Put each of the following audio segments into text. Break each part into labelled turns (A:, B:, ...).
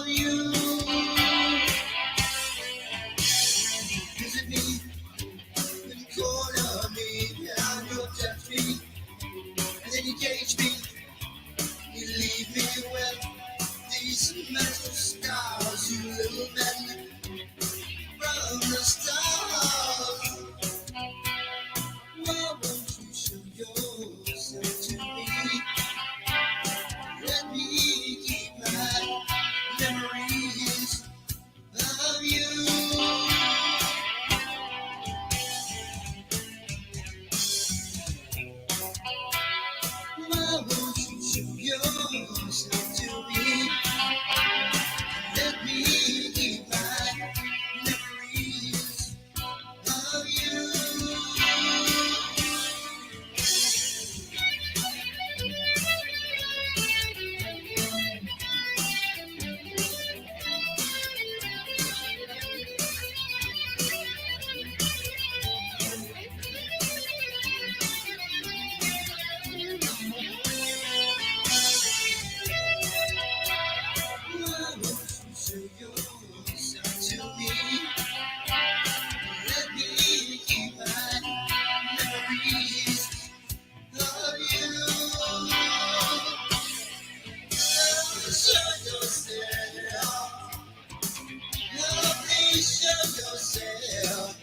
A: you. Visit me in the corner of me, and you'll touch me, and then you cage me. You leave me with these mental scars, you little men from the stars. Why won't you show yourself to me? Let me keep my memories of you. Why won't you show yourself to me? Let me keep my memories of you. Why won't you show yourself to me? Let me keep my memories of you. Show yourself. Oh, please show yourself.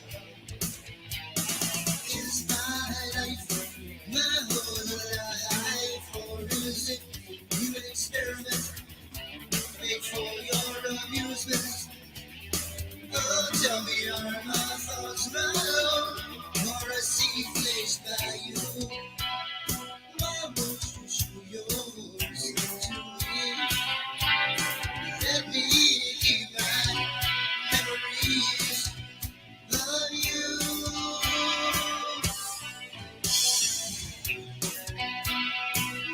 A: Is my life my whole life, or is it you an experiment made for your amusement? Oh, tell me, are my thoughts my own, or a sea placed by you? Why won't you show yourself to me? Let me keep my memories of you.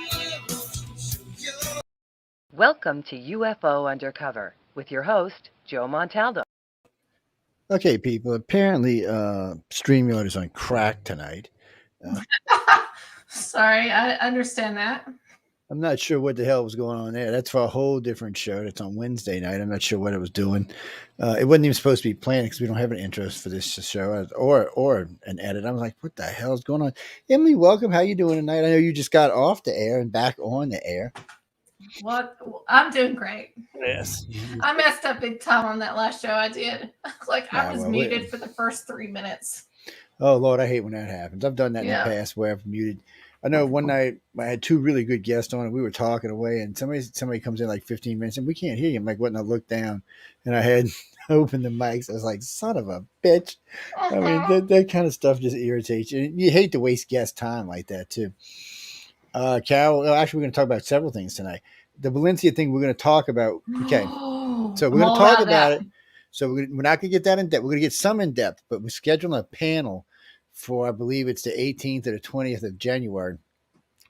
A: Why won't you show your
B: Welcome to UFO Undercover with your host, Joe Montaldo.
C: Okay, people. Apparently, StreamYard is on crack tonight.
D: Sorry, I understand that.
C: I'm not sure what the hell was going on there. That's for a whole different show. That's on Wednesday night. I'm not sure what it was doing. It wasn't even supposed to be planned because we don't have an intro for this show or an edit. I was like, what the hell is going on? Emily, welcome. How you doing tonight? I know you just got off the air and back on the air.
D: What? I'm doing great.
C: Yes.
D: I messed up big time on that last show I did. Like, I
C: Ah,
D: was
C: well,
D: muted for the first 3 minutes.
C: Oh, Lord, I hate when that happens. I've done that
D: Yeah.
C: in the past where I've muted. I know one night I had two really good guests on and we were talking away and somebody comes in like 15 minutes and we can't hear you. I'm like, what? And I looked down and I had opened the mics. I was like, son of a bitch. I mean, that kind of stuff just irritates you. You hate to waste guest time like that too. Cal, actually, we're going to talk about several things tonight. The Valencia thing we're going to talk about. Okay. So we're going to talk about it. So we're not going to get that in depth. We're going to get some in depth, but we're scheduling a panel for, I believe it's the 18th or the 20th of January.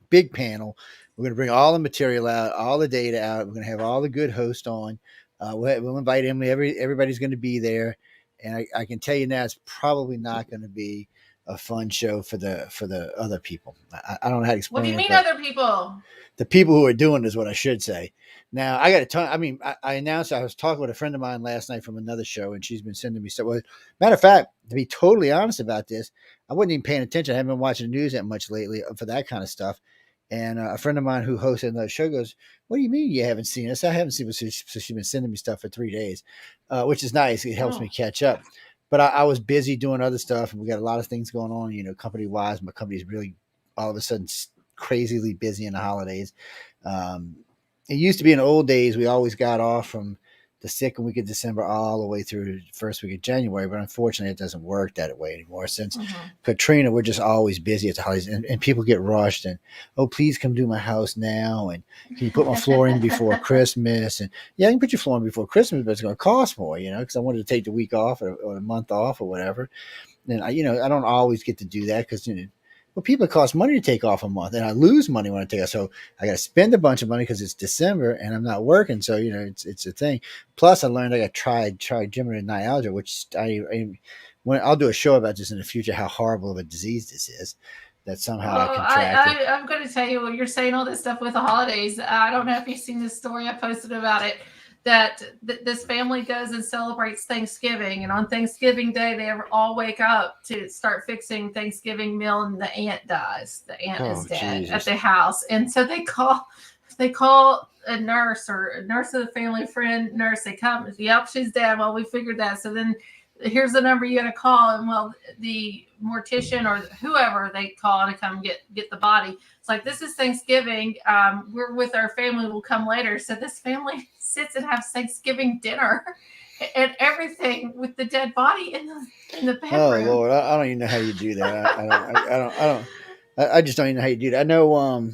C: Big panel. We're going to bring all the material out, all the data out. We're going to have all the good hosts on. We'll invite Emily. Everybody's going to be there. And I can tell you now, it's probably not going to be a fun show for the other people. I don't know how to explain it.
D: What do you mean other people?
C: The people who are doing is what I should say. Now, I got a ton. I mean, I announced I was talking with a friend of mine last night from another show, and she's been sending me stuff. Well, matter of fact, to be totally honest about this, I wasn't even paying attention. I haven't been watching the news that much lately for that kind of stuff. And a friend of mine who hosted another show goes, "What do you mean you haven't seen us?" I haven't seen us. So she's been sending me stuff for 3 days, which is nice. It helps me catch up. But I was busy doing other stuff, and we got a lot of things going on, company-wise. My company's really all of a sudden crazily busy in the holidays. It used to be in the old days, we always got off from the second week of December all the way through the first week of January, but unfortunately it doesn't work that way anymore. Since Katrina, we're just always busy at the holidays, and people get rushed and, oh, please come do my house now, and can you put my floor in before Christmas? And yeah, I can put your floor in before Christmas, but it's going to cost more, because I wanted to take the week off or the month off or whatever. And I don't always get to do that because, well, people, it costs money to take off a month, and I lose money when I take off. So I got to spend a bunch of money because it's December and I'm not working. So, it's a thing. Plus I learned I got trigeminal neuralgia, which I'll do a show about this in the future, how horrible of a disease this is that somehow I contracted.
D: I'm going to tell you, you're saying all this stuff with the holidays. I don't know if you've seen this story I posted about it. that this family goes and celebrates Thanksgiving, and on Thanksgiving Day they all wake up to start fixing Thanksgiving meal, and the aunt dies. The aunt is dead at the house, and so they call a nurse or a nurse of the family, friend nurse. They come, yep, she's dead. Well, we figured that. So then here's the number you got to call, and well, the mortician or whoever they call to come get the body. It's like, this is Thanksgiving. We're with our family. We'll come later. So this family sits and has Thanksgiving dinner and everything with the dead body in the bedroom.
C: Oh Lord, I don't even know how you do that. I just don't even know how you do that. I know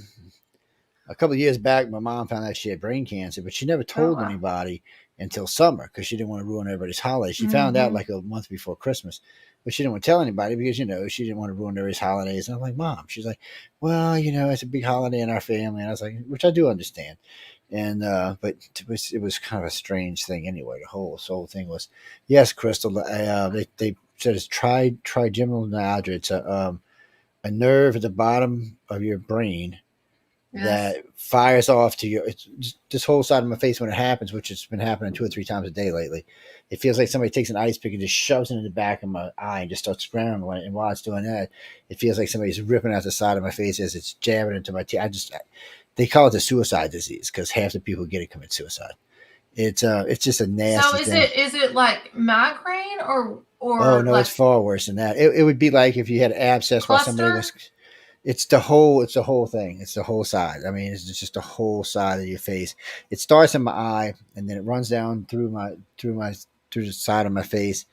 C: a couple of years back, my mom found out she had brain cancer, but she never told anybody until summer because she didn't want to ruin everybody's holiday. She found out like a month before Christmas, but she didn't want to tell anybody because, she didn't want to ruin everybody's holidays. And I'm like, Mom, she's like, well, it's a big holiday in our family. And I was like, which I do understand. And, but it was kind of a strange thing anyway. The whole thing was, yes, Crystal, they said it's trigeminal neuralgia. It's a nerve at the bottom of your brain that fires off to it's this whole side of my face when it happens, which has been happening 2 or 3 times a day lately. It feels like somebody takes an ice pick and just shoves it in the back of my eye and just starts scrambling. And while it's doing that, it feels like somebody's ripping out the side of my face as it's jabbing into my teeth. They call it the suicide disease because half the people who get it commit suicide. It's just a nasty thing.
D: Is it like migraine or
C: oh no,
D: like
C: it's far worse than that. It would be like if you had abscess while somebody was. It's the whole thing. It's the whole side. I mean, it's just the whole side of your face. It starts in my eye and then it runs down through the side of my face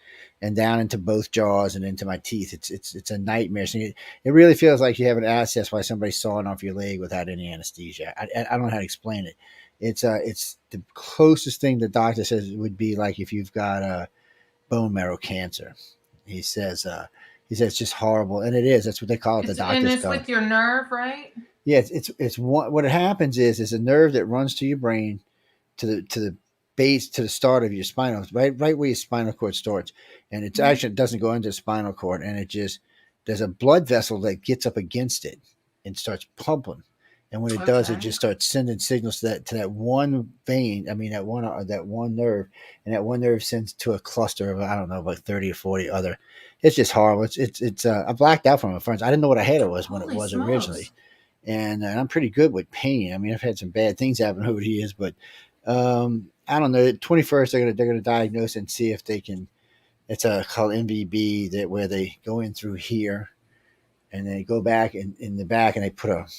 C: and down into both jaws and into my teeth. It's a nightmare. So it really feels like you have an abscess while somebody's sawing off your leg without any anesthesia. I don't know how to explain it. It's the closest thing the doctor says it would be like if you've got a bone marrow cancer. He says it's just horrible, and it is. That's what they call it. The doctors
D: and it's with your nerve, right?
C: Yeah, it's one. What happens is a nerve that runs to your brain, to the base, to the start of your spinal, right where your spinal cord starts, and it actually doesn't go into the spinal cord, and there's a blood vessel that gets up against it and starts pumping. And when it does, it just starts sending signals to that one vein. I mean, that one nerve, and that one nerve sends to a cluster of, I don't know, about 30 or 40 other. It's just horrible. It's I blacked out from my friends. I didn't know what I had it was when it was originally, and I'm pretty good with pain. I mean, I've had some bad things happen over the years, but I don't know. 21st, they're gonna diagnose and see if they can. It's called MVB, where they go in through here, and they go back in the back, and they put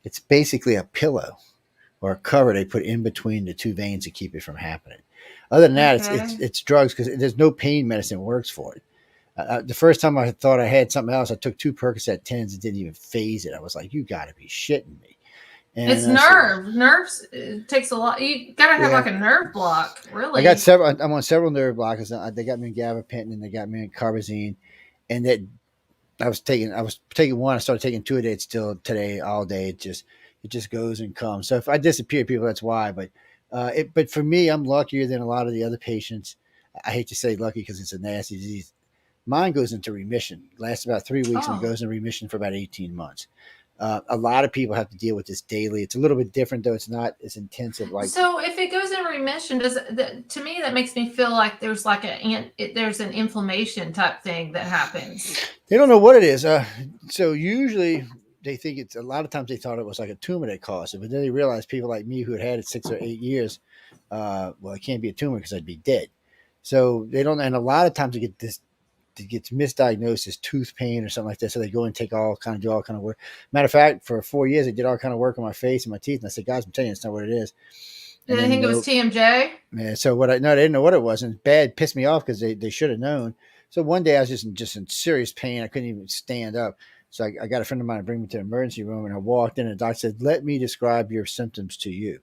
C: it's basically a pillow or a cover they put in between the two veins to keep it from happening. Other than that, it's drugs because there's no pain medicine works for it. The first time I thought I had something else, I took 2 Percocet 10s and didn't even phase it. I was like, you got to be shitting me. And
D: it's nerves. It takes a lot. You got to have like a nerve block, really.
C: I got several. I'm on several nerve blockers. They got me in gabapentin and they got me in carbazine, and that. I was taking one. I started taking 2 a day. It's still today all day. It just goes and comes. So if I disappear, people, that's why. But for me, I'm luckier than a lot of the other patients. I hate to say lucky because it's a nasty disease. Mine goes into remission. Lasts about 3 weeks and goes in remission for about 18 months. A lot of people have to deal with this daily. It's a little bit different, though. It's not as intensive. So
D: if it goes in remission, to me that makes me feel like there's like there's an inflammation type thing that happens.
C: They don't know what it is. So usually they think a lot of times they thought it was like a tumor that caused it, but then they realized people like me who had it 6 or 8 years, well, it can't be a tumor because I'd be dead. So they don't, and a lot of times it gets misdiagnosed as tooth pain or something like that. So they go and do all kind of work. Matter of fact, for 4 years, they did all kind of work on my face and my teeth. And I said, guys, I'm telling you, it's not what it is.
D: Did they think it was TMJ?
C: Yeah. So they didn't know what it was. And bad pissed me off because they should have known. So one day I was just in serious pain. I couldn't even stand up. So I got a friend of mine to bring me to the emergency room, and I walked in and the doctor said, let me describe your symptoms to you.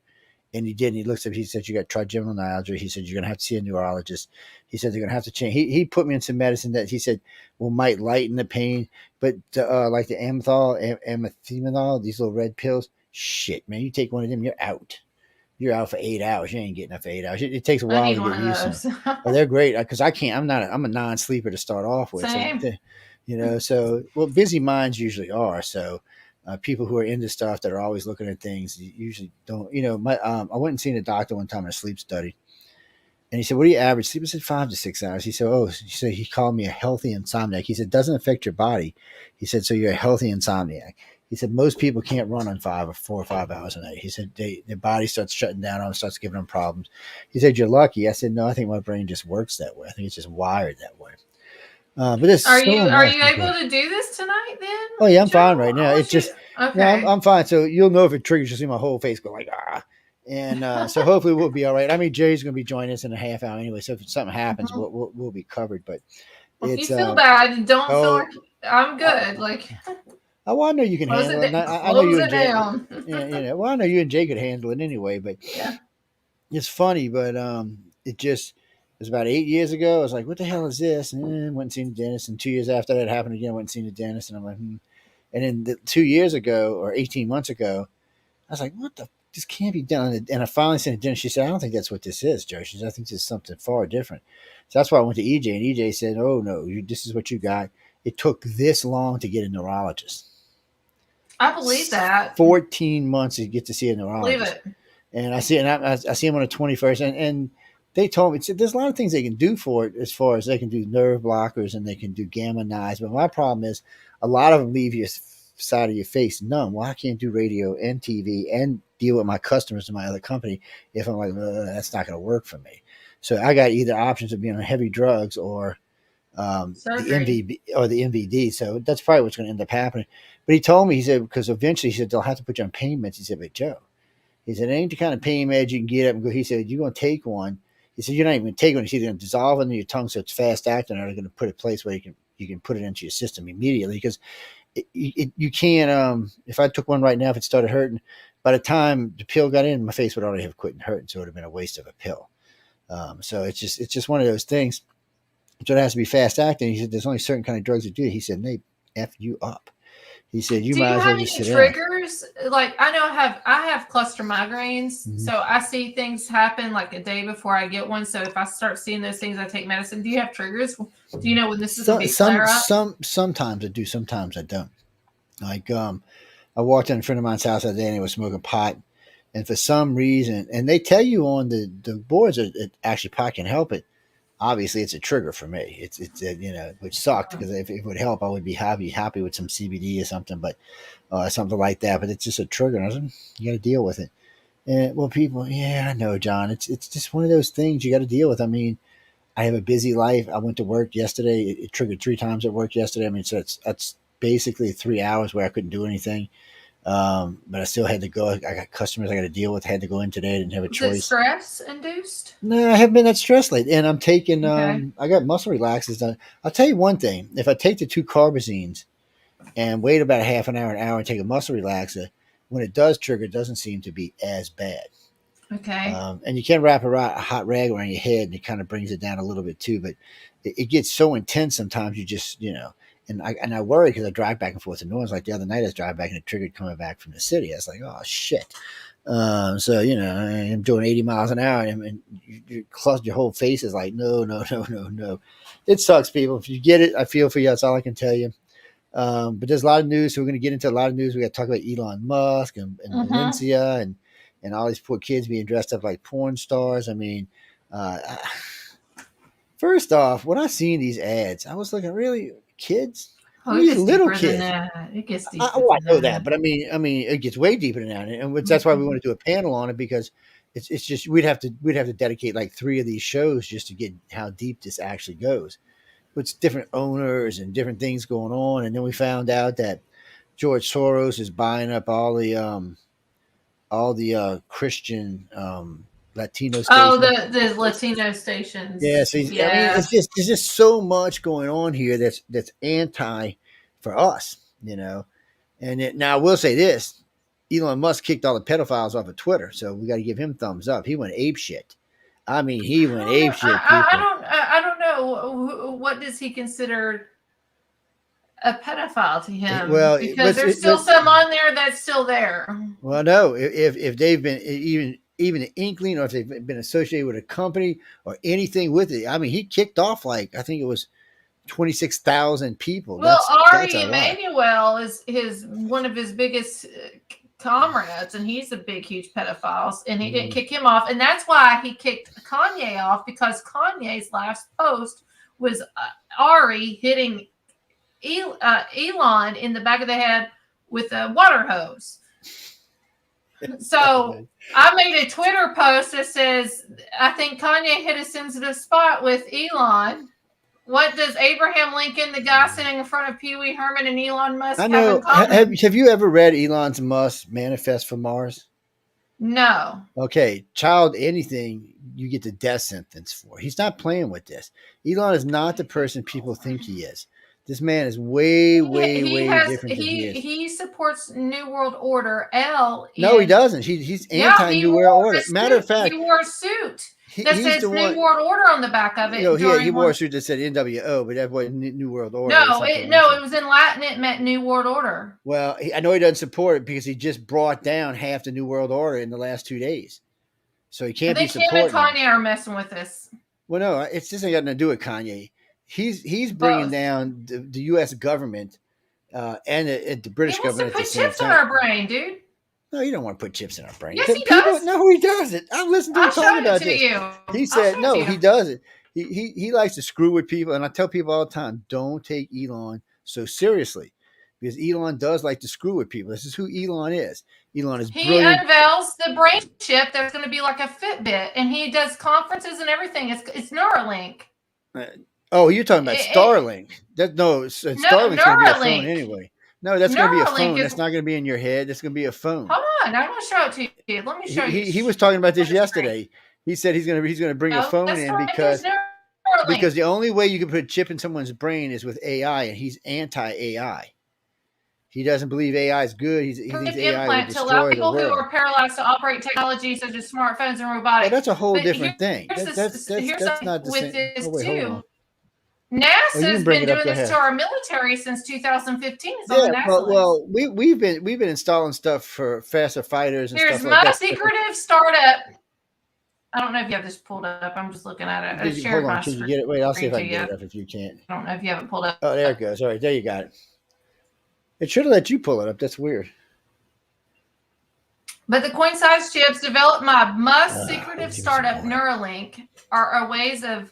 C: And he did. And he looked at me. He said, you got trigeminal neuralgia. He said, you're going to have to see a neurologist. He said, they're going to have to change. He put me in some medicine that he said might lighten the pain. But like the amethyminol, these little red pills, shit, man, you take one of them, you're out. You're out for 8 hours. You ain't getting up for 8 hours. It takes a while to get used to them. Well, they're great because I can't. I'm a non-sleeper to start off with.
D: Same.
C: So, so busy minds usually are. So people who are into stuff that are always looking at things usually don't. You know, I went and seen a doctor one time in a sleep study, and he said, "What do you average sleep?" I said 5 to 6 hours. He said, "Oh," he said, he called me a healthy insomniac. He said, "It doesn't affect your body." He said, "So you're a healthy insomniac." He said, "Most people can't run on 4 or 5 hours a night." He said, their body starts shutting down on them, starts giving them problems. He said, "You're lucky." I said, "No, I think my brain just works that way. I think it's just wired that way." But there's
D: Are
C: so
D: you
C: much
D: able to do this tonight then?
C: Oh yeah, I'm
D: Joe?
C: fine right now. It's just
D: okay.
C: yeah, I'm fine. So you'll know if it triggers. You'll see my whole face go like ah, and so hopefully we'll be all right. I mean, Jay's going to be joining us in a half hour anyway. So if something happens, we'll be covered. But
D: if you feel bad, don't feel like I'm good.
C: I know you can handle it. I know you and Jay. Yeah. Well, I know you and Jay could handle it anyway. But
D: yeah,
C: it's funny. But it was about 8 years ago. I was like, "What the hell is this?" And went and seen the dentist. And 2 years after that happened again, I went and seen the dentist. And I'm like, And then 2 years ago or 18 months ago, I was like, "What the? This can't be done." And I finally sent it to her. She said, "I don't think that's what this is, Joe." She said, "I think this is something far different." So that's why I went to EJ, and EJ said, "Oh no, this is what you got. It took this long to get a neurologist."
D: I believe that.
C: 14 months to get to see a neurologist.
D: Believe it.
C: And I see him on the 21st, and they told me there's a lot of things they can do for it, as far as they can do nerve blockers and they can do gamma knives. But my problem is a lot of them leave your side of your face numb. Well, I can't do radio and TV and deal with my customers in my other company if I'm like, that's not going to work for me. So I got either options of being on heavy drugs or the MVD. So that's probably what's going to end up happening. But he told me, he said, because eventually he said they'll have to put you on pain meds. He said, "But Joe," he said, "it ain't the kind of pain meds you can get up and go." He said, "You're going to take one." He said, "You're not even going to take one. It's either going to dissolve into your tongue so it's fast acting, or they're going to put it in a place where you can put it into your system immediately." Because you can't. If I took one right now, if it started hurting, by the time the pill got in, my face would already have quit hurting, so it would have been a waste of a pill. So it's just one of those things. So it has to be fast acting. He said, "There's only certain kind of drugs that do it." He said, "They F you up." He said, "You might as well just sit down."
D: Triggers? Like I know I have cluster migraines, so I see things happen like a day before I get one. So if I start seeing those things, I take medicine. Do you have triggers? Do you know when this is going to be flare up?
C: Sometimes I do, sometimes I don't. Like I walked in a friend of mine's house that day and he was smoking pot, and for some reason, and they tell you on the boards that actually pot can help it. Obviously, it's a trigger for me. It's which sucked because if it would help, I would be happy with some CBD or something, but something like that. But it's just a trigger. And I was like, you got to deal with it. And well, people, yeah, I know, John. It's just one of those things you got to deal with. I mean, I have a busy life. I went to work yesterday. It triggered 3 times at work yesterday. I mean, so that's basically 3 hours where I couldn't do anything. But I still had to go. I got customers I got to deal with. I had to go in today. I didn't have a choice.
D: Is it stress induced?
C: No, I haven't been that stressed lately. And I'm taking, I got muscle relaxers done. I'll tell you one thing. If I take the 2 carbazines and wait about a half an hour, and take a muscle relaxer, when it does trigger, it doesn't seem to be as bad.
D: Okay.
C: And you can wrap a hot rag around your head and it kind of brings it down a little bit too. But it gets so intense sometimes you just, and I worry because I drive back and forth to New Orleans. Like the other night, I was driving back and it triggered coming back from the city. I was like, oh shit. So I'm doing 80 miles an hour, and your whole face is like, no. It sucks, people. If you get it, I feel for you. That's all I can tell you. But there's a lot of news, so we're going to get into a lot of news. We got to talk about Elon Musk and Valencia and all these poor kids being dressed up like porn stars. I mean, first off, when I seen these ads, I was looking, really, kids?
D: Oh, these little kids. It gets deeper.
C: I know that, but I mean, it gets way deeper than that, and that's why we want to do a panel on it, because it's just we'd have to dedicate like 3 of these shows just to get how deep this actually goes. It's different owners and different things going on, and then we found out that George Soros is buying up all the Christian Latino stations.
D: Oh, the Latino stations.
C: Yeah, so I mean, it's there's just so much going on here that's anti for us, And now I will say this: Elon Musk kicked all the pedophiles off of Twitter, so we got to give him thumbs up. He went ape shit. I mean, he went ape shit.
D: I don't know. What does he consider a pedophile to him?
C: Well,
D: because there's still some on there that's still there.
C: Well, no, if they've been even an inkling, or if they've been associated with a company or anything with it, I mean, he kicked off like, I think it was 26,000 people.
D: Well,
C: That's
D: Ari
C: a lot.
D: Emanuel is one of his biggest comrades, and he's a big, huge pedophile, and he didn't kick him off, and that's why he kicked Kanye off, because Kanye's last post was Ari hitting Elon in the back of the head with a water hose. So I made a Twitter post that says, I think Kanye hit a sensitive spot with Elon. What does Abraham Lincoln, the guy sitting in front of Pee Wee Herman, and Elon Musk have in common?
C: Have you ever read Elon Musk's Manifest for Mars?
D: No.
C: Okay, child anything you get the death sentence for. He's not playing with this. Elon is not the person people think he is. This man is way different than he is.
D: He supports New World Order.
C: No, he doesn't. He's anti-New World Order. Matter of fact,
D: he wore a suit that says New World Order on the back of it.
C: He wore a suit that said NWO, but that wasn't New World Order.
D: No, it was in Latin. It meant New World Order.
C: Well, I know he doesn't support it because he just brought down half the New World Order in the last 2 days. So he can't be supporting.
D: Kim and Kanye are messing with this.
C: Well, no, it's just ain't got nothing to do with Kanye. He's bringing down the U.S. government and the British government.
D: He wants to put chips in our brain, dude.
C: No, you don't want to put chips in our brain.
D: Yes, he does.
C: No, he doesn't. I've listened to him talk about this. He said, no, he doesn't. He likes to screw with people. And I tell people all the time, don't take Elon so seriously, because Elon does like to screw with people. This is who Elon is. Elon is brilliant.
D: He unveils the brain chip that's going to be like a Fitbit, and he does conferences and everything. It's Neuralink.
C: Oh, you're talking about Starlink. Starlink's going to be a phone anyway. No, that's going to be a phone. That's not going to be in your head. That's going to be a phone.
D: Hold on, I'm going to show it to you. Let me show you.
C: He was talking about this yesterday. He said he's going to bring a phone in because the only way you can put a chip in someone's brain is with AI, and he's anti-AI. He doesn't believe AI is good. He thinks AI will destroy
D: to allow
C: the
D: people
C: world.
D: who are paralyzed to operate technology such as smartphones and robotics.
C: Well, that's a whole different thing. That's not the same. Oh, wait, hold on.
D: NASA has been doing this to our military since 2015.
C: Well, we've been installing stuff for faster fighters and stuff like that.
D: Here's my secretive startup. I don't know if you have this pulled up. I'm just looking at it.
C: Hold on, can you get it? Wait, I'll see if I can get it up if you can't.
D: I don't know if you have it pulled up.
C: Oh, there it goes. All right, there you got it. It should have let you pull it up. That's weird.
D: But the coin-sized chips developed by Musk's secretive startup Neuralink are ways of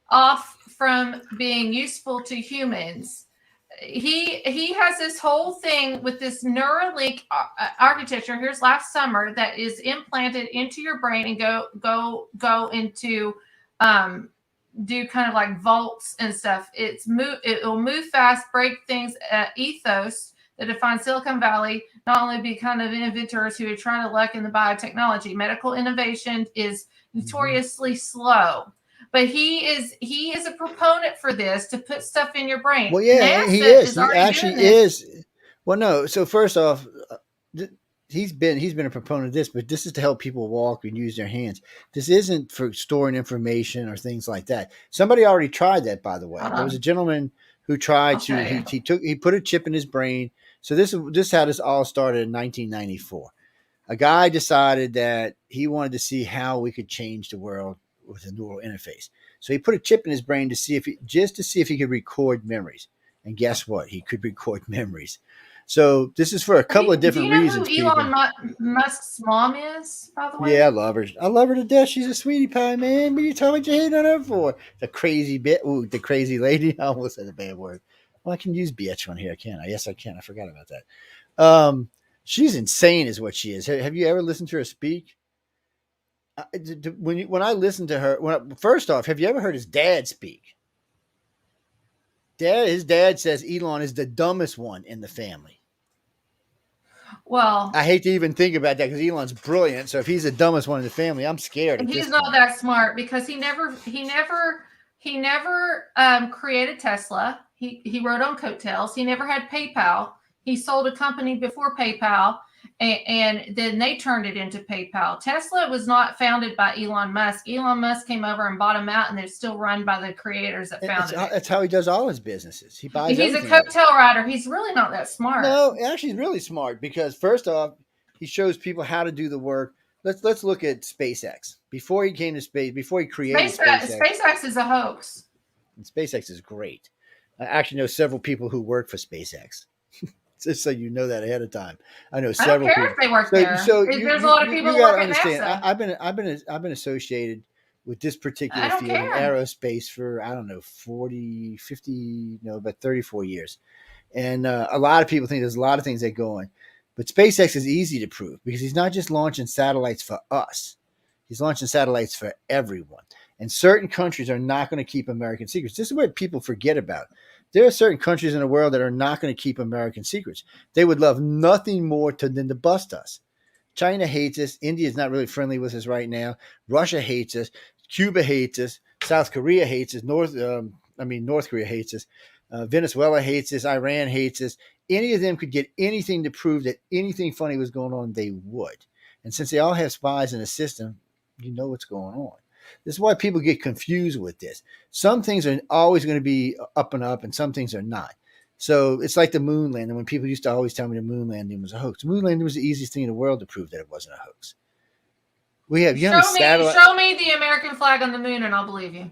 D: off from being useful to humans. He has this whole thing with this Neuralink architecture. Here's last summer that is implanted into your brain and go into do kind of like vaults and stuff. It will move fast, break things. Ethos that defines Silicon Valley not only be kind of inventors who are trying to luck in the biotechnology. Medical innovation is notoriously slow. But he is a proponent for this, to put stuff in your brain.
C: Well, yeah, he is. He actually is. Well, no. So first off, he's been a proponent of this, but this is to help people walk and use their hands. This isn't for storing information or things like that. Somebody already tried that, by the way. There was a gentleman who tried to. He put a chip in his brain. So this is how this all started in 1994. A guy decided that he wanted to see how we could change the world with a neural interface. So he put a chip in his brain to see if he could record memories. And guess what? He could record memories. So this is for a couple of different reasons.
D: Do you know who Elon Musk's mom is, by the way?
C: Yeah, I love her. I love her to death. She's a sweetie pie, man. What are you talking about? You hate on her for? The crazy bit. Ooh, the crazy lady. I almost said a bad word. Well, I can use bitch on here, can't I? Yes, I can. I forgot about that. She's insane is what she is. Have you ever listened to her speak? When I listen to her, first off, have you ever heard his dad speak? His dad says Elon is the dumbest one in the family.
D: Well,
C: I hate to even think about that because Elon's brilliant. So if he's the dumbest one in the family, I'm scared.
D: He's not that smart because he never created Tesla. He rode on coattails. He never had PayPal. He sold a company before PayPal. And then they turned it into PayPal. Tesla was not founded by Elon Musk. Elon Musk came over and bought them out, and they're still run by the creators that founded it. That's
C: how he does all his businesses. He buys.
D: He's a coattail rider. He's really not that smart.
C: No, actually, he's really smart because first off, he shows people how to do the work. Let's look at SpaceX. Before he came to space, before he created SpaceX
D: is a hoax.
C: And SpaceX is great. I actually know several people who work for SpaceX. Just so you know that ahead of time. I know several
D: I don't care
C: people.
D: if they work there. There's a lot of people who work at NASA.
C: I've been associated with this particular field in
D: care.
C: aerospace for, I don't know, 40, 50, no, about 34 years. And a lot of people think there's a lot of things that go on. But SpaceX is easy to prove because he's not just launching satellites for us. He's launching satellites for everyone. And certain countries are not going to keep American secrets. This is what people forget about. There are certain countries in the world that are not going to keep American secrets. They would love nothing more than to bust us. China hates us. India is not really friendly with us right now. Russia hates us. Cuba hates us. South Korea hates us. North Korea hates us. Venezuela hates us. Iran hates us. Any of them could get anything to prove that anything funny was going on, they would. And since they all have spies in the system, you know what's going on. This is why people get confused with this. Some things are always going to be up and up, and some things are not. So it's like the moon landing. When people used to always tell me the moon landing was a hoax. The moon landing was the easiest thing in the world to prove that it wasn't a hoax.
D: Show me the American flag on the moon, and I'll believe you.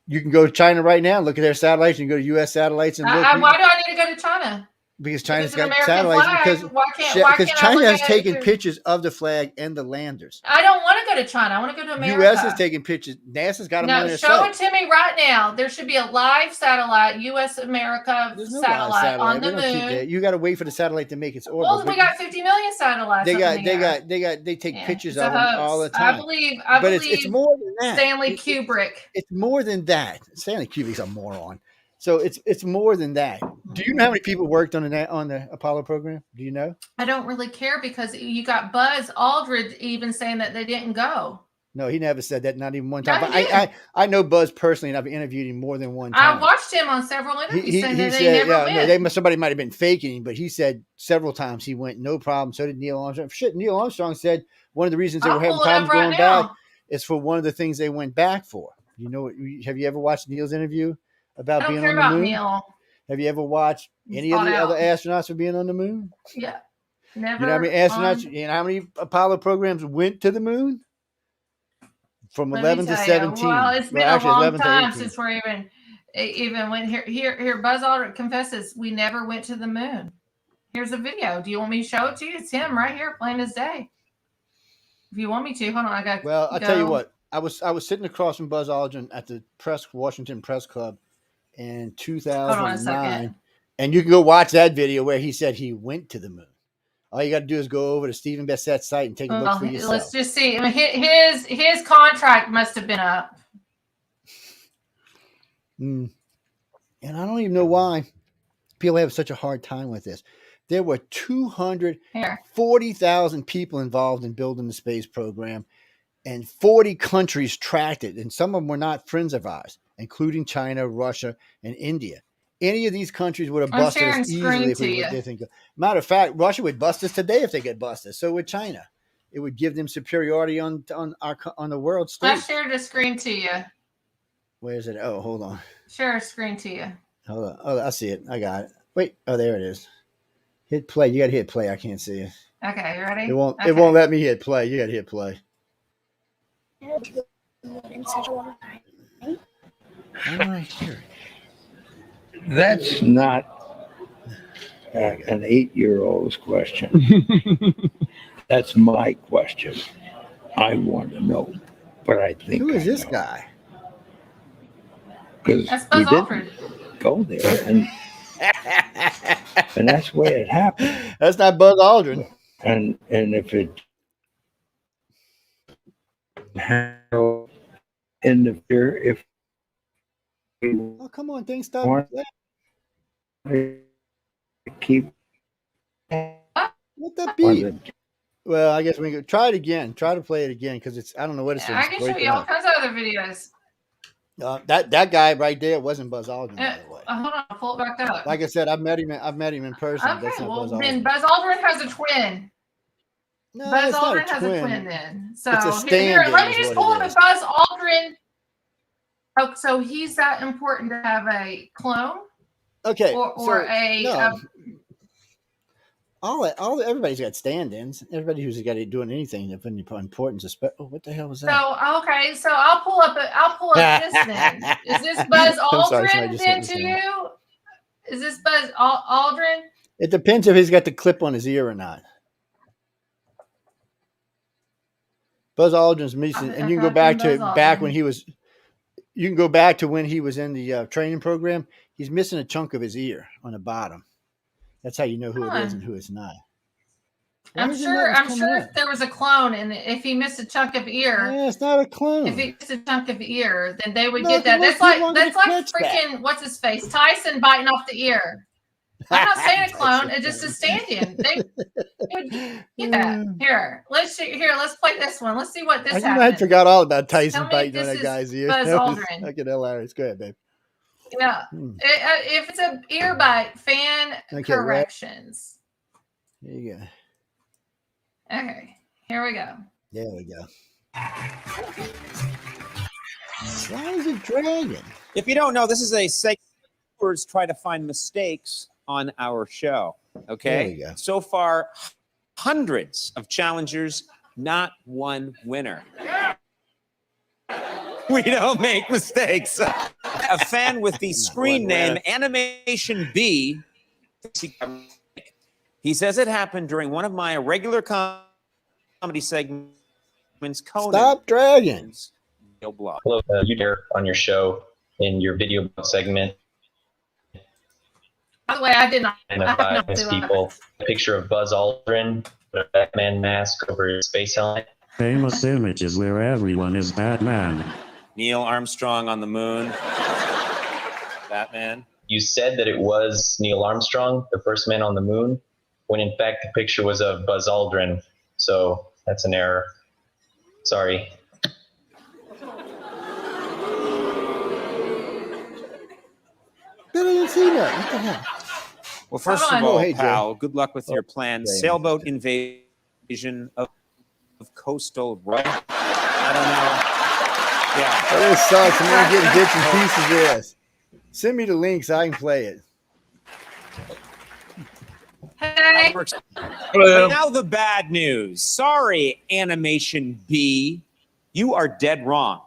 C: You can go to China right now and look at their satellites. You can go to U.S. satellites and look.
D: Why do I need to go to China?
C: Because China's got satellites. Because China has taken pictures of the flag and the landers.
D: I don't want to go to China. I want to go to America.
C: U.S. is taking pictures. NASA's got them on their
D: site. Show it to me right now. There should be a live satellite, U.S. America satellite on the moon.
C: You got to wait for the satellite to make its orbit.
D: Well, we got 50 million satellites.
C: They take pictures of them all the time.
D: I believe it's more than that. Stanley Kubrick.
C: It's more than that. Stanley Kubrick's a moron. So it's more than that. Do you know how many people worked on the Apollo program? Do you know?
D: I don't really care because you got Buzz Aldrin even saying that they didn't go.
C: No, he never said that, not even one time. But I know Buzz personally, and I've interviewed him more than one time.
D: I watched him on several interviews saying that they never went.
C: Somebody might have been faking him, but he said several times he went, no problem. So did Neil Armstrong. Shit, Neil Armstrong said one of the reasons they were having problems going back is for one of the things they went back for. You know, have you ever watched Neil's interview? About being on the moon?
D: Neil.
C: Have you ever watched any of the other astronauts for being on the moon?
D: Yeah, never.
C: You know how many astronauts? You know how many Apollo programs went to the moon? From 11 to 17.
D: Well, it's been a long time since we're even went here. Here, Buzz Aldrin confesses we never went to the moon. Here's a video. Do you want me to show it to you? It's him right here, plain as day. If you want me to, hold on. I got.
C: Well, I'll tell you what. I was sitting across from Buzz Aldrin at the Washington Press Club in 2009, and you can go watch that video where he said he went to the moon. All you got to do is go over to Stephen Besset's site and take a look for yourself.
D: Let's just see. I mean, his contract must have been up.
C: And I don't even know why people have such a hard time with this. There were 240,000 people involved in building the space program. And 40 countries tracked it, and some of them were not friends of ours, including China, Russia, and India. Any of these countries would have busted us easily if we did think. Matter of fact, Russia would bust us today if they get busted. So would China. It would give them superiority on the world stage.
D: I shared a screen to you.
C: Where is it? Oh, hold on.
D: Share a screen to you.
C: Hold on. Oh, I see it. I got it. Wait. Oh, there it is. Hit play. You got to hit play. I can't see it.
D: Okay, you ready?
C: It won't let me hit play. You got to hit play.
E: That's not an 8-year-old's question. That's my question. I want to know, but I think
C: who is this guy?
E: Because we didn't go there, and that's where it happened.
C: That's not Buzz Aldrin.
E: And if it in the fear, if
C: oh come on, things stop.
E: Keep
C: what that be? Well, I guess we can try it again. Try to play it again because it's I don't know what it's.
D: I can show you all kinds of other videos.
C: That guy right there wasn't Buzz Aldrin. By the way.
D: Hold on, I'll pull it back up.
C: Like I said, I've met him in person.
D: Okay, well then Buzz Aldrin has a twin.
C: No,
D: Buzz Aldrin has a twin then. So
C: it's a stand-in,
D: let me just pull up a Buzz Aldrin. Oh, so he's that important to have a clone?
C: Okay.
D: Or
C: everybody's got stand-ins. Everybody who's got it doing anything of any importance. Oh, what the hell was that?
D: So okay, so I'll pull up this then. Is this Buzz Aldrin then to you? Is this Buzz Aldrin?
C: It depends if he's got the clip on his ear or not. Buzz Aldrin's missing, and you can go back to when he was. You can go back to when he was in the training program. He's missing a chunk of his ear on the bottom. That's how you know who it is and who it's not.
D: I'm sure if there was a clone and if he missed a chunk of ear.
C: Yeah, it's not a clone.
D: If he missed a chunk of ear, then they would get that. That's like freaking what's his face? Tyson biting off the ear. I'm not saying a clone, it's just a stand-in. They would get that. Here, let's play this one. Let's see what this happens.
C: I forgot all about Tyson biting on that guy's ear.
D: Buzz Aldrin.
C: Fucking hilarious. Go ahead, babe.
D: Yeah. If it's an ear bite, fan corrections.
C: There you go.
D: Okay, here we go.
C: There we go. Why is it dragging?
F: If you don't know, this is a segment where we try to find mistakes on our show. Okay.
C: There we go.
F: So far, hundreds of challengers, not one winner. We don't make mistakes. A fan with the screen name Animation B. He says it happened during one of my regular comedy segments. Conan.
C: Stop dragging.
G: Hello, you there on your show in your video segment.
D: By the way, I did not.
G: Identify people. A picture of Buzz Aldrin, with a Batman mask over his face helmet.
H: Famous images where everyone is Batman.
F: Neil Armstrong on the moon. Batman.
G: You said that it was Neil Armstrong, the first man on the moon, when in fact the picture was of Buzz Aldrin. So that's an error. Sorry.
C: I didn't see that. What the hell?
F: Well, first of all,
C: hey,
F: pal, good luck with your plan.
C: Jay.
F: Sailboat invasion of coastal right. I don't know. Yeah.
C: That sucks. I'm getting bits and pieces of this. Send me the link so I can play it.
D: Hey.
F: But now the bad news. Sorry, Animation B. You are dead wrong.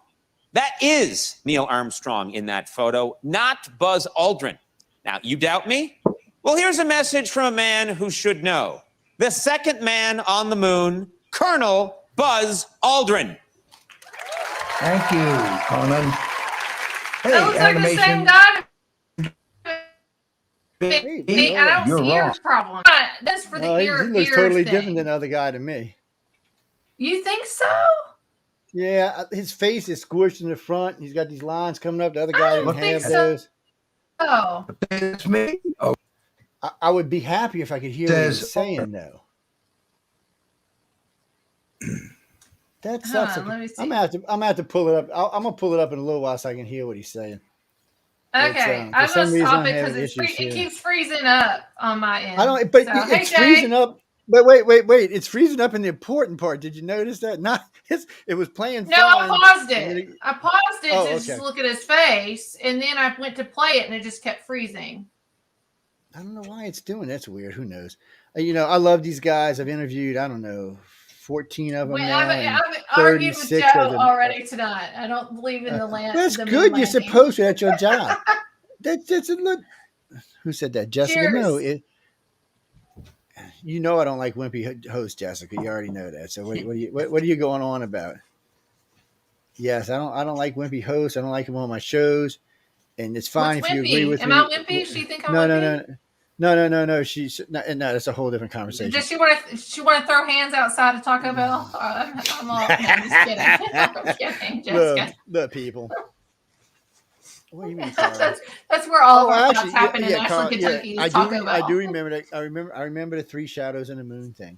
F: That is Neil Armstrong in that photo, not Buzz Aldrin. Now, you doubt me? Well, here's a message from a man who should know. The second man on the moon, Colonel Buzz Aldrin.
E: Thank you, Conan. Hey,
D: That looks like the same guy.
C: Hey,
D: I don't
E: you're
D: see ear
E: wrong.
D: problem. That's for the ear.
C: He looks
D: ear
C: totally
D: thing.
C: different than the other guy to me.
D: You think so?
C: Yeah, his face is squished in the front. He's got these lines coming up. The other guy
D: don't
C: didn't
D: think
C: have
D: so.
C: those.
D: Oh.
E: It's me. Oh,
C: I would be happy if I could hear what he's saying, though. That sucks.
D: Let me see.
C: I'm gonna have to pull it up. I'm gonna pull it up in a little while so I can hear what he's saying.
D: Okay,
C: For
D: I
C: some
D: must
C: reason,
D: stop
C: I'm
D: it
C: having
D: because
C: issues
D: it
C: here.
D: keeps freezing up on my end.
C: I don't. But
D: So,
C: it's
D: hey,
C: freezing
D: Jay.
C: up. But wait! It's freezing up in the important part. Did you notice that? It was playing.
D: No,
C: fine.
D: I paused it. I paused it
C: Oh,
D: to
C: okay.
D: just look at his face, and then I went to play it, and it just kept freezing.
C: I don't know why it's doing. That's weird. Who knows? I love these guys. I've interviewed. I don't know, 14 of them.
D: Well,
C: now,
D: I've argued with
C: 36
D: Joe
C: of them.
D: already tonight. I don't believe in the land.
C: That's
D: the
C: good.
D: moon
C: You're
D: landing.
C: supposed to. That's your job. That's a look. Who said that? Jessica?
D: Cheers.
C: No. I don't like wimpy host, Jessica. You already know that. So what are you going on about? Yes, I don't like wimpy hosts. I don't like them on my shows, and it's fine
D: What's
C: if you
D: wimpy?
C: agree with
D: Am
C: me.
D: I wimpy? Do you think I'm wimpy?
C: No. She's no. That's a whole different conversation.
D: Does she want to throw hands outside of Taco Bell? I'm all, no, I'm just kidding. I'm kidding, Jessica.
C: The people. What do you mean, Carl?
D: that's where all of our
C: actually,
D: thoughts happen in
C: Carl,
D: Ashland, Kentucky.
C: I
D: is Taco Bell.
C: I do remember that. I remember the 3 shadows and the moon thing,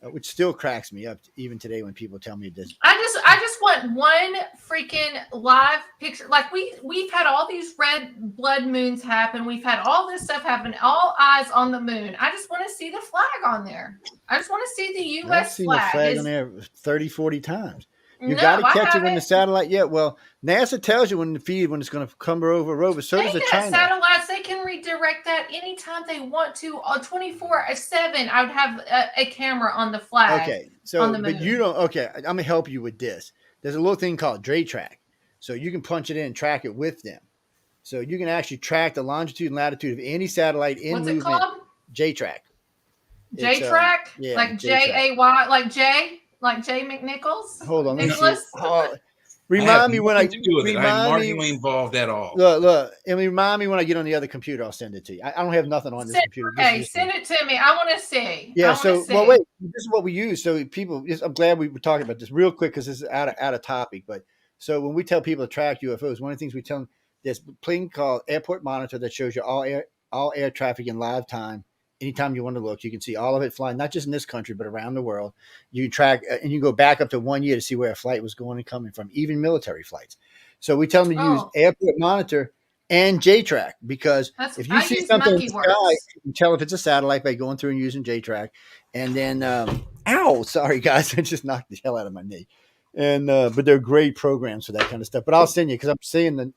C: which still cracks me up even today when people tell me this.
D: I just want one freaking live picture. Like we've had all these red blood moons happen. We've had all this stuff happen. All eyes on the moon. I just want to see the flag on there. I just want to see the
C: I've
D: U.S.
C: seen
D: flag.
C: the flag on there 30, 40 times. You
D: No,
C: got to
D: I
C: catch it when the
D: haven't.
C: satellite. Yeah, well, NASA tells you when it's going to come over. So does the
D: Speaking of
C: China.
D: satellites, they can redirect that anytime they want to. 24/7, I would have a camera on the flag.
C: Okay, so
D: on the moon.
C: but you don't. Okay, I'm gonna help you with this. There's a little thing called Track, so you can punch it in and track it with them. So you can actually track the longitude and latitude of any satellite in
D: What's
C: movement.
D: it called?
C: J-Track.
D: J-Track?
C: Yeah,
D: like
C: J-Track.
D: J-A-Y, like J McNicholas?
C: Hold on, let me see.
D: Nicholas?
C: Remind me when I
E: to do with it. I'm
C: remind me.
E: marginally involved at all.
C: Look, and remind me when I get on the other computer. I'll send it to you. I don't have nothing on this computer.
D: Okay, send it to me. I want to see.
C: Yeah.
D: So,
C: Well, wait. This is what we use. So people, I'm glad we were talking about this real quick because this is out of topic. But so when we tell people to track UFOs, one of the things we tell them, there's a thing called Airport Monitor that shows you all air traffic in live time. Anytime you want to look, you can see all of it flying, not just in this country, but around the world. You can track, and you go back up to 1 year to see where a flight was going and coming from, even military flights. So we tell them to use Airport Monitor and J-Track because if you see something in the sky, you can tell if it's a satellite by going through and using J-Track. And then, ow, sorry guys, I just knocked the hell out of my knee. And but they're great programs for that kind of stuff. But I'll send you because I'm saying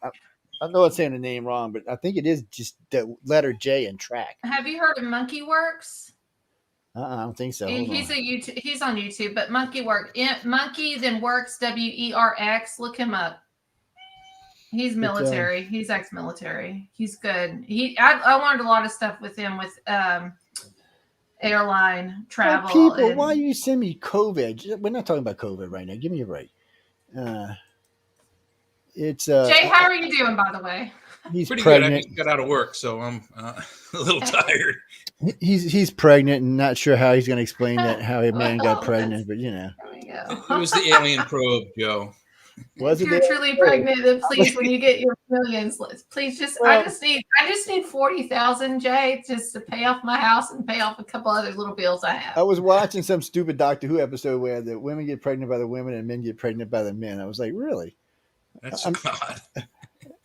C: I know I'm saying the name wrong, but I think it is just the letter J and track.
D: Have you heard of Monkey Works?
C: I don't think so.
D: He's on YouTube, but Monkey Works. Monkey then Works, WERX. Look him up. He's military. He's ex-military. He's good. I learned a lot of stuff with him with airline travel.
C: People, why you send me COVID? We're not talking about COVID right now. Give me a break. It's
D: Jay, how are you doing, by the way?
E: He's pretty pregnant. Good. I just got out of work, so I'm a little tired.
C: He's pregnant and not sure how he's going to explain that how a man got pregnant, but you know.
D: There we go.
E: It was the alien probe, Joe.
D: If you're truly pregnant, then please, when you get your millions, please just I just need 40,000, Jay, just to pay off my house and pay off a couple other little bills I have.
C: I was watching some stupid Doctor Who episode where the women get pregnant by the women and men get pregnant by the men. I was like, really?
E: That's God.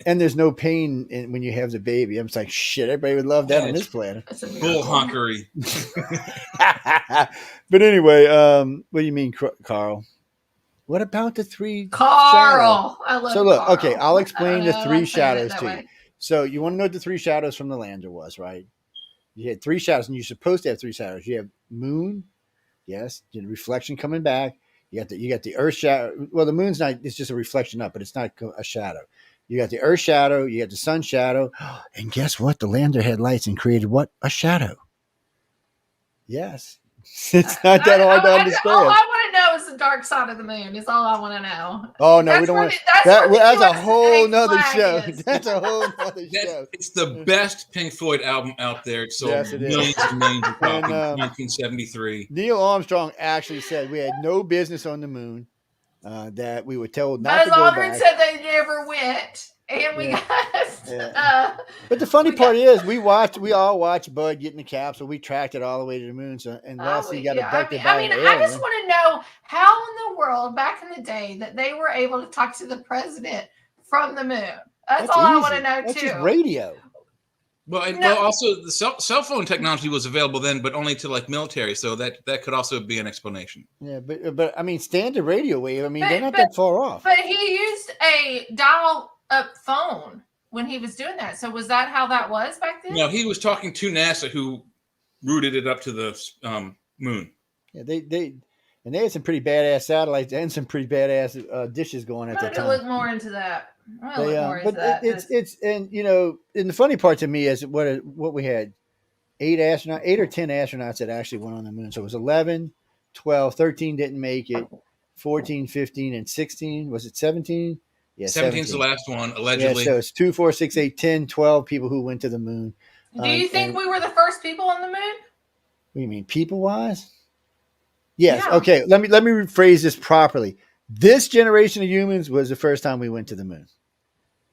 C: And there's no pain when you have the baby. I'm just like, shit, everybody would love that on this planet.
E: Full honkery.
C: But anyway, what do you mean, Carl? What about the three?
D: Carl, I love.
C: So look,
D: Carl.
C: okay, I'll explain the three shadows to
D: way.
C: you. So you want to know what the three shadows from the lander was, right? You had three shadows, and you're supposed to have three shadows. You have moon, yes, the reflection coming back. You got the earth shadow. Well, the moon's not; it's just a reflection up, but it's not a shadow. You got the earth shadow. You got the sun shadow, and guess what? The lander had lights and created what? A shadow. Yes. It's not that hard to understand.
D: All I want to know is the dark side of the moon. Is all I want to know.
C: Oh no, we don't want that's a whole nother show. That's a whole nother show.
E: It's the best Pink Floyd album out there. It sold millions and millions of copies in 1973.
C: Neil Armstrong actually said we had no business on the moon. That we were told not to go back.
D: Buzz Aldrin said they never went. And we got
C: but the funny part is we all watched Bud get in the capsule. We tracked it all the way to the moon. So unless he got abducted by an alien.
D: I just want to know how in the world back in the day that they were able to talk to the president from the moon. That's all I want to know.
C: That's just radio.
E: Well, also the cell phone technology was available then, but only to like military. So that could also be an explanation.
C: Yeah, but I mean, standard radio wave. I mean, they're not that far off.
D: But he used a dial-up phone when he was doing that. So was that how that was back then?
E: No, he was talking to NASA, who routed it up to the moon.
C: Yeah, they had some pretty badass satellites and some pretty badass dishes going at that time.
D: I have to look more into that.
C: It's and you know, and the funny part to me is what we had 8 or 10 astronauts that actually went on the moon. So it was 11, 12, 13 didn't make it, 14, 15, and 16. Was it 17? Yeah,
E: 17's the last one, allegedly.
C: Yeah, so it's 2, 4, 6, 8, 10, 12 people who went to the moon.
D: Do you think we were the first people on the moon?
C: What do you mean, people-wise? Yes. Yeah. Okay. Let me rephrase this properly. This generation of humans was the first time we went to the moon.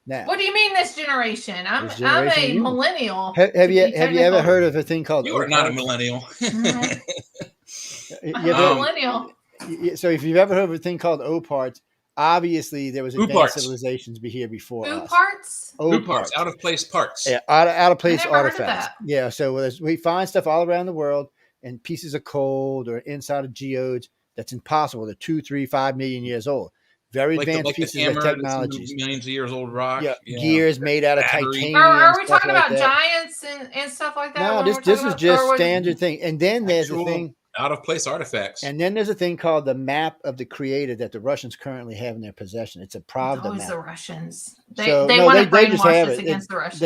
C: Now,
D: what do you mean this generation? I'm a millennial.
C: Have you ever heard of a thing called?
E: You are not a millennial.
D: I'm a millennial.
C: So if you've ever heard of a thing called O-parts, obviously there was advanced civilizations here before us.
D: O-parts?
E: O-parts, out of place parts.
C: Yeah, out of place artifacts. Yeah, so we find stuff all around the world and pieces of coal or inside of geodes that's impossible. They're 2, 3, 5 million years old. very
E: like
C: advanced
E: the
C: pieces
E: hammer
C: of
E: that's
C: technologies.
E: millions of years old rock.
C: Yeah, gears made out of
E: battery.
C: titanium.
D: Are we talking
C: like
D: about giants and stuff like that?
C: No,
D: when
C: this
D: we're talking
C: is
D: about,
C: just standard thing. And then there's a thing,
E: out of place artifacts.
C: and then there's a thing called the map of the creator that the Russians currently have in their possession. It's a Pravda
D: always
C: map.
D: the Russians. They
C: So,
D: they
C: no,
D: want to
C: they just
D: brainwash
C: have
D: us
C: it.
D: against the Russians.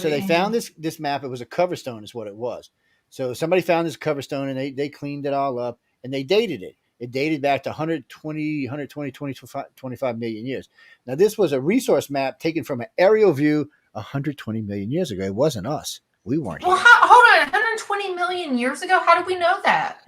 C: So they found this map. It was a cover stone, is what it was. So somebody found this cover stone, and they cleaned it all up, and they dated it. It dated back to 25 million years. Now, this was a resource map taken from an aerial view 120 million years ago. It wasn't us. We weren't
D: Well,
C: here.
D: hold on. 120 million years ago? How did we know that?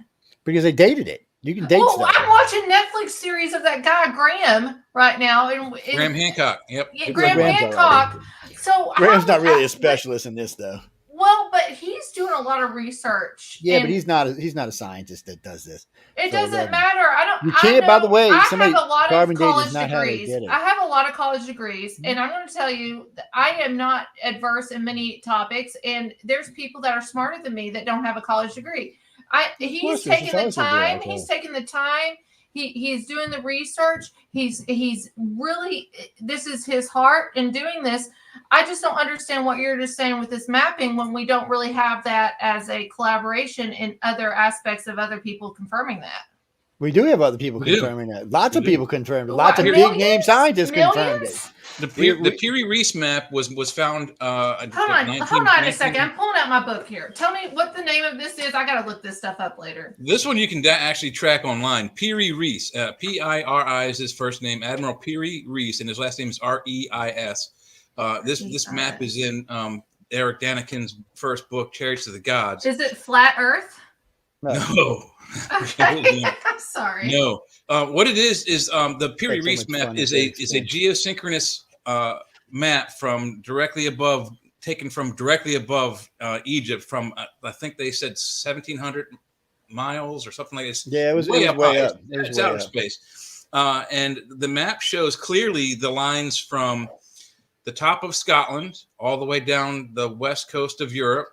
C: Because they dated it. You can date stuff.
D: I'm watching Netflix series of that guy, Graham, right now.
E: Graham Hancock. Yep.
D: Yeah, Graham Hancock. So
C: Graham's not really a specialist in this, though.
D: Well, but he's doing a lot of research.
C: Yeah, but he's not a scientist that does this.
D: It doesn't matter.
C: You can't. By the way,
D: I
C: somebody
D: have a lot
C: carbon
D: of
C: date
D: college
C: is not how they
D: degrees.
C: get it.
D: I have a lot of college degrees, and I'm going to tell you that I am not adverse in many topics. And there's people that are smarter than me that don't have a college degree. He's taking the time. He's taking the time. He's doing the research. He's really, this is his heart in doing this. I just don't understand what you're just saying with this mapping when we don't really have that as a collaboration in other aspects of other people confirming that.
C: We do have other people confirming that. Lots of people confirmed it. Lots of big name scientists confirmed it.
E: The Piri Reis map was found.
D: Hold on a second. I'm pulling out my book here. Tell me what the name of this is. I got to look this stuff up later.
E: This one you can actually track online. Piri Reis, P-I-R-I is his first name. Admiral Piri Reis, and his last name is R-E-I-S. This map is in Eric Daniken's first book, Chariots of the Gods.
D: Is it flat Earth?
E: No.
D: Okay. I'm sorry.
E: No. What it is the Piri Reis map is a geosynchronous map taken from directly above Egypt from I think they said 1,700 miles or something like this.
C: Yeah, it was way up.
E: It's outer space. And the map shows clearly the lines from the top of Scotland all the way down the west coast of Europe.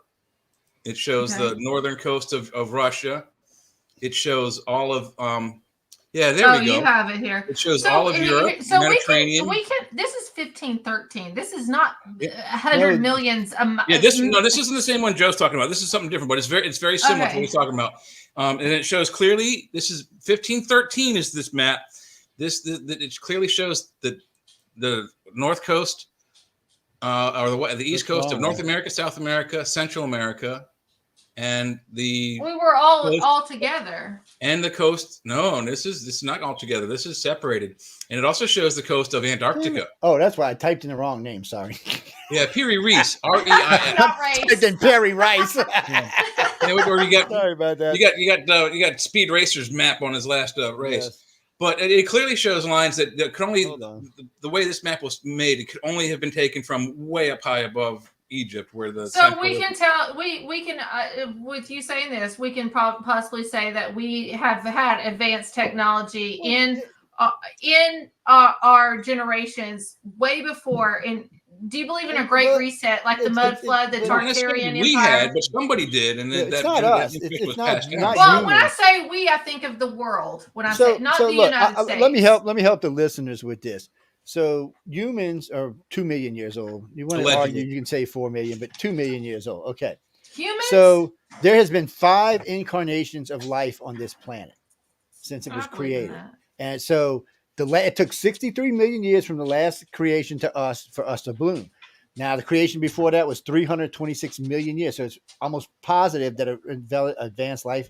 E: It shows the northern coast of Russia. It shows all of there we go.
D: You have it here.
E: It shows all of Europe,
D: so
E: Mediterranean.
D: We can. This is 1513. This is not 100 millions.
E: This isn't the same one Joe's talking about. This is something different, but it's very similar to what he's talking about. And it shows clearly. This is 1513. Is this map? It clearly shows the north coast, or the east coast of North America, South America, Central America. And we
D: were all together.
E: And the coast. No, this is not all together. This is separated. And it also shows the coast of Antarctica.
C: Oh, that's why I typed in the wrong name. Sorry.
E: Yeah, Piri Reis. R-E-I-S.
C: Typed in Perry Rice.
E: Where you got, sorry about that. You got Speed Racer's map on his last race. Yes. But it clearly shows lines that could only the way this map was made. It could only have been taken from way up high above Egypt, where the
D: we can tell we can with you saying this, we can possibly say that we have had advanced technology in our generations way before. And do you believe in a great reset, like the mud flood, the Tartarian Empire?
E: We had, but somebody did, and
C: it's not us. It's not
D: well, when I say we, I think of the world. When I say not the United States.
C: Let me help the listeners with this. So humans are 2 million years old. You want to argue, you can say 4 million, but 2 million years old. Okay.
D: Humans?
C: So there has been 5 incarnations of life on this planet since it was created. And so it took 63 million years from the last creation to us for us to bloom. Now, the creation before that was 326 million years. So it's almost positive that advanced life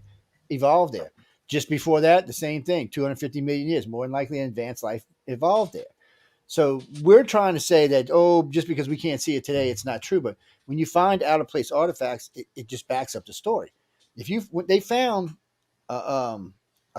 C: evolved there. Just before that, the same thing, 250 million years. More than likely, advanced life evolved there. So we're trying to say that, just because we can't see it today, it's not true. But when you find out of place artifacts, it just backs up the story. They found a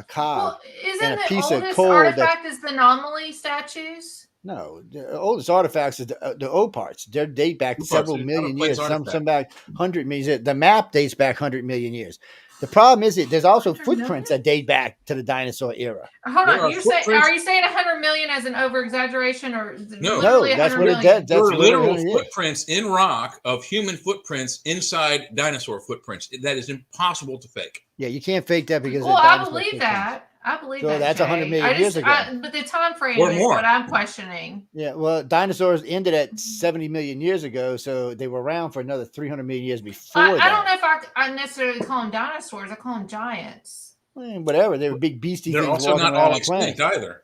C: cob and a piece of coal.
D: Artifact is the anomaly statues?
C: No, the oldest artifacts is the O parts. They date back several million years. Some back 100 million years. The map dates back 100 million years. The problem is there's also footprints that date back to the dinosaur era.
D: Hold on, are you saying 100 million as an over exaggeration, or
C: no? That's what it does.
E: There are literal footprints in rock of human footprints inside dinosaur footprints. That is impossible to fake.
C: Yeah, you can't fake that because.
D: Well, I believe that. I believe
C: so
D: that.
C: that's 100
D: Jay.
C: million years ago.
D: But the time frame
E: Or
D: is
E: more.
D: what I'm questioning.
C: Yeah, well, dinosaurs ended at 70 million years ago, so they were around for another 300 million years before
D: I
C: that.
D: don't know if I necessarily call them dinosaurs. I call them giants.
C: Whatever. They were big beastie
E: They're
C: things
E: also
C: walking
E: not
C: around
E: all
C: our planet.
E: extinct either.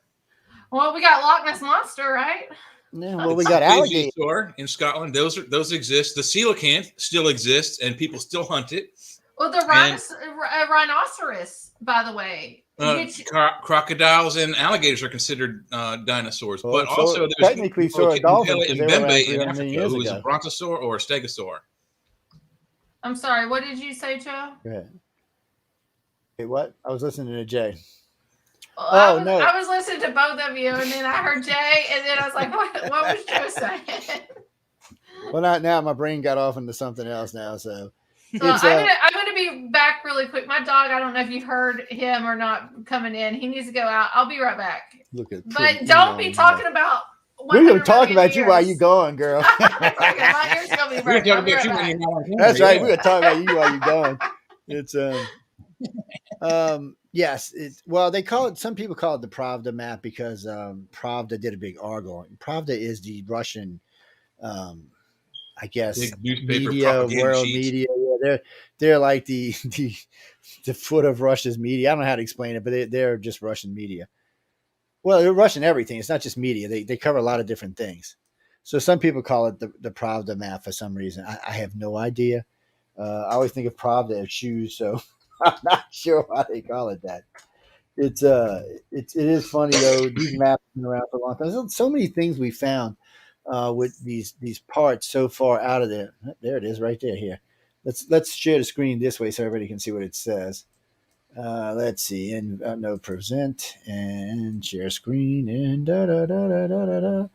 D: Well, we got Loch Ness Monster, right?
C: Yeah, well, we got
E: The
C: alligators.
E: plesiosaur in Scotland. Those exist. The coelacanth still exists, and people still hunt it.
D: Well, the rhinoceros, by the way.
E: Crocodiles and alligators are considered dinosaurs,
C: Well,
E: but also there's
C: technically so are dolphins because they were around
E: Mbembe
C: 300
E: in
C: million
E: Africa,
C: years
E: who is a
C: ago.
E: brontosaur or a stegosaur.
D: I'm sorry, what did you say, Joe?
C: Go ahead. Hey, what? I was listening to Jay.
D: Well,
C: no.
D: I was listening to both of you, and then I heard Jay, and then I was like, what was Joe saying?
C: Well, not now. My brain got off into something else now, so.
D: I'm gonna be back really quick. My dog, I don't know if you've heard him or not coming in. He needs to go out. I'll be right back. But don't be talking about.
C: We're gonna talk about you while you're going, girl.
D: My ears gonna be right.
C: That's right. We're gonna talk about you while you're going. It's yes. Well, they call it. Some people call it the Pravda map because Pravda did a big article. Pravda is the Russian, I guess, media, world media. Yeah, they're like the foot of Russia's media. I don't know how to explain it, but they're just Russian media. Well, they're Russian everything. It's not just media. They cover a lot of different things. So some people call it the Pravda map for some reason. I have no idea. I always think of Pravda as shoes, so I'm not sure why they call it that. It is funny though. These maps have been around for a long time. There's so many things we found with these parts so far out of there. There it is, right there. Here, let's share the screen this way so everybody can see what it says. Let's see, and no, present and share screen and da.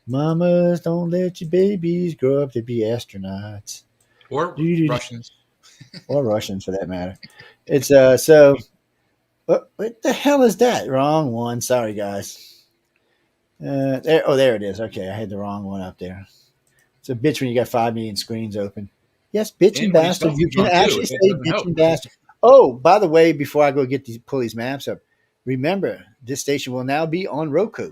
C: Mamas, don't let your babies grow up to be astronauts
E: or Russians,
C: or Russians for that matter. It's so. What the hell is that? Wrong one. Sorry, guys. There it is. Okay, I had the wrong one up there. It's a bitch when you got 5 million screens open. Yes, bitch and bastard. You can actually say bitch and bastard. Oh, by the way, before I go pull these maps up, remember this station will now be on Roku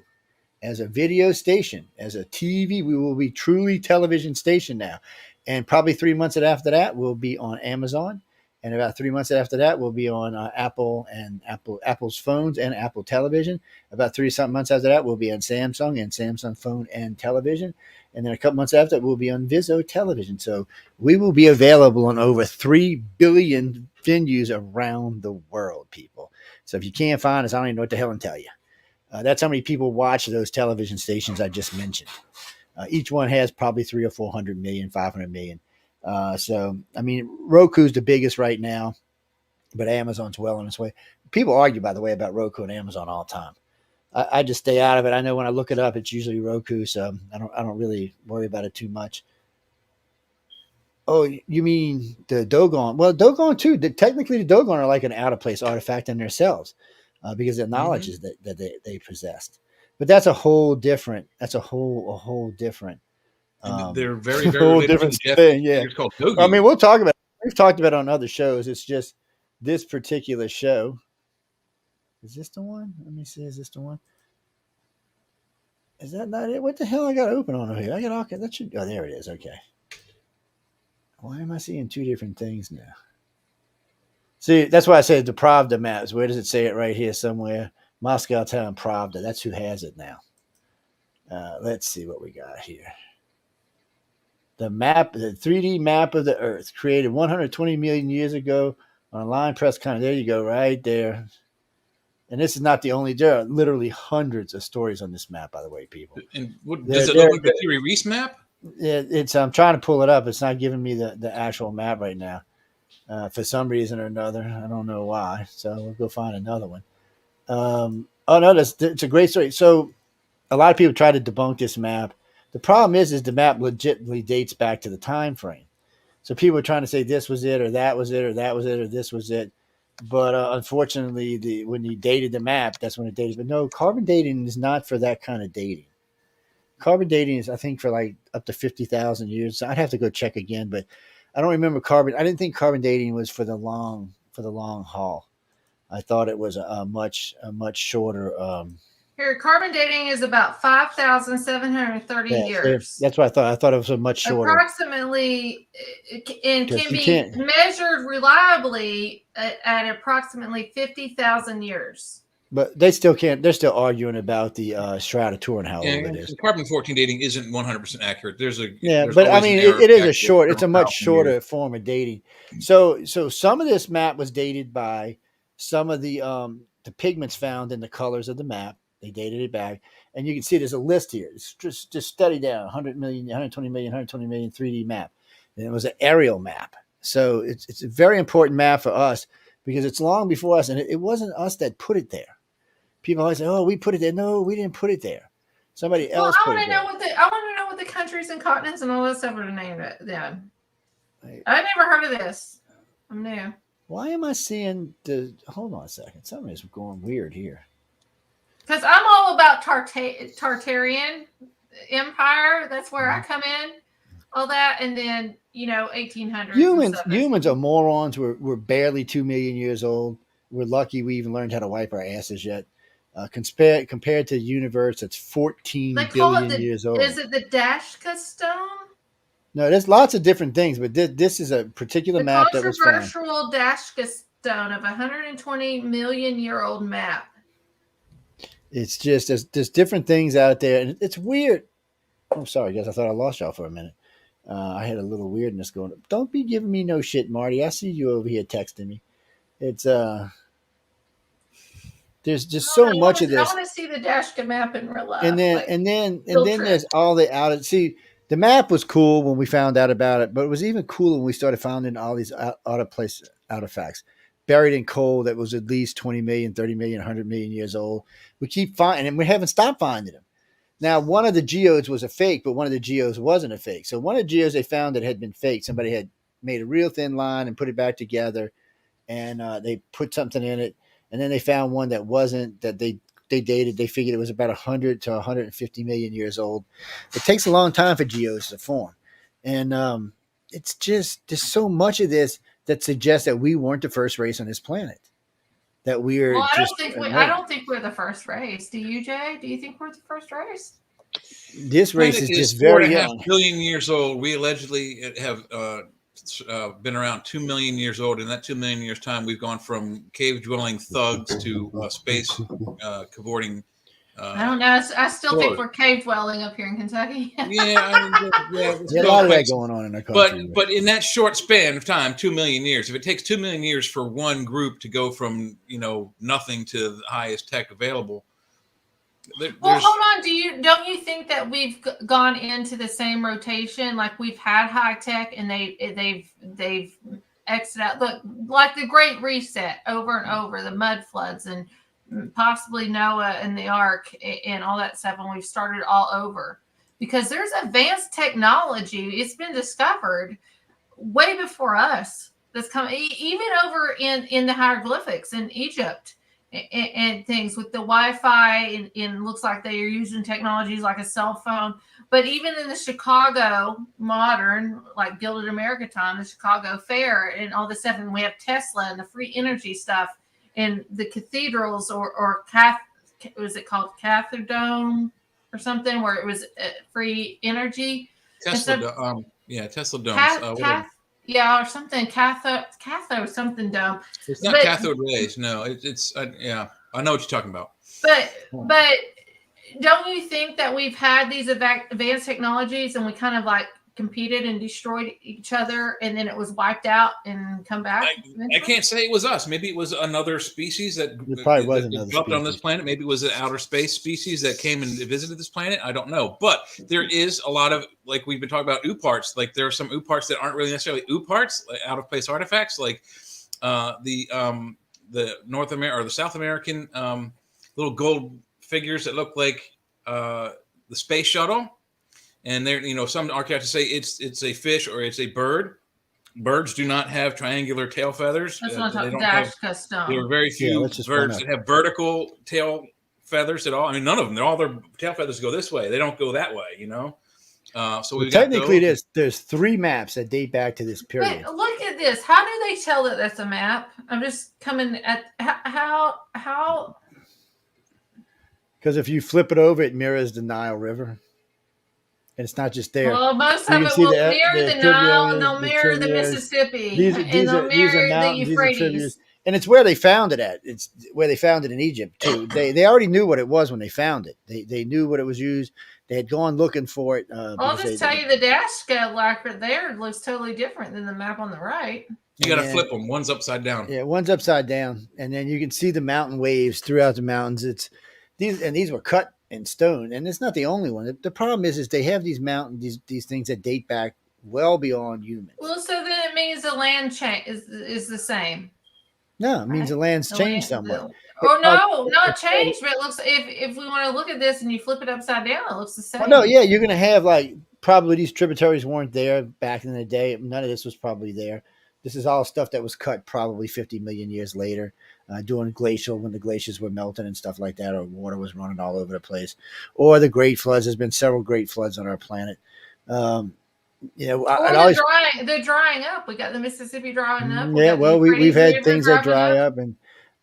C: as a video station, as a TV. We will be truly television station now, and probably 3 months after that, we'll be on Amazon. And about 3 months after that, we'll be on Apple's phones and Apple Television. About 3-something months after that, we'll be on Samsung and Samsung phone and television. And then a couple months after that, we'll be on Vizio Television. So we will be available on over 3 billion venues around the world, people. So if you can't find us, I don't even know what the hell to tell you. That's how many people watch those television stations I just mentioned. Each one has probably 300 or 400 million, 500 million. So, I mean, Roku's the biggest right now, but Amazon's well on its way. People argue, by the way, about Roku and Amazon all the time. I just stay out of it. I know when I look it up, it's usually Roku, so I don't really worry about it too much. Oh, you mean the Dogon? Well, Dogon too. Technically, the Dogon are like an out of place artifact in themselves because of the knowledge that they possessed. But that's a whole different. That's a whole different.
E: They're very, very
C: whole different thing. Yeah,
E: it's called Dogi.
C: I mean, we'll talk about it. We've talked about it on other shows. It's just this particular show. Is this the one? Let me see. Is this the one? Is that not it? What the hell I got open on over here? I got all that should. Oh, there it is. Okay. Why am I seeing two different things now? See, that's why I said the Pravda maps. Where does it say it right here somewhere? Moscow Town Pravda. That's who has it now. Let's see what we got here. The map, the 3D map of the Earth, created 120 million years ago on a line press kind of. There you go, right there. And this is not the only. There are literally hundreds of stories on this map, by the way, people.
E: And does it look like the Theory Reese map?
C: It's. I'm trying to pull it up. It's not giving me the actual map right now. For some reason or another, I don't know why. So we'll go find another one. Oh no, it's a great story. So a lot of people try to debunk this map. The problem is the map legitimately dates back to the time frame. So people are trying to say this was it, or that was it, or that was it, or this was it. But unfortunately, when you dated the map, that's when it dated. But no, carbon dating is not for that kind of dating. Carbon dating is, I think, for like up to 50,000 years. I'd have to go check again, but I don't remember carbon. I didn't think carbon dating was for the long haul. I thought it was a much shorter.
D: Here, carbon dating is about 5,730 years.
C: That's what I thought. I thought it was a much shorter.
D: Approximately, and can be measured reliably at approximately 50,000 years.
C: But they still can't. They're still arguing about the Shroud of Turin, how old it is.
E: Carbon-14 dating isn't 100% accurate. There's
C: but I mean, it is a short. It's a much shorter form of dating. So some of this map was dated by some of the pigments found in the colors of the map. They dated it back, and you can see there's a list here. It's just study down 100 million, 120 million, 120 million 3D map, and it was an aerial map. So it's a very important map for us because it's long before us, and it wasn't us that put it there. People always say, "Oh, we put it there." No, we didn't put it there. Somebody else.
D: I want to know what the countries and continents and all that stuff are named it. Yeah, I never heard of this. I'm new.
C: Why am I seeing the? Hold on a second. Something is going weird here.
D: Because I'm all about Tartarian Empire. That's where I come in. All that, and then 1800s.
C: Humans are morons. We're barely 2 million years old. We're lucky we even learned how to wipe our asses yet. Compared to the universe, that's 14 billion years old.
D: Is it the Dashka stone?
C: No, there's lots of different things, but this is a particular map that was found.
D: Controversial Dashka stone of 120 million year old map.
C: It's just there's different things out there, and it's weird. I'm sorry, guys. I thought I lost y'all for a minute. I had a little weirdness going. Don't be giving me no shit, Marty. I see you over here texting me. It's there's just so much of this.
D: I want to see the Dashka map in real life.
C: And then there's all the out. See, the map was cool when we found out about it, but it was even cooler when we started finding all these out of place artifacts buried in coal that was at least 20 million, 30 million, 100 million years old. We keep finding, and we haven't stopped finding them. Now, one of the geodes was a fake, but one of the geodes wasn't a fake. So one of the geodes they found that had been fake, somebody had made a real thin line and put it back together, and they put something in it. And then they found one that wasn't, that they dated. They figured it was about 100 to 150 million years old. It takes a long time for geodes to form. And it's just, there's so much of this that suggests that we weren't the first race on this planet. That we're
D: I don't think we're the first race. Do you, Jay? Do you think we're the first race?
C: This race is just very young.
E: 4.5 billion years old. We allegedly have been around 2 million years old. In that 2 million years time, we've gone from cave-dwelling thugs to space cavorting.
D: I don't know. I still think we're cave dwelling up here in Kentucky.
C: There's a lot of that going on in our country.
E: But in that short span of time, 2 million years, if it takes 2 million years for one group to go from nothing to the highest tech available. Well,
D: hold on. Don't you think that we've gone into the same rotation? Like we've had high tech and they've exited out. Look, like the Great Reset over and over, the mud floods and possibly Noah and the Ark and all that stuff, and we've started all over because there's advanced technology. It's been discovered way before us. That's coming even over in the hieroglyphics in Egypt and things with the Wi-Fi and looks like they are using technologies like a cell phone. But even in the Chicago modern, like Gilded America time, the Chicago Fair and all this stuff, and we have Tesla and the free energy stuff. In the cathedrals or was it called Cathedome or something where it was free energy?
E: Tesla domes.
D: Or something. Cathode something dome.
E: It's not cathode rays. No, it's I know what you're talking about.
D: But don't you think that we've had these advanced technologies and we kind of like competed and destroyed each other and then it was wiped out and come back?
E: I can't say it was us. Maybe it was another species that developed on this planet. Maybe it was an outer space species that came and visited this planet. I don't know. But there is a lot of, like we've been talking about, OOParts. Like there are some OOParts that aren't really necessarily OOParts, like out of place artifacts, like the North American or the South American little gold figures that look like the space shuttle. And there, some archaeologists say it's a fish or it's a bird. Birds do not have triangular tail feathers.
D: That's not Dashka stone.
E: There are very few birds that have vertical tail feathers at all. I mean, none of them. All their tail feathers go this way. They don't go that way. So we've
C: technically there's 3 maps that date back to this period.
D: But look at this. How do they tell that that's a map? I'm just coming at how.
C: Because if you flip it over, it mirrors the Nile River. And it's not just there.
D: Well, most of it will mirror the Nile, and they'll mirror the Mississippi, and they'll mirror the Euphrates.
C: And it's where they found it at. It's where they found it in Egypt too. They already knew what it was when they found it. They knew what it was used. They had gone looking for it.
D: I'll just tell you, the dash scale right there looks totally different than the map on the right.
E: You got to flip them. One's upside down.
C: Yeah, one's upside down, and then you can see the mountain waves throughout the mountains. These were cut in stone, and it's not the only one. The problem is they have these mountains, these things that date back well beyond humans.
D: Well, so then it means the land change is the same.
C: No, it means the land's changed somewhat.
D: Oh no, not changed, but it looks if we want to look at this and you flip it upside down, it looks the same.
C: Well, no, yeah, you're gonna have probably these tributaries weren't there back in the day. None of this was probably there. This is all stuff that was cut probably 50 million years later, during glacial, when the glaciers were melting and stuff like that, or water was running all over the place, or the great floods. There's been several great floods on our planet. They're
D: drying up. We got the Mississippi drying up.
C: Yeah, well, we've had things that dry up,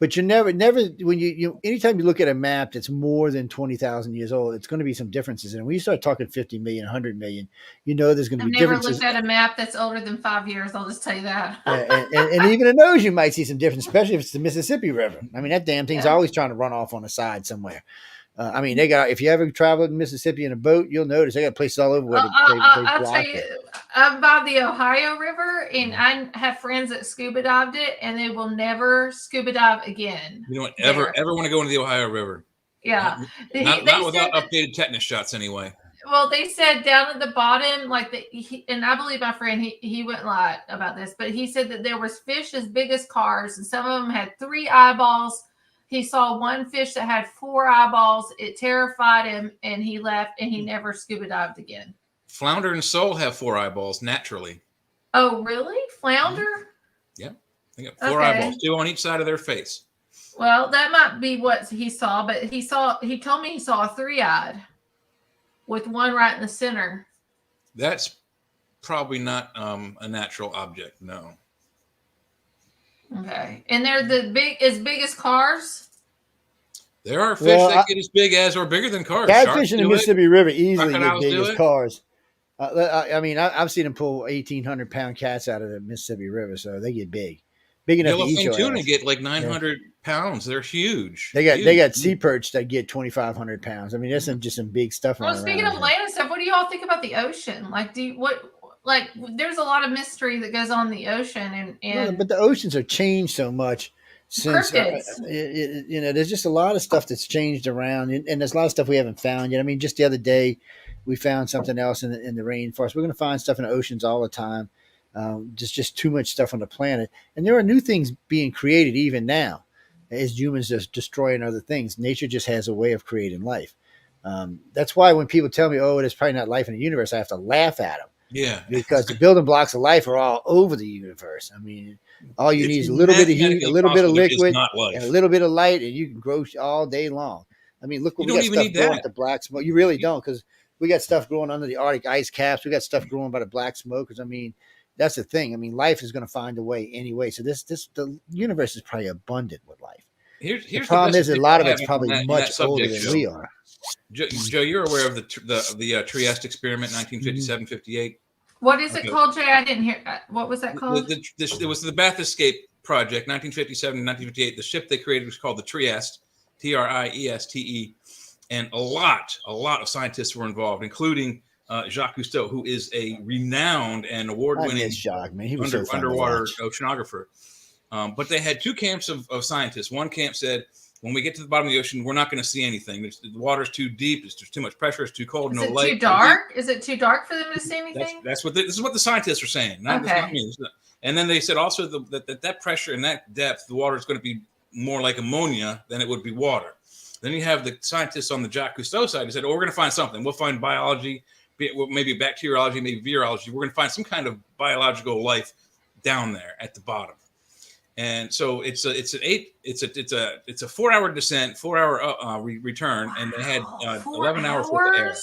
C: but you never when you anytime you look at a map that's more than 20,000 years old, it's going to be some differences. And when you start talking 50 million, 100 million, there's going to be differences.
D: I've never looked at a map that's older than 5 years. I'll just tell you that.
C: and even in those, you might see some difference, especially if it's the Mississippi River. I mean, that damn thing's always trying to run off on the side somewhere. They got. If you ever traveled in Mississippi in a boat, you'll notice they got places all over where they
D: I'll
C: block
D: tell you, I'm by the Ohio River, and I have friends that scuba dived it, and they will never scuba dive again.
E: You don't ever want to go into the Ohio River.
D: Yeah,
E: not without updated tetanus shots, anyway.
D: Well, they said down at the bottom, and I believe my friend he wouldn't lie about this, but he said that there was fish as big as cars, and some of them had 3 eyeballs. He saw one fish that had 4 eyeballs. It terrified him, and he left, and he never scuba dived again.
E: Flounder and sole have 4 eyeballs naturally.
D: Oh, really? Flounder?
E: Yeah, they got 4 eyeballs, 2 on each side of their face.
D: Well, that might be what he saw, but he told me he saw a 3-eyed with one right in the center.
E: That's probably not a natural object, no.
D: Okay, and they're as big as cars.
E: There are fish that get as big as or bigger than cars.
C: Catfish in the Mississippi River easily get big as cars. I've seen them pull 1,800 pound cats out of the Mississippi River, so they get big enough to eat your
E: tuna
C: ass.
E: get like 900 pounds. They're huge.
C: They got sea perch that get 2,500 pounds. I mean, that's just some big stuff.
D: Well, speaking of land and stuff, what do y'all think about the ocean? There's a lot of mystery that goes on in the ocean,
C: but the oceans are changed so much since there's just a lot of stuff that's changed around, and there's a lot of stuff we haven't found yet. I mean, just the other day we found something else in the rainforest. We're going to find stuff in the oceans all the time. Just too much stuff on the planet, and there are new things being created even now as humans just destroying other things. Nature just has a way of creating life. That's why when people tell me, "Oh, there's probably not life in the universe," I have to laugh at them.
E: Yeah,
C: because the building blocks of life are all over the universe. I mean, all you need is a little bit of heat, a little bit of liquid, and a little bit of light, and you can grow all day long. I mean, look, we got stuff growing at the black smoke. You really don't, because we got stuff growing under the Arctic ice caps. We got stuff growing by the black smokers. I mean, that's the thing. I mean, life is going to find a way anyway. So the universe is probably abundant with life.
E: Here's
C: the problem is a lot of it's probably much older than we are.
E: Joe, you're aware of the Trieste experiment, 1957-58.
D: What is it called, Jay? I didn't hear. What was that called?
E: It was the Bath Escape Project, 1957 and 1958. The ship they created was called the Trieste, Trieste, and a lot of scientists were involved, including Jacques Cousteau, who is a renowned and award-winning underwater oceanographer. But they had 2 camps of scientists. One camp said, when we get to the bottom of the ocean, we're not going to see anything. The water's too deep. There's too much pressure. It's too cold. No light.
D: Is it too dark? Is it too dark for them to see anything?
E: This is what the scientists are saying. Not me. And then they said also that pressure and that depth, the water is going to be more like ammonia than it would be water. Then you have the scientists on the Jacques Cousteau side who said, we're going to find something. We'll find biology, maybe bacteriology, maybe virology. We're going to find some kind of biological life down there at the bottom. And so it's a 4-hour descent, 4-hour return, and they had 11 hours worth of air.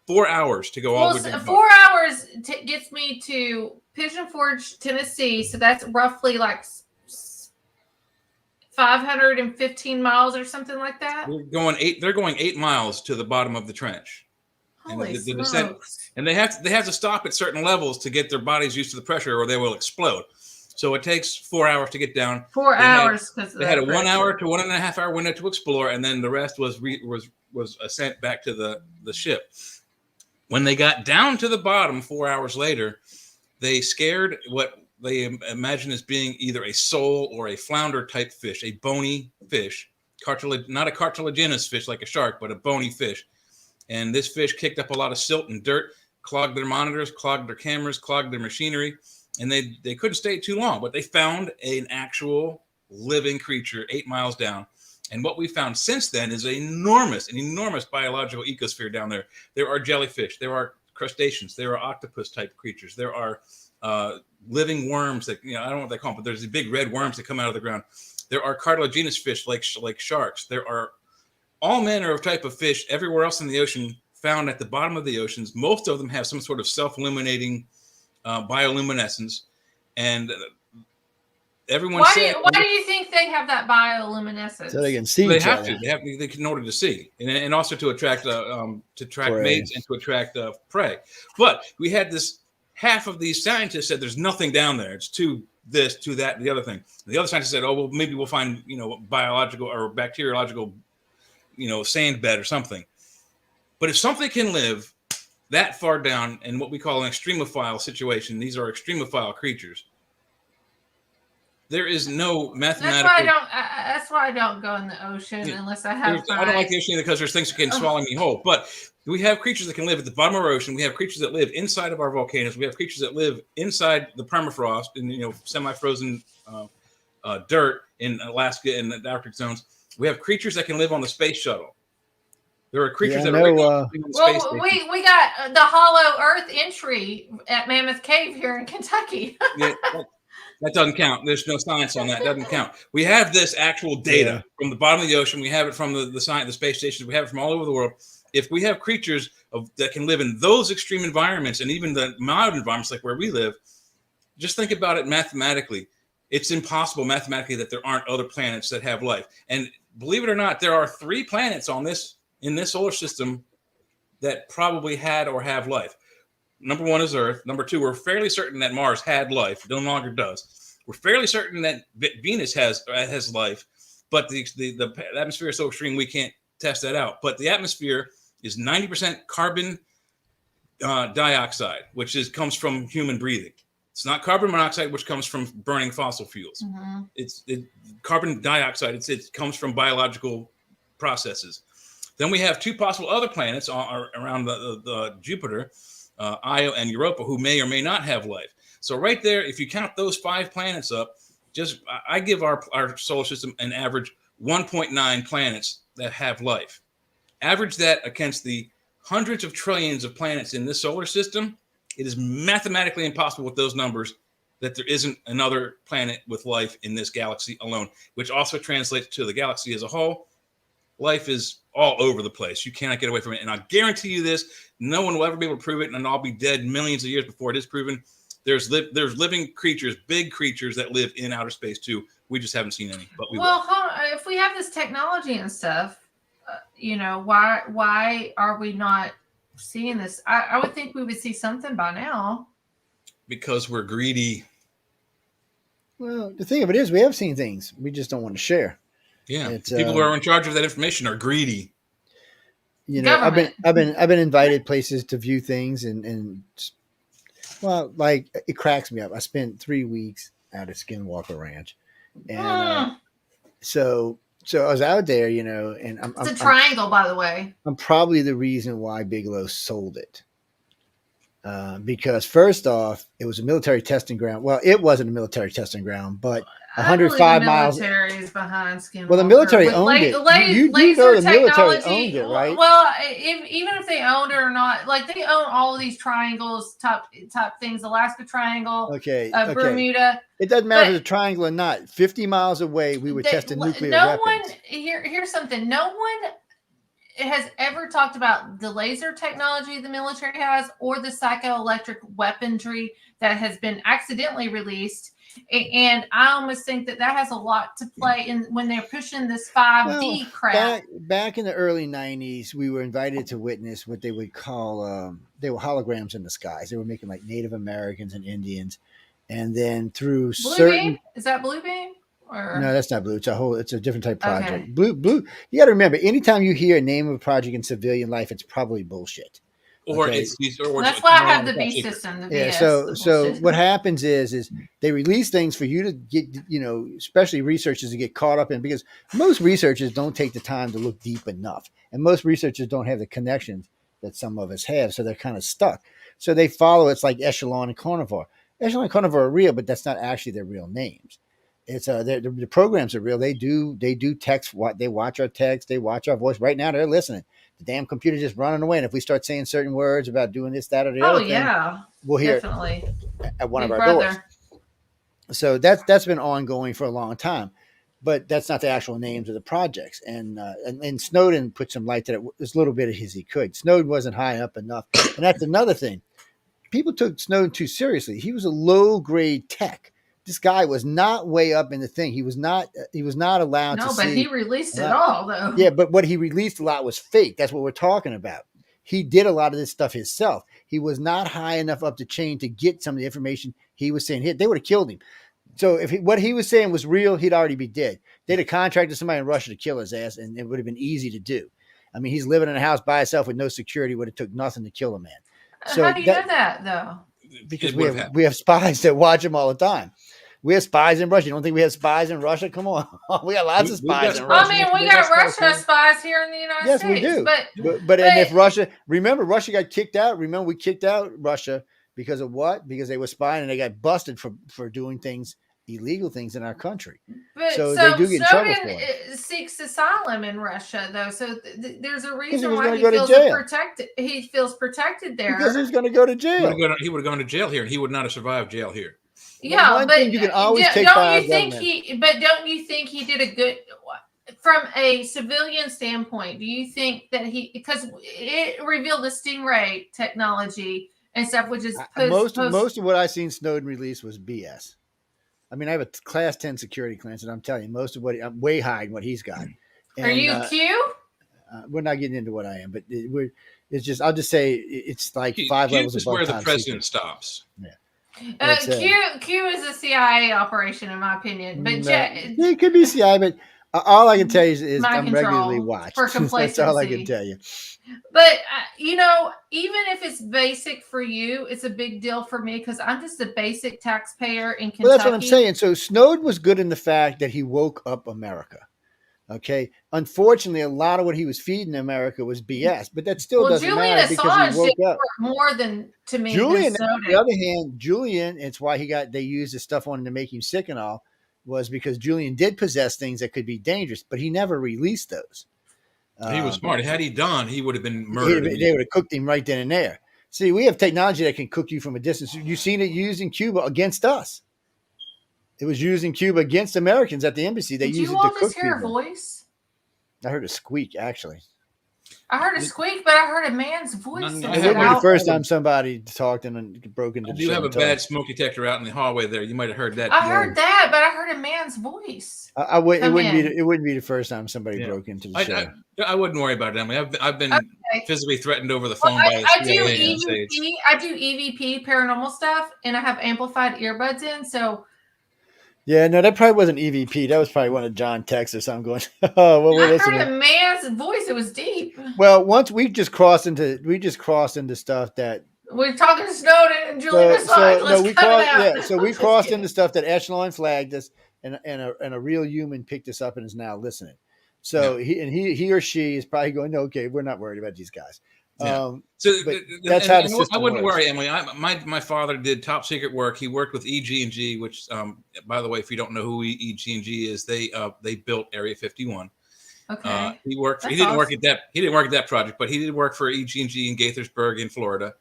E: 4 hours to go all the way down.
D: 4 hours gets me to Pigeon Forge, Tennessee. So that's roughly like 515 miles or something like that.
E: They're going 8 miles to the bottom of the trench.
D: Holy
E: and the descent, and they have to stop at certain levels to get their bodies used to the pressure, or they will explode. So it takes 4 hours to get down.
D: 4 hours because
E: they had a 1 hour to 1.5 hour window to explore, and then the rest was ascent back to the ship. When they got down to the bottom 4 hours later, they scared what they imagine as being either a sole or a flounder type fish, a bony fish, not a cartilaginous fish like a shark, but a bony fish. And this fish kicked up a lot of silt and dirt, clogged their monitors, clogged their cameras, clogged their machinery, and they couldn't stay too long. But they found an actual living creature 8 miles down. And what we found since then is an enormous biological ecosphere down there. There are jellyfish, there are crustaceans, there are octopus type creatures, there are living worms that, I don't know what they call them, but there's the big red worms that come out of the ground. There are cartilaginous fish like sharks. There are all manner of type of fish everywhere else in the ocean found at the bottom of the oceans. Most of them have some sort of self-illuminating bioluminescence, and everyone
D: why do you think they have that bioluminescence?
C: So they can see.
E: They have to. They can in order to see, and also to attract mates and to attract prey. But we had this. Half of these scientists said there's nothing down there. It's to this, to that, the other thing. And the other scientists said, oh, well, maybe we'll find, biological or bacteriological, sand bed or something. But if something can live that far down in what we call an extremophile situation, these are extremophile creatures. There is no mathematical.
D: That's why I don't go in the ocean unless I have.
E: I don't like the ocean because there's things that can swallow me whole. But we have creatures that can live at the bottom of our ocean. We have creatures that live inside of our volcanoes. We have creatures that live inside the permafrost and semi-frozen dirt in Alaska and the Arctic zones. We have creatures that can live on the space shuttle. There are creatures that are on the space station.
D: We got the hollow Earth entry at Mammoth Cave here in Kentucky.
E: That doesn't count. There's no science on that. It doesn't count. We have this actual data from the bottom of the ocean. We have it from the space stations. We have it from all over the world. If we have creatures that can live in those extreme environments and even the mild environments like where we live, just think about it mathematically. It's impossible mathematically that there aren't other planets that have life. And believe it or not, there are 3 planets in this solar system that probably had or have life. Number 1 is Earth. Number 2, we're fairly certain that Mars had life. It no longer does. We're fairly certain that Venus has life, but the atmosphere is so extreme we can't test that out. But the atmosphere is 90% carbon dioxide, which comes from human breathing. It's not carbon monoxide, which comes from burning fossil fuels. Mm-hmm. It's carbon dioxide. It comes from biological processes. Then we have 2 possible other planets around the Jupiter. Io and Europa, who may or may not have life. So right there, if you count those 5 planets up, I give our solar system an average 1.9 planets that have life. Average that against the hundreds of trillions of planets in this solar system. It is mathematically impossible with those numbers that there isn't another planet with life in this galaxy alone, which also translates to the galaxy as a whole. Life is all over the place. You cannot get away from it. And I guarantee you this, no one will ever be able to prove it, and I'll be dead millions of years before it is proven. There's living creatures, big creatures that live in outer space too. We just haven't seen any. But
D: if we have this technology and stuff, why are we not seeing this? I would think we would see something by now.
E: Because we're greedy.
C: Well, the thing of it is, we have seen things. We just don't want to share.
E: Yeah, people who are in charge of that information are greedy.
D: Government.
C: I've been invited places to view things, and like it cracks me up. I spent 3 weeks out at Skinwalker Ranch, and so I was out there, and
D: it's a triangle, by the way.
C: I'm probably the reason why Bigelow sold it. Because first off, it was a military testing ground. Well, it wasn't a military testing ground, but 105 miles.
D: The military is behind Skinwalker.
C: Well, the military owned it. You know the military owned it, right?
D: Well, even if they owned it or not, like they own all of these triangles, top things. Alaska Triangle.
C: Okay.
D: Bermuda.
C: It doesn't matter if it's a triangle or not. 50 miles away, we were testing nuclear weapons.
D: Here's something. No one has ever talked about the laser technology the military has or the psychoelectric weaponry that has been accidentally released. And I almost think that has a lot to play in when they're pushing this 5D crap.
C: Back in the early 90s, we were invited to witness what they would call, they were holograms in the skies. They were making like Native Americans and Indians. And then through
D: Blue Beam? Is that Blue Beam? Or?
C: No, that's not Blue. It's a different type of project.
D: Okay.
C: Blue. You got to remember, anytime you hear a name of a project in civilian life, it's probably bullshit.
E: Or
C: okay?
D: That's why I have the B system.
C: Yeah. So what happens is they release things for you to get, especially researchers to get caught up in, because most researchers don't take the time to look deep enough, and most researchers don't have the connections that some of us have, so they're kind of stuck. So they follow. It's like Echelon and Carnivore. Echelon and Carnivore are real, but that's not actually their real names. It's the programs are real. They do text. What they watch our text. They watch our voice. Right now, they're listening. The damn computer just running away. And if we start saying certain words about doing this, that, or the other thing, we'll hear
D: definitely
C: it at one of our doors. So that's been ongoing for a long time, but that's not the actual names of the projects. And Snowden put some light to it as little bit as he could. Snowden wasn't high up enough, and that's another thing. People took Snowden too seriously. He was a low grade tech. This guy was not way up in the thing. He was not allowed to see.
D: No, but he released it all, though.
C: Yeah, but what he released a lot was fake. That's what we're talking about. He did a lot of this stuff himself. He was not high enough up the chain to get some of the information he was saying. They would have killed him. So if what he was saying was real, he'd already be dead. They'd have contracted somebody in Russia to kill his ass, and it would have been easy to do. I mean, he's living in a house by himself with no security. Would have took nothing to kill a man. So
D: how do you know that, though?
C: Because we have spies that watch him all the time. We have spies in Russia. You don't think we have spies in Russia? Come on. We got lots of spies in Russia.
D: I mean, we got Russia spies here in the United States.
C: Yes, we do. But and if Russia, remember, Russia got kicked out. Remember, we kicked out Russia because of what? Because they were spying and they got busted for doing things, illegal things in our country.
D: But
C: so they do get in trouble for it.
D: Snowden seeks asylum in Russia, though. So there's a reason why he feels protected. He feels protected there.
C: Because he's going to go to jail.
E: He would have gone to jail here, and he would not have survived jail here.
D: Yeah, but
C: you can always take
D: don't you think he did a good, from a civilian standpoint? Do you think that because it revealed the Stingray technology and stuff, which is
C: most of what I seen Snowden release was BS. I mean, I have a class 10 security clearance, and I'm telling you, most of what I'm way high in what he's got. And,
D: are you Q?
C: We're not getting into what I am, but it's just, I'll just say it's like 5 levels above.
E: Where the president stops.
C: Yeah.
D: Q is a CIA operation, in my opinion. But
C: it could be CIA, but all I can tell you is I'm regularly watched.
D: For complacency.
C: That's all I can tell you.
D: But even if it's basic for you, it's a big deal for me because I'm just a basic taxpayer in Kentucky.
C: Well, that's what I'm saying. So Snowden was good in the fact that he woke up America. Okay. Unfortunately, a lot of what he was feeding America was BS, but that still doesn't matter because he woke up.
D: More than to me.
C: Julian, on the other hand, it's why they used this stuff on him to make him sick and all, was because Julian did possess things that could be dangerous, but he never released those.
E: He was smart. Had he done, he would have been murdered.
C: They would have cooked him right then and there. See, we have technology that can cook you from a distance. You've seen it used in Cuba against us. It was used in Cuba against Americans at the embassy. They used it to cook people.
D: Did you always hear a voice?
C: I heard a squeak, actually.
D: I heard a squeak, but I heard a man's voice.
C: It wouldn't be the first time somebody talked and broke into the show.
E: You have a bad smoke detector out in the hallway there. You might have heard that.
D: I heard that, but I heard a man's voice.
C: It wouldn't be the first time somebody broke into the show.
E: I wouldn't worry about it, Emily. I've been physically threatened over the phone by
D: I do EVP paranormal stuff, and I have amplified earbuds in, so.
C: Yeah, no, that probably wasn't EVP. That was probably one of John Tex or something going. Oh, well,
D: I heard a man's voice. It was deep.
C: Well, once we just crossed into stuff that
D: we're talking to Snowden and Julian Assange.
C: So we crossed into stuff that Echelon flagged us, and a real human picked us up and is now listening. So he or she is probably going, no, okay, we're not worried about these guys.
E: Yeah.
C: That's how the system
E: I wouldn't
C: works.
E: worry, Emily. My father did top secret work. He worked with EG&G, which, by the way, if you don't know who EG&G is, they built Area 51.
D: Okay.
E: He didn't work at that project, but he did work for EG&G in Gaithersburg in Florida.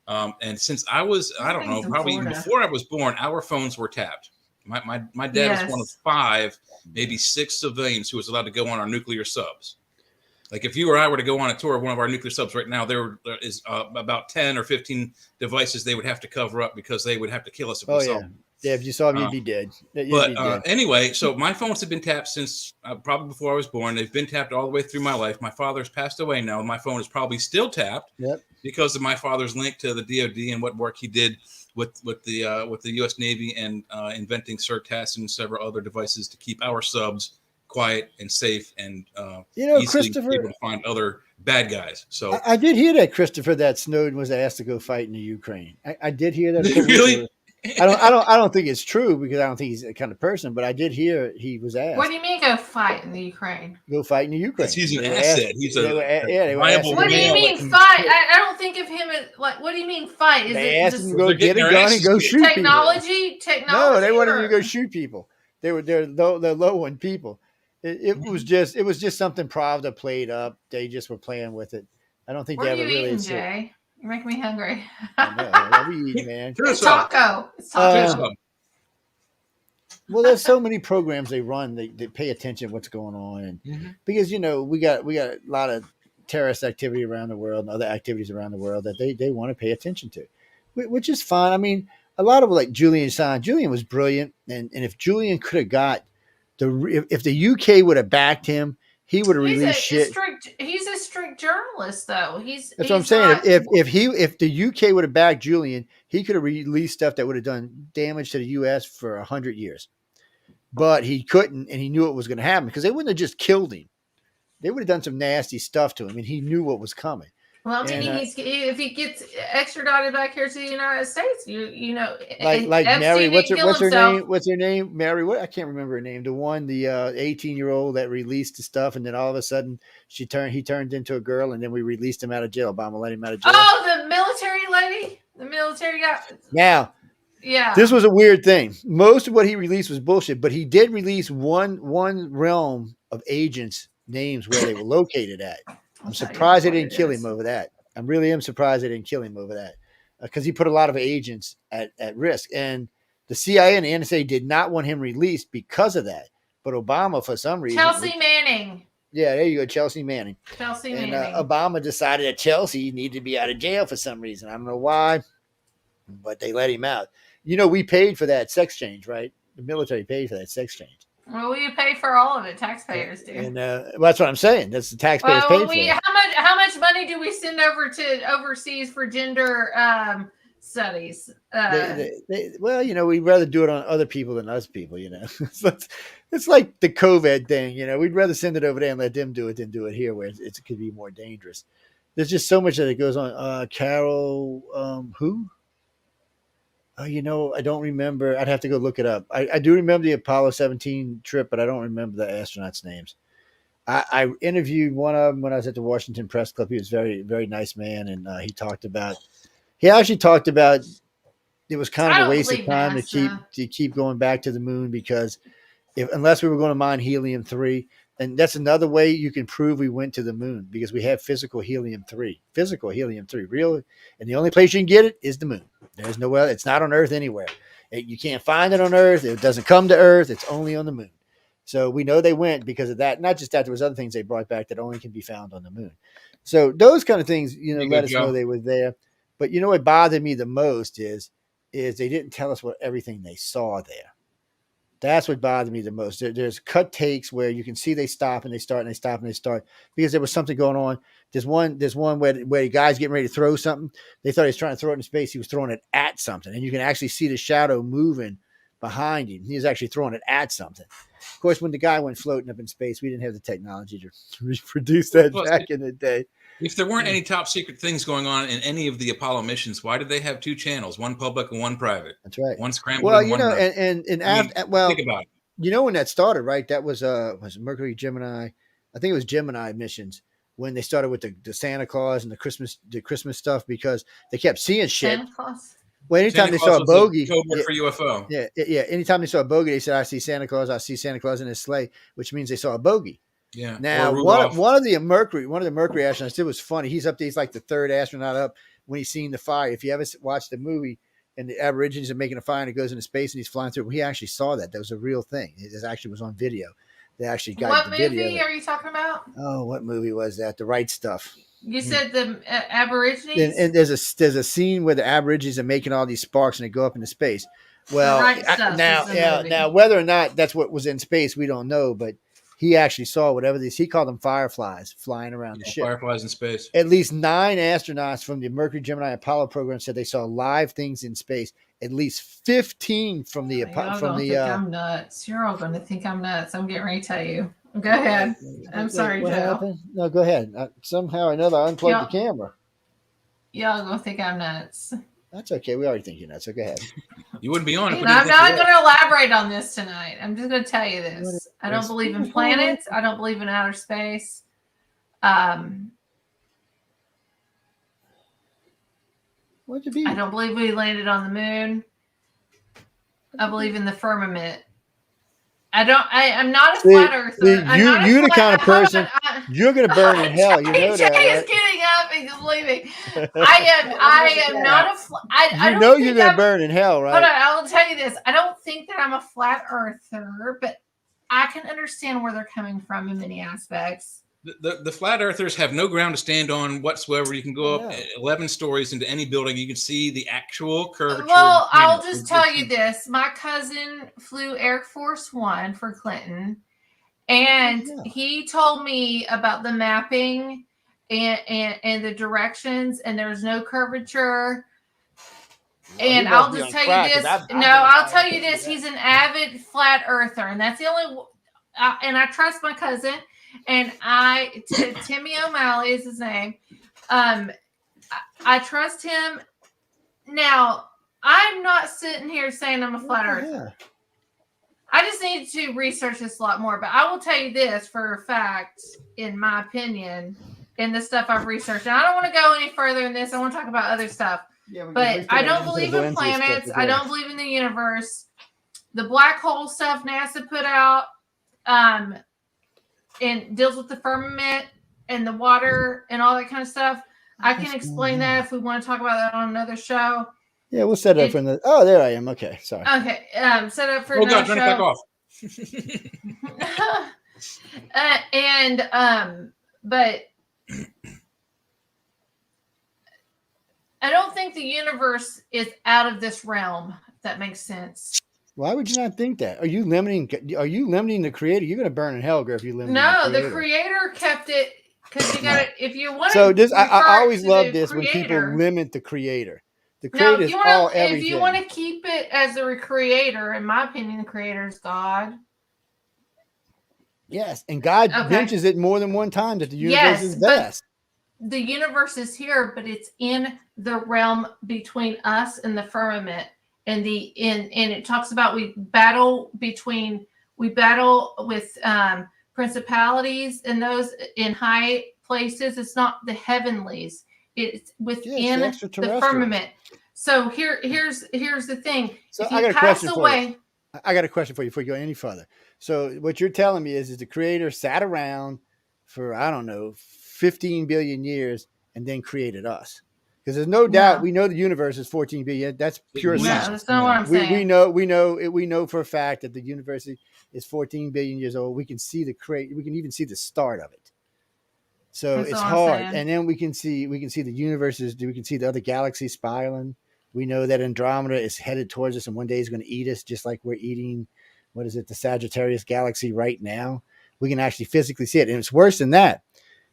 E: And since probably even before I was born, our phones were tapped. My dad was one of 5, maybe 6 civilians who was allowed to go on our nuclear subs. Like if you or I were to go on a tour of one of our nuclear subs right now, there is about 10 or 15 devices they would have to cover up because they would have to kill us if we saw them.
C: Yeah, if you saw them, you'd be dead.
E: Anyway, so my phones have been tapped since probably before I was born. They've been tapped all the way through my life. My father's passed away now. My phone is probably still tapped because of my father's link to the DoD and what work he did with the U.S. Navy and inventing CERTAS and several other devices to keep our subs quiet and safe and
C: Christopher,
E: able to find other bad guys. So
C: I did hear that, Christopher, that Snowden was asked to go fight in the Ukraine. I did hear that.
E: Really?
C: I don't think it's true because I don't think he's the kind of person, but I did hear he was asked.
D: What do you mean go fight in the Ukraine?
C: Go fight in the Ukraine.
E: He's an asset. He's a
D: viable. What do you mean fight? I don't think of him as like. What do you mean fight? Is
C: they
D: it
C: asked
D: just
C: him to go get a gun and go shoot
D: technology?
C: People. No, they wanted him to go shoot people. They're low end people. It was just something Pravda played up. They just were playing with it. I don't think
D: what
C: they
D: are
C: ever
D: you
C: really.
D: Eating, Jay? You make me hungry.
C: I know. What are we eating, man?
D: It's taco. It's taco.
C: Well, there's so many programs they run. They pay attention to what's going on, and because we got a lot of terrorist activity around the world and other activities around the world that they want to pay attention to, which is fine. I mean, a lot of like Julian Assange. Julian was brilliant, and if Julian could have got if the UK would have backed him, he would have released shit.
D: He's a strict journalist, though.
C: That's what I'm saying. If the UK would have backed Julian, he could have released stuff that would have done damage to the US for 100 years. But he couldn't, and he knew it was going to happen because they wouldn't have just killed him. They would have done some nasty stuff to him, and he knew what was coming.
D: Well, if he gets extradited back here to the United States, you know,
C: like Mary, what's her name? What's her name? Mary, what? I can't remember her name. The one, the 18-year-old that released the stuff, and then all of a sudden he turned into a girl, and then we released him out of jail. Obama let him out of jail.
D: Oh, the military lady, the military guy.
C: Now,
D: yeah,
C: this was a weird thing. Most of what he released was bullshit, but he did release one realm of agents' names where they were located at. I'm surprised they didn't kill him over that. I really am surprised they didn't kill him over that because he put a lot of agents at risk. And the CIA and the NSA did not want him released because of that. But Obama, for some reason.
D: Chelsea Manning.
C: Yeah, there you go, Chelsea Manning.
D: Manning.
C: Obama decided that Chelsea needed to be out of jail for some reason. I don't know why, but they let him out. You know, we paid for that sex change, right? The military paid for that sex change.
D: Well, we pay for all of it. Taxpayers do.
C: And that's what I'm saying. That's the taxpayers pay for it.
D: How much money do we send over to overseas for gender studies?
C: Well, you know, we'd rather do it on other people than us people, you know. It's like the COVID thing, you know. We'd rather send it over there and let them do it than do it here where it could be more dangerous. There's just so much that it goes on. Carol, who? Oh, you know, I don't remember. I'd have to go look it up. I do remember the Apollo 17 trip, but I don't remember the astronauts' names. I interviewed one of them when I was at the Washington Press Club. He was a very, very nice man, and he actually talked about it was kind of a waste of time to keep going back to the moon because unless we were going to mine helium-3, and that's another way you can prove we went to the moon because we have physical helium-3, real, and the only place you can get it is the moon. There's nowhere. It's not on Earth anywhere. You can't find it on Earth. It doesn't come to Earth. It's only on the moon. So we know they went because of that. Not just that, there was other things they brought back that only can be found on the moon. So those kind of things, you know, let us know they were there. But you know what bothered me the most is they didn't tell us what everything they saw there. That's what bothered me the most. There's cut takes where you can see they stop and they start and they stop and they start because there was something going on. There's one where the guy's getting ready to throw something. They thought he was trying to throw it in space. He was throwing it at something, and you can actually see the shadow moving behind him. He was actually throwing it at something. Of course, when the guy went floating up in space, we didn't have the technology to reproduce that back in the day.
E: If there weren't any top secret things going on in any of the Apollo missions, why did they have two channels, one public and one private?
C: That's right.
E: One scrambled.
C: Well,
E: and
C: you know,
E: think about it.
C: You know when that started, right? That was Mercury, Gemini. I think it was Gemini missions when they started with the Santa Claus and the Christmas stuff because they kept seeing shit.
D: Santa Claus.
C: Well, anytime they saw a bogey,
E: code word for UFO.
C: Yeah. Anytime they saw a bogey, they said, "I see Santa Claus. I see Santa Claus in his sleigh," which means they saw a bogey.
E: Yeah.
C: Now, one of the Mercury astronauts, it was funny. He's up there. He's like the third astronaut up when he's seen the fire. If you ever watched the movie and the Aborigines are making a fire and it goes into space and he's flying through, he actually saw that. That was a real thing. It actually was on video. They actually got
D: what
C: the
D: movie
C: video.
D: are you talking about?
C: Oh, what movie was that? The Right Stuff.
D: You said the Aborigines?
C: And there's a scene where the Aborigines are making all these sparks and they go up into space. Well, now whether or not that's what was in space, we don't know, but he actually saw whatever these, he called them fireflies flying around the ship.
E: Fireflies in space.
C: At least 9 astronauts from the Mercury, Gemini, Apollo program said they saw live things in space. At least 15 from the
D: I'm nuts. You're all going to think I'm nuts. I'm getting ready to tell you. Go ahead. I'm sorry,
C: what
D: Joe.
C: Happened? No, go ahead. Somehow or another, I unplugged the camera.
D: Y'all going to think I'm nuts.
C: That's okay. We already think you're nuts. So go ahead.
E: You wouldn't be on it.
D: I'm not going to elaborate on this tonight. I'm just going to tell you this. I don't believe in planets. I don't believe in outer space.
C: What'd you be?
D: I don't believe we landed on the moon. I believe in the firmament. I'm not a flat earther.
C: You're the kind of person you're going to burn in hell. You know that, right?
D: Is getting up and just leaving. I am not a flat.
C: You know you're going to burn in hell, right?
D: Hold on, I will tell you this. I don't think that I'm a flat earther, but I can understand where they're coming from in many aspects.
E: The flat earthers have no ground to stand on whatsoever. You can go up 11 stories into any building. You can see the actual curvature.
D: Well, I'll just tell you this. My cousin flew Air Force One for Clinton, and he told me about the mapping and the directions, and there's no curvature. And I'll just tell you this. I'll tell you this. He's an avid flat earther, and that's the only. And I trust my cousin. And Timmy O'Malley is his name. I trust him. Now, I'm not sitting here saying I'm a flat earther. I just need to research this a lot more. But I will tell you this for a fact, in my opinion, in the stuff I've researched. And I don't want to go any further in this. I want to talk about other stuff. But I don't believe in planets. I don't believe in the universe. The black hole stuff NASA put out. And deals with the firmament and the water and all that kind of stuff. I can explain that if we want to talk about that on another show.
C: Yeah, we'll set up for the. Oh, there I am. Okay, sorry.
D: Okay, set up for another show.
E: Back off.
D: But I don't think the universe is out of this realm. If that makes sense.
C: Why would you not think that? Are you limiting the creator? You're going to burn in hell, girl, if you limit.
D: No, the creator kept it because you got it. If you want.
C: So this, I always love this when people limit the creator. The creator is all everything.
D: If you want to keep it as the creator, in my opinion, the creator is God.
C: Yes, and God mentions it more than one time that the universe is vast.
D: The universe is here, but it's in the realm between us and the firmament. And it talks about we battle with principalities and those in high places. It's not the heavenlies. It's within the firmament. So here's the thing.
C: So
D: if
C: I got
D: you
C: a question
D: pass away,
C: for you. I got a question for you before you go any further. So what you're telling me is the creator sat around for, I don't know, 15 billion years and then created us. Because there's no doubt we know the universe is 14 billion. That's pure science.
D: That's not what I'm saying.
C: We know for a fact that the universe is 14 billion years old. We can see we can even see the start of it. So it's hard. And then we can see the universes. We can see the other galaxies spiraling. We know that Andromeda is headed towards us, and one day is going to eat us, just like we're eating. What is it? The Sagittarius galaxy right now. We can actually physically see it, and it's worse than that.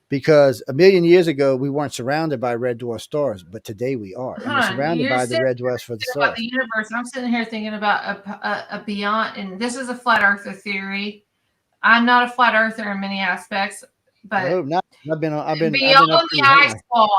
C: Because 1 million years ago, we weren't surrounded by red dwarf stars, but today we are. And we're surrounded by the red dwarfs for the stars.
D: The universe. I'm sitting here thinking about a beyond, and this is a flat earther theory. I'm not a flat earther in many aspects, but
C: I've been
D: beyond the ice wall.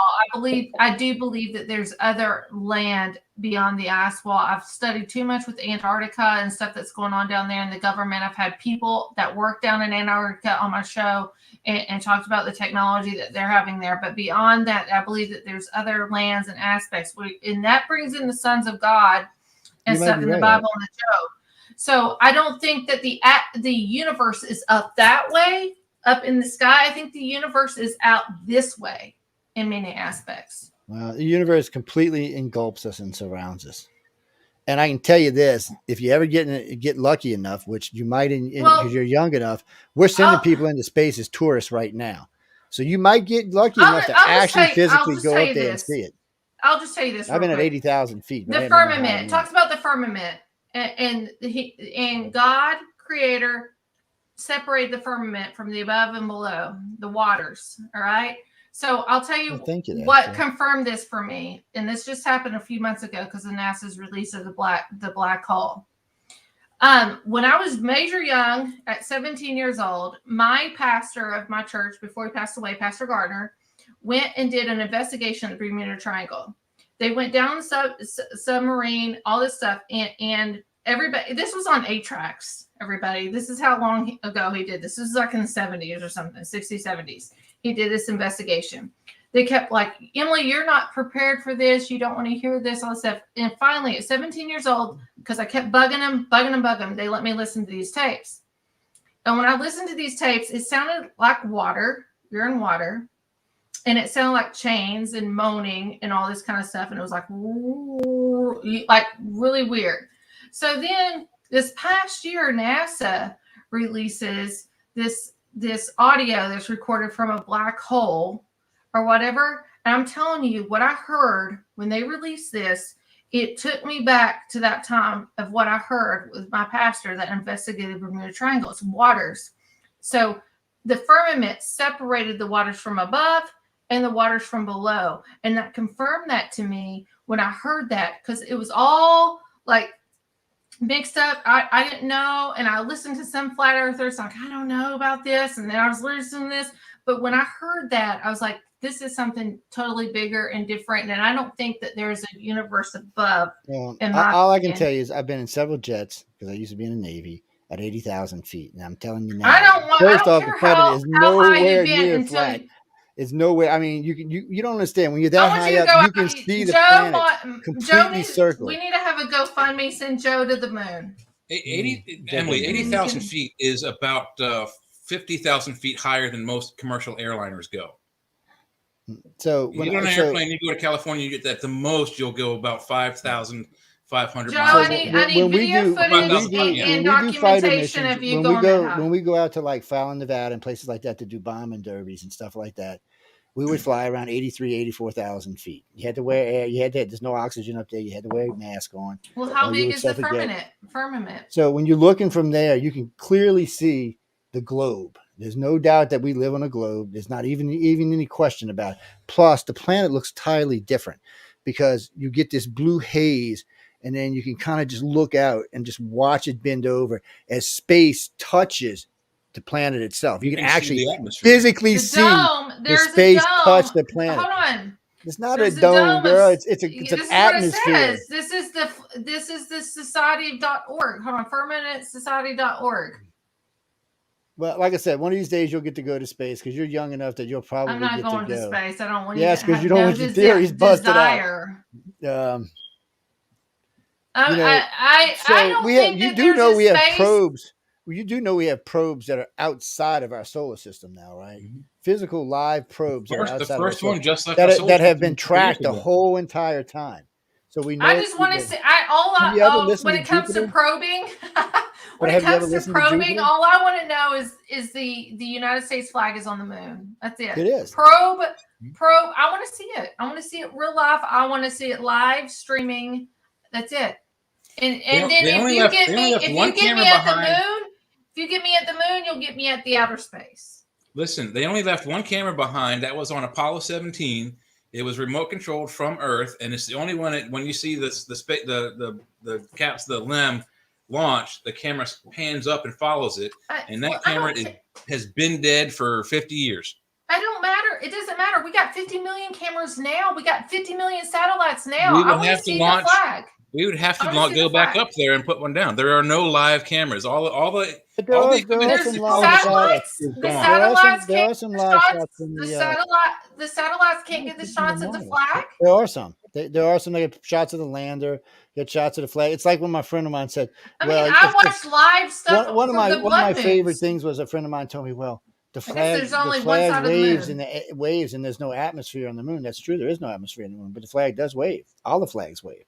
D: I do believe that there's other land beyond the ice wall. I've studied too much with Antarctica and stuff that's going on down there in the government. I've had people that work down in Antarctica on my show and talked about the technology that they're having there. But beyond that, I believe that there's other lands and aspects. And that brings in the sons of God and stuff in the Bible and the Job. So I don't think that the universe is up that way, up in the sky. I think the universe is out this way in many aspects.
C: Well, the universe completely engulfs us and surrounds us. And I can tell you this: if you ever get lucky enough, which you might, because you're young enough, we're sending people into space as tourists right now. So you might get lucky enough to actually physically go up there and see it.
D: I'll just tell you this.
C: I've been at 80,000 feet.
D: The firmament talks about the firmament, and God, Creator, separated the firmament from the above and below, the waters. All right. So I'll tell you what confirmed this for me, and this just happened a few months ago because of NASA's release of the black hole. When I was major young, at 17 years old, my pastor of my church, before he passed away, Pastor Gardner, went and did an investigation of the Bermuda Triangle. They went down the submarine, all this stuff, and everybody. This was on 8 tracks. Everybody, this is how long ago he did this. This is like in the 70s or something, 60s, 70s. He did this investigation. They kept like, Emily, you're not prepared for this. You don't want to hear this, all this stuff. And finally, at 17 years old, because I kept bugging them, they let me listen to these tapes. And when I listened to these tapes, it sounded like water. You're in water. And it sounded like chains and moaning and all this kind of stuff. And it was like really weird. So then this past year, NASA releases this audio that's recorded from a black hole or whatever. And I'm telling you, what I heard when they released this, it took me back to that time of what I heard with my pastor that investigated the Bermuda Triangle. It's waters. So the firmament separated the waters from above and the waters from below. And that confirmed that to me when I heard that, because it was all like mixed up. I didn't know. And I listened to some flat earthers like, I don't know about this. And then I was listening to this. But when I heard that, I was like, this is something totally bigger and different. And I don't think that there's a universe above.
C: Well, all I can tell you is I've been in several jets because I used to be in the Navy at 80,000 feet. And I'm telling you now, first off, the planet is nowhere near flat. It's nowhere. I mean, you don't understand when you're that high up. You can see the planet completely circled.
D: We need to have a GoFundMe, send Joe to the moon.
E: Emily, 80,000 feet is about 50,000 feet higher than most commercial airliners go.
C: So
E: when you get on an airplane, you go to California, you get that. The most you'll go about 5,500
D: Joe,
E: miles.
D: I need video footage and documentation of you going out.
C: When we go out to like Fallon, Nevada and places like that to do bombing derbies and stuff like that, we would fly around 84,000 feet. You had to wear air. There's no oxygen up there. You had to wear a mask on.
D: Well, how big is the firmament?
C: So when you're looking from there, you can clearly see the globe. There's no doubt that we live on a globe. There's not even any question about it. Plus, the planet looks entirely different because you get this blue haze, and then you can kind of just look out and just watch it bend over as space touches the planet itself. You can actually physically see the space touch the planet.
D: Hold on.
C: It's not a dome, girl. It's an atmosphere.
D: This is the society.org. Hold on, firmamentssociety.org.
C: Well, like I said, one of these days you'll get to go to space because you're young enough that you'll probably get to go.
D: I'm not going to space. I don't want
C: to. Yes, because you don't want your theories busted out.
D: I don't think that there's a
C: we have
D: space.
C: Probes. Well, you do know we have probes that are outside of our solar system now, right? Mm-hmm. Physical live probes that are outside
E: the first one, just like
C: that have been tracked the whole entire time. So we know.
D: I just want to say, when it comes to probing. When it comes to probing, all I want to know is the United States flag is on the moon. That's it.
C: It is.
D: Probe. I want to see it. I want to see it real life. I want to see it live streaming. That's it. And then if you get me at the moon, you'll get me at the outer space.
E: Listen, they only left one camera behind. That was on Apollo 17. It was remote controlled from Earth, and it's the only one when you see the LEM launch, the camera pans up and follows it, and that camera has been dead for 50 years.
D: It don't matter. It doesn't matter. We got 50 million cameras now. We got 50 million satellites now. I want to see the flag.
E: We would have to go back up there and put one down. There are no live cameras. All the
D: satellites can't get the shots of the flag.
C: There are some. There are some. They get shots of the lander. Get shots of the flag. It's like when my friend of mine said.
D: I watched live stuff.
C: One of my favorite things was a friend of mine told me, "Well, the flag waves in the waves, and there's no atmosphere on the moon." That's true. There is no atmosphere on the moon, but the flag does wave. All the flags wave.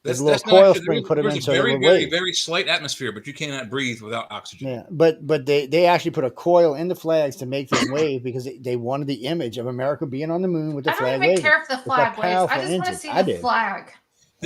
C: There's a little coil spring put them in, so
E: very, very, very slight atmosphere, but you cannot breathe without oxygen.
C: Yeah, but they actually put a coil in the flags to make them wave because they wanted the image of America being on the moon with the flag waving.
D: I don't even care if the flag waves. I just want to see the flag.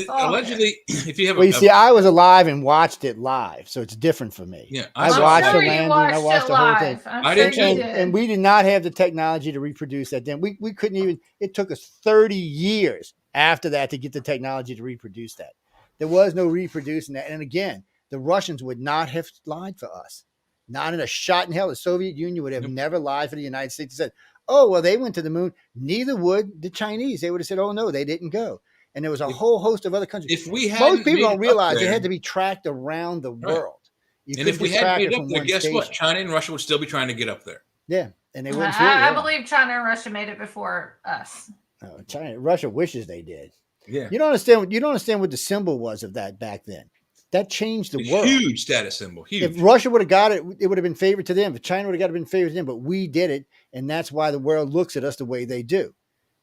E: Allegedly, if you have
C: you see, I was alive and watched it live, so it's different for me.
E: Yeah,
C: I watched the landing, I watched the whole thing.
E: I did too.
C: And we did not have the technology to reproduce that then. We couldn't even, it took us 30 years after that to get the technology to reproduce that. There was no reproducing that. And again, the Russians would not have lied for us. Not in a shot in hell. The Soviet Union would have never lied for the United States and said, oh, well, they went to the moon. Neither would the Chinese. They would have said, oh, no, they didn't go. And there was a whole host of other countries. Most people don't realize it had to be tracked around the world.
E: And if we had made it up there, guess what? China and Russia would still be trying to get up there.
C: Yeah, and they wouldn't.
D: I believe China and Russia made it before us.
C: Oh, Russia wishes they did.
E: Yeah,
C: you don't understand. You don't understand what the symbol was of that back then. That changed the world.
E: Huge status symbol. Huge.
C: If Russia would have got it, it would have been favored to them. If China would have got it, been favored to them. But we did it, and that's why the world looks at us the way they do.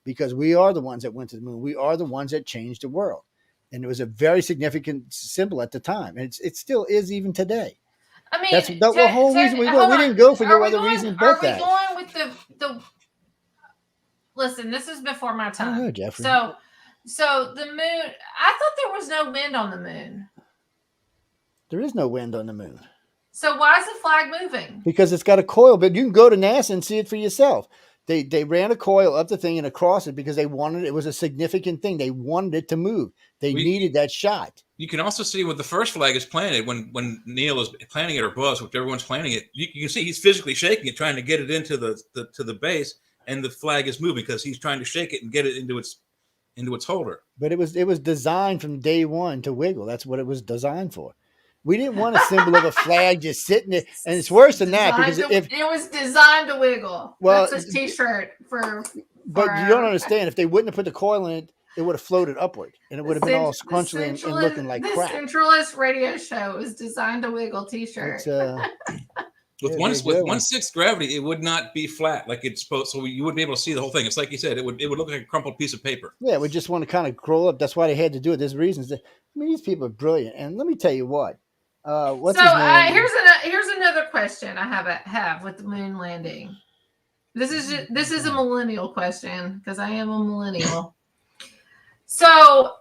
C: Because we are the ones that went to the moon. We are the ones that changed the world. And it was a very significant symbol at the time. And it still is even today.
D: I mean,
C: that's the whole reason we went. We didn't go for no other reason but that.
D: Are we going with the listen, this is before my time.
C: Oh, Jeffrey.
D: So the moon, I thought there was no wind on the moon.
C: There is no wind on the moon.
D: So why is the flag moving? Because
C: it's got a coil, but you can go to NASA and see it for yourself. They ran a coil up the thing and across it because they wanted it was a significant thing. They wanted it to move. They needed that shot.
E: You can also see when the first flag is planted, when Neil is planting it or Buzz, whichever one's planting it, you can see he's physically shaking it, trying to get it into the base, and the flag is moving because he's trying to shake it and get it into its holder.
C: But it was designed from day one to wiggle. That's what it was designed for. We didn't want a symbol of a flag just sitting there, and it's worse than that because if
D: it was designed to wiggle.
C: Well,
D: that's a T-shirt for.
C: But you don't understand. If they wouldn't have put the coil in it, it would have floated upward, and it would have been all scrunchy and looking like crap.
D: The Centralist radio show is designed to wiggle T-shirt.
E: With 1/6 gravity, it would not be flat like it's supposed. So you wouldn't be able to see the whole thing. It's like you said, it would look like a crumpled piece of paper.
C: Yeah, we just want to kind of grow up. That's why they had to do it. There's reasons. These people are brilliant, and let me tell you what. What's his name?
D: Here's another question I have with the moon landing. This is a millennial question because I am a millennial. So,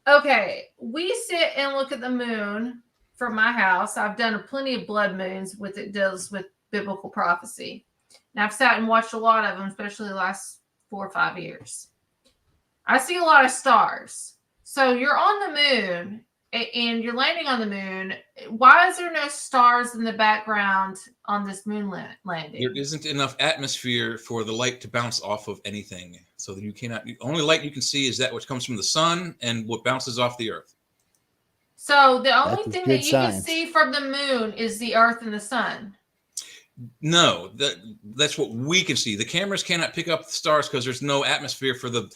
D: okay, we sit and look at the moon from my house. I've done plenty of blood moons with it deals with biblical prophecy, and I've sat and watched a lot of them, especially the last 4 or 5 years. I see a lot of stars. So you're on the moon. And you're landing on the moon. Why is there no stars in the background on this moon landing?
E: There isn't enough atmosphere for the light to bounce off of anything. So that you cannot. The only light you can see is that which comes from the sun and what bounces off the earth.
D: So the only thing that you can see from the moon is the earth and the sun.
E: No, that's what we can see. The cameras cannot pick up the stars because there's no atmosphere for the.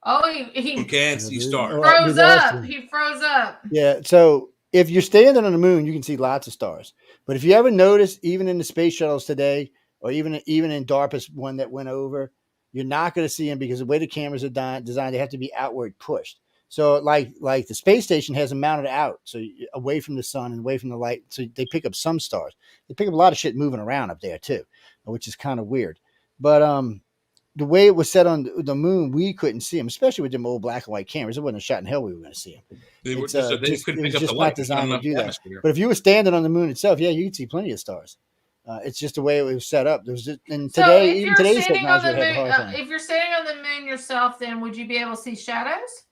D: Oh, he
E: can't see stars.
D: Froze up. He froze up.
C: Yeah. So if you're standing on the moon, you can see lots of stars. But if you ever notice, even in the space shuttles today, or even in DARPA's one that went over, you're not going to see them because the way the cameras are designed, they have to be outward pushed. So like the space station has them mounted out, so away from the sun and away from the light. So they pick up some stars. They pick up a lot of shit moving around up there too, which is kind of weird. But the way it was set on the moon, we couldn't see them, especially with them old black and white cameras. It wasn't a shot in hell we were going to see them.
E: They couldn't pick up the light.
C: Not designed to do that. But if you were standing on the moon itself, yeah, you could see plenty of stars. It's just the way it was set up. Today's technology would have a hard time.
D: If you're standing on the moon yourself, then would you be able to see shadows?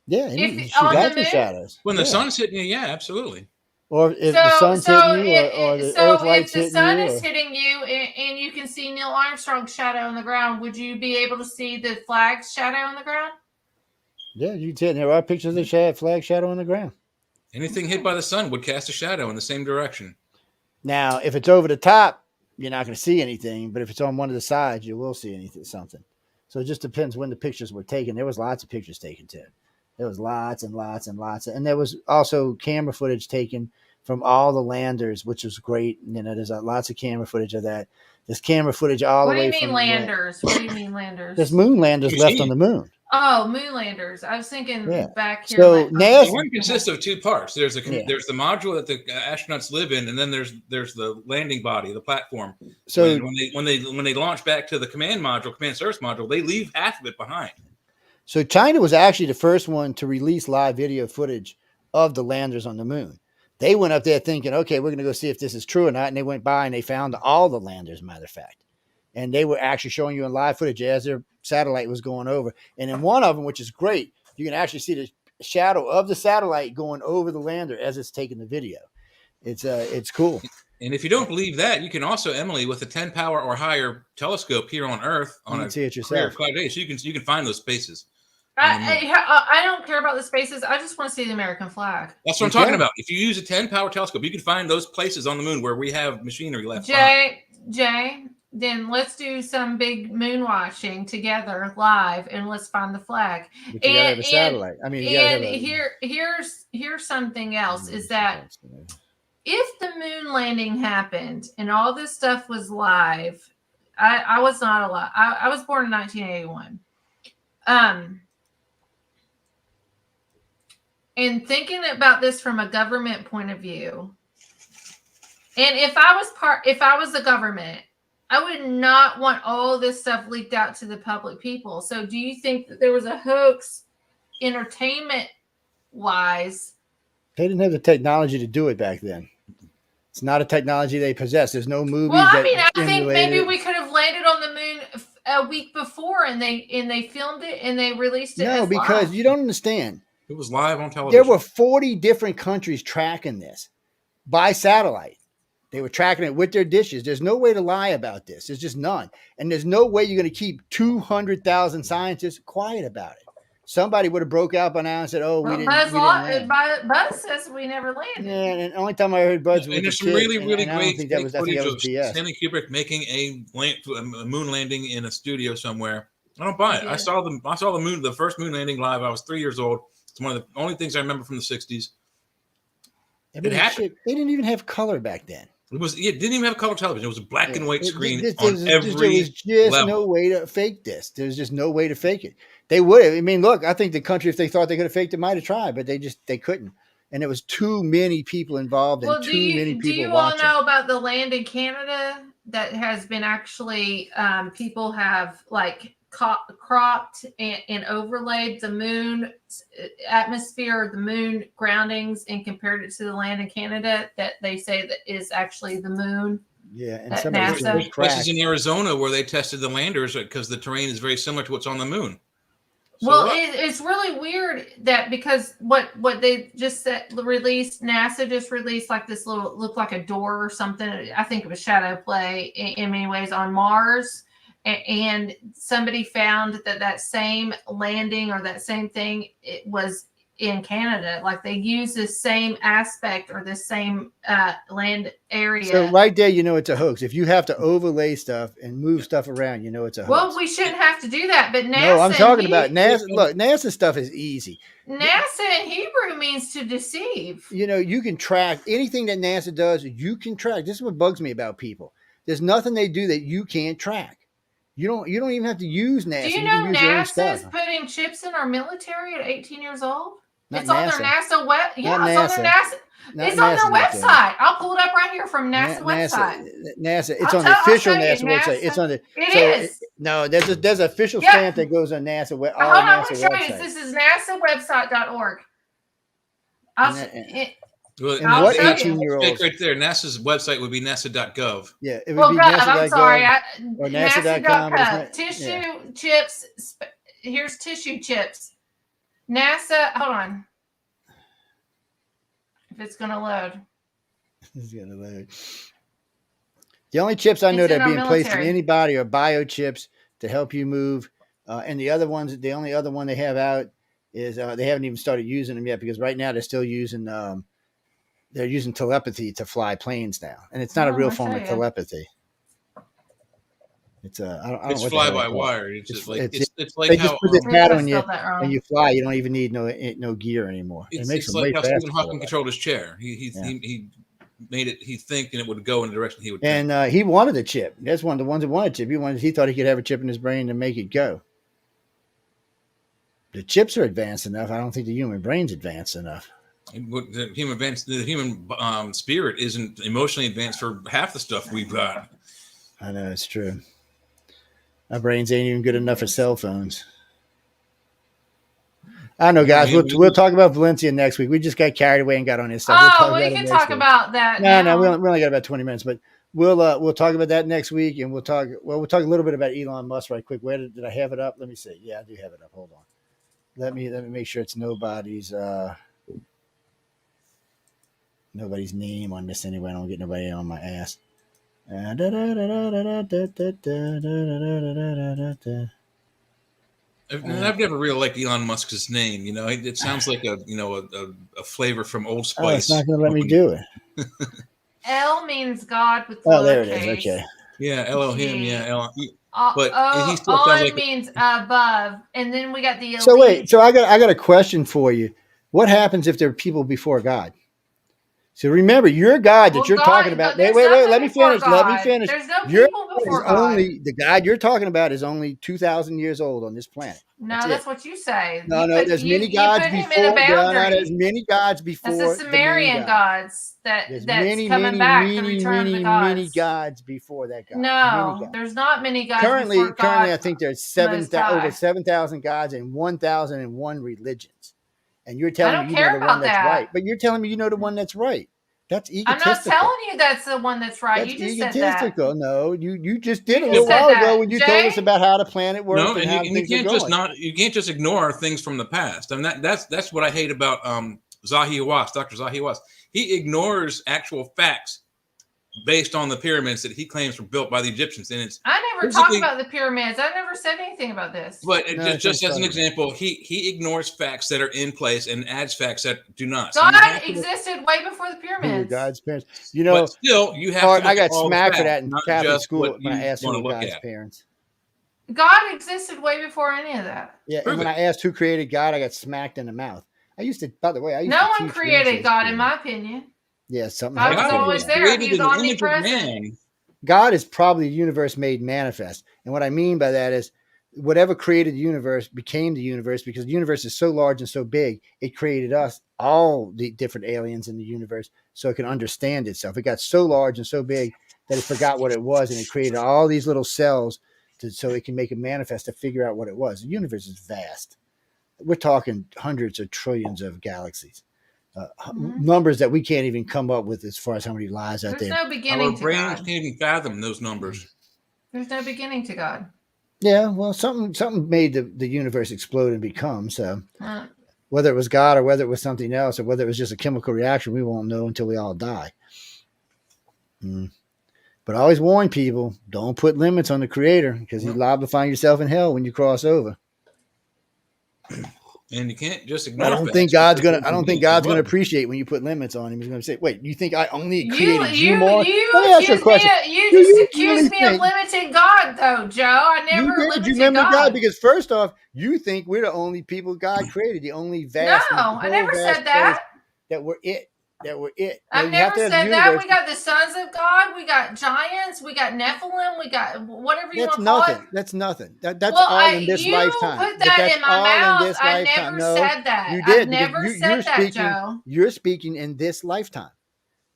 C: Yeah, you got the shadows.
E: When the sun's hitting you, yeah, absolutely.
C: Or if the sun's hitting you, or the earth light's hitting you.
D: If the sun is hitting you and you can see Neil Armstrong's shadow on the ground, would you be able to see the flag's shadow on the ground?
C: Yeah, you can see it. There are pictures of the flag shadow on the ground.
E: Anything hit by the sun would cast a shadow in the same direction.
C: Now, if it's over the top, you're not going to see anything. But if it's on one of the sides, you will see something. So it just depends when the pictures were taken. There was lots of pictures taken too. There was lots and lots and lots. And there was also camera footage taken from all the landers, which was great. You know, there's lots of camera footage of that. There's camera footage all the way from.
D: What do you mean landers? What do you mean landers?
C: There's moon landers left on the moon.
D: Oh, moon landers. I was thinking back here.
C: So NASA,
E: the one consists of two parts. There's the module that the astronauts live in, and then there's the landing body, the platform. So when they launch back to the command service module, they leave half of it behind.
C: So China was actually the first one to release live video footage of the landers on the moon. They went up there thinking, okay, we're going to go see if this is true or not. And they went by and they found all the landers, matter of fact. And they were actually showing you in live footage as their satellite was going over. And in one of them, which is great, you can actually see the shadow of the satellite going over the lander as it's taking the video. It's cool.
E: And if you don't believe that, you can also, Emily, with a 10 power or higher telescope here on Earth on a
C: see it yourself.
E: 5 days, you can find those spaces.
D: I don't care about the spaces. I just want to see the American flag.
E: That's what I'm talking about. If you use a 10 power telescope, you can find those places on the moon where we have machinery left.
D: Jay, then let's do some big moon watching together live, and let's find the flag.
C: But you gotta have a satellite. I mean,
D: here's something else: is that if the moon landing happened and all this stuff was live, I was not alive. I was born in 1981. And thinking about this from a government point of view, and if I was the government, I would not want all this stuff leaked out to the public people. So do you think that there was a hoax entertainment wise?
C: They didn't have the technology to do it back then. It's not a technology they possess. There's no movies.
D: Well, I mean, I think maybe we could have landed on the moon a week before and they filmed it and they released it.
C: No, because you don't understand.
E: It was live on television.
C: There were 40 different countries tracking this by satellite. They were tracking it with their dishes. There's no way to lie about this. There's just none. And there's no way you're going to keep 200,000 scientists quiet about it. Somebody would have broke out by now and said, we didn't land.
D: Buzz says we never landed.
C: Yeah, and the only time I heard Buzz was
E: and there's some really great footage of Stanley Kubrick making a moon landing in a studio somewhere. I don't buy it. Yeah. I saw the first moon landing live. I was 3 years old. It's one of the only things I remember from the 60s.
C: It happened. They didn't even have color back then.
E: It didn't even have color television. It was a black and white screen
C: there was just no way to fake this. There's just no way to fake it. They would have. I mean, look, I think the country, if they thought they could have faked it, might have tried, but they couldn't. And it was too many people involved and too many people watching.
D: Do you all know about the land in Canada that has been actually people have like cropped and overlaid the moon atmosphere, the moon groundings, and compared it to the land in Canada that they say that is actually the moon.
C: Yeah, and
E: there's places in Arizona where they tested the landers because the terrain is very similar to what's on the moon.
D: So it's really weird that because what they just released, NASA just released like this little, looked like a door or something. I think it was shadow play in many ways on Mars. And somebody found that same landing or that same thing, it was in Canada. Like they use this same aspect or this same land area.
C: So right there, it's a hoax. If you have to overlay stuff and move stuff around, it's a hoax.
D: Well, we shouldn't have to do that. But NASA.
C: No, I'm talking about NASA. Look, NASA stuff is easy.
D: NASA in Hebrew means to deceive.
C: You can track anything that NASA does. You can track. This is what bugs me about people. There's nothing they do that you can't track. You don't even have to use NASA.
D: Do you know NASA is putting chips in our military at 18 years old? It's on their NASA web. Yeah, it's on their NASA. It's on their website. I'll pull it up right here from NASA website.
C: NASA. It's on the official NASA website. It's on the.
D: It is.
C: No, there's an official stamp that goes on NASA.
D: Hold on, I'm going to show you. This is NASAwebsite.org.
C: What 18-year-olds?
E: Right there, NASA's website would be nasa.gov.
C: Yeah, it would be NASA.gov.
D: I'm sorry.
C: Or NASA.com.
D: Tissue chips. Here's tissue chips. NASA. Hold on. If it's going to load.
C: It's going to load. The only chips I know that are being placed in anybody are biochips to help you move. And the other ones, the only other one they have out is they haven't even started using them yet because right now they're still using they're using telepathy to fly planes now. And it's not a real form of telepathy. It's I don't
E: It's
C: know what
E: fly
C: the hell
E: by
C: they call it.
E: wire. It's just like
C: It's
E: it's like
C: they
E: how
C: just put this
D: Maybe
C: hat
D: I
C: on you
D: spelled that wrong.
C: and you fly. You don't even need no gear anymore. It makes
E: it's
C: them
E: like
C: way
E: how
C: faster.
E: Stephen Hawking controlled his chair. He made it. He think and it would go in the direction he would.
C: And he wanted a chip. That's one of the ones that wanted a chip. He thought he could have a chip in his brain to make it go. The chips are advanced enough. I don't think the human brain's advanced enough.
E: The human spirit isn't emotionally advanced for half the stuff we've got.
C: I know it's true. Our brains ain't even good enough for cell phones. I know, guys. We'll talk about Valencia next week. We just got carried away and got on this stuff.
D: We can talk about that.
C: No, we only got about 20 minutes, but we'll talk about that next week, and we'll talk a little bit about Elon Musk right quick. Where did I have it up? Let me see. Yeah, I do have it up. Hold on. Let me make sure it's nobody's name on this anyway. I don't get nobody on my ass. I've
E: never really liked Elon Musk's name. It sounds like a flavor from Old Spice.
C: Oh, it's not going to let me do it.
D: L means God with
C: lowercase. There it is. Okay.
E: Yeah, Elohim. Yeah, Elohim.
D: But he still sounds like means above, and then we got the elite.
C: So wait, I got a question for you. What happens if there are people before God? So remember, your God that you're talking about. Wait. Let me finish.
D: There's no people before God.
C: The God you're talking about is only 2,000 years old on this planet.
D: No, that's what you say.
C: No, there's many gods before. There's many gods before.
D: That's the Sumerian gods that's coming back.
C: Many gods before that God.
D: No, there's not many gods.
C: Currently, I think there's over 7,000 gods and 1,001 religions. And you're telling me you know the one that's right. But you're telling me you know the one that's right. That's egotistical.
D: I'm not telling you that's the one that's right. You just said that.
C: No, you just did a little while ago when you told us about how the planet works.
E: No, and you can't just ignore things from the past. I mean that's what I hate about Zahi Hawass, Dr. Zahi Hawass. He ignores actual facts based on the pyramids that he claims were built by the Egyptians. And
D: I never talked about the pyramids. I never said anything about this.
E: But just as an example, he ignores facts that are in place and adds facts that do not.
D: God existed way before the pyramids.
C: God's parents.
E: But still, you have to.
C: I got smacked for that in Catholic school when I asked who God's parents.
D: God existed way before any of that.
C: Yeah, and when I asked who created God, I got smacked in the mouth. By the way,
D: no one created God, in my opinion.
C: Yeah, something.
D: God was always there. He was omnipresent.
C: God is probably the universe made manifest. And what I mean by that is whatever created the universe became the universe, because the universe is so large and so big, it created us, all the different aliens in the universe, so it can understand itself. It got so large and so big that it forgot what it was, and it created all these little cells so it can make it manifest to figure out what it was. The universe is vast. We're talking hundreds of trillions of galaxies. Numbers that we can't even come up with as far as how many lives out there.
D: There's no beginning to God. Our brains
E: can't even fathom those numbers.
D: There's no beginning to God.
C: Yeah, well, something made the universe explode and become. So whether it was God or whether it was something else or whether it was just a chemical reaction, we won't know until we all die. But I always warn people, don't put limits on the Creator, because you're liable to find yourself in hell when you cross over.
E: And you can't just ignore.
C: I don't think God's gonna appreciate when you put limits on him. He's gonna say, "Wait, you think I only created you more?" Let me ask you a question.
D: You just accused me of limiting God, though, Joe. I never limited God.
C: Because first off, you think we're the only people God created, the only vast.
D: No, I never said that.
C: That we're it.
D: I've never said that. We got the sons of God. We got giants. We got Nephilim. We got whatever you want to call it.
C: That's nothing. That's all in this lifetime.
D: You put that in my mouth. I never said that.
C: You did.
D: I never said that, Joe.
C: You're speaking in this lifetime.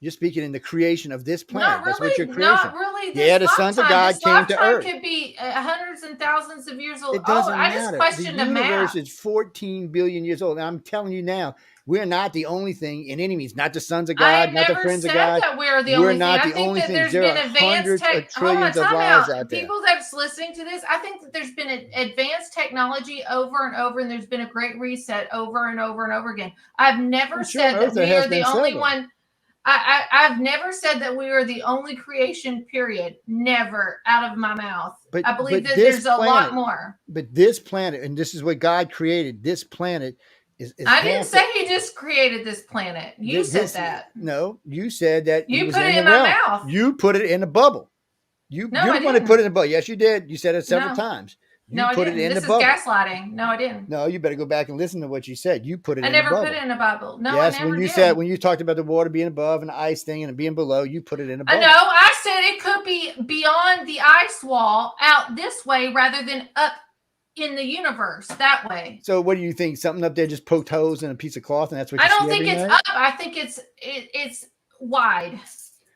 C: You're speaking in the creation of this planet.
D: Not really,
C: that's what you're creating.
D: Not really. The
C: sons of God came to earth.
D: Could be hundreds and thousands of years old.
C: It doesn't matter.
D: I just questioned the
C: universe
D: math.
C: is 14 billion years old. And I'm telling you now, we're not the only thing in any means. Not the sons of God, not the friends of God.
D: That we're the only
C: not
D: thing.
C: the only thing.
D: There's
C: there
D: been
C: are
D: advanced
C: hundreds of trillions of lives out there.
D: People that's listening to this, I think that there's been advanced technology over and over, and there's been a great reset over and over and over again. I've never said that we are the only one. I've never said that we are the only creation, period. Never out of my mouth. I believe that there's a lot more.
C: But this planet, and this is what God created, this planet is
D: I didn't say he just created this planet. You said that.
C: No, you said that.
D: You put it in my mouth.
C: You put it in a bubble. You're
D: No,
C: the one that put it in the boat. Yes, you did. You said it several times. You
D: I
C: put
D: didn't.
C: it in
D: This
C: the bubble.
D: is gaslighting. No, I didn't.
C: No, you better go back and listen to what you said. You put it in the
D: never
C: bubble.
D: put it in a bubble. No,
C: yes,
D: I never
C: when you
D: did.
C: said when you talked about the water being above and the ice thing and it being below, you put it in a bubble.
D: No, I said it could be beyond the ice wall out this way rather than up in the universe that way.
C: So what do you think? Something up there just poked holes in a piece of cloth and that's what you
D: I don't
C: see
D: think
C: every
D: it's
C: night?
D: up. I think it's wide.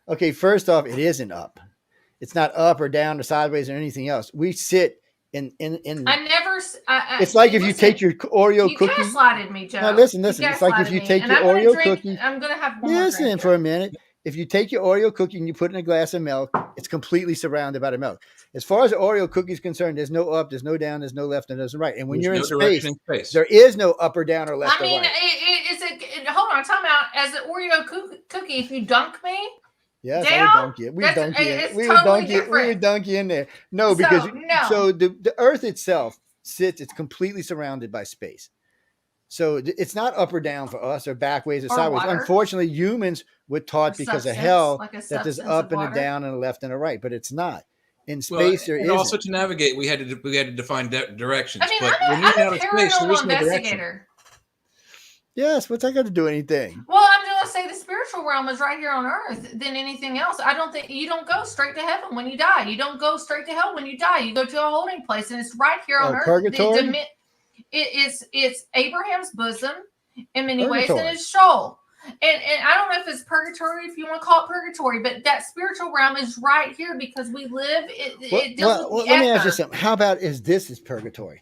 C: Okay, first off, it isn't up. It's not up or down or sideways or anything else. We sit in
D: I never.
C: it's like if you take your Oreo cookie.
D: You gaslighted me, Joe.
C: Now listen. It's like if you take your Oreo cookie.
D: I'm gonna have one more
C: Listen
D: drink
C: for a minute. If you take your Oreo cookie and you put it in a glass of milk, it's completely surrounded by the milk. As far as the Oreo cookie is concerned, there's no up, there's no down, there's no left, and there's no right. And when you're in space, there is no up or down or left or right.
D: Hold on, time out. As an Oreo cookie, if you dunk me,
C: yes, I would dunk you. We would dunk you. We would dunk you in there. No, because the Earth itself sits. It's completely surrounded by space. So it's not up or down for us or backways or sideways.
D: Water.
C: Unfortunately, humans were taught because of hell that there's up and a down and a left and a right, but it's not. In space, there is.
E: Also, to navigate, we had to define directions.
D: I mean,
E: but
D: I'm a paranormal investigator.
C: Yes, what's that got to do with anything?
D: Well, I'm going to say the spiritual realm is right here on Earth than anything else. I don't think you don't go straight to heaven when you die. You don't go straight to hell when you die. You go to a holding place, and it's right here on Earth.
C: Purgatory?
D: It's Abraham's bosom in many ways, and it's Sheol. And I don't know if it's purgatory, if you want to call it purgatory, but that spiritual realm is right here because we live.
C: Let me ask you something. How about this is purgatory?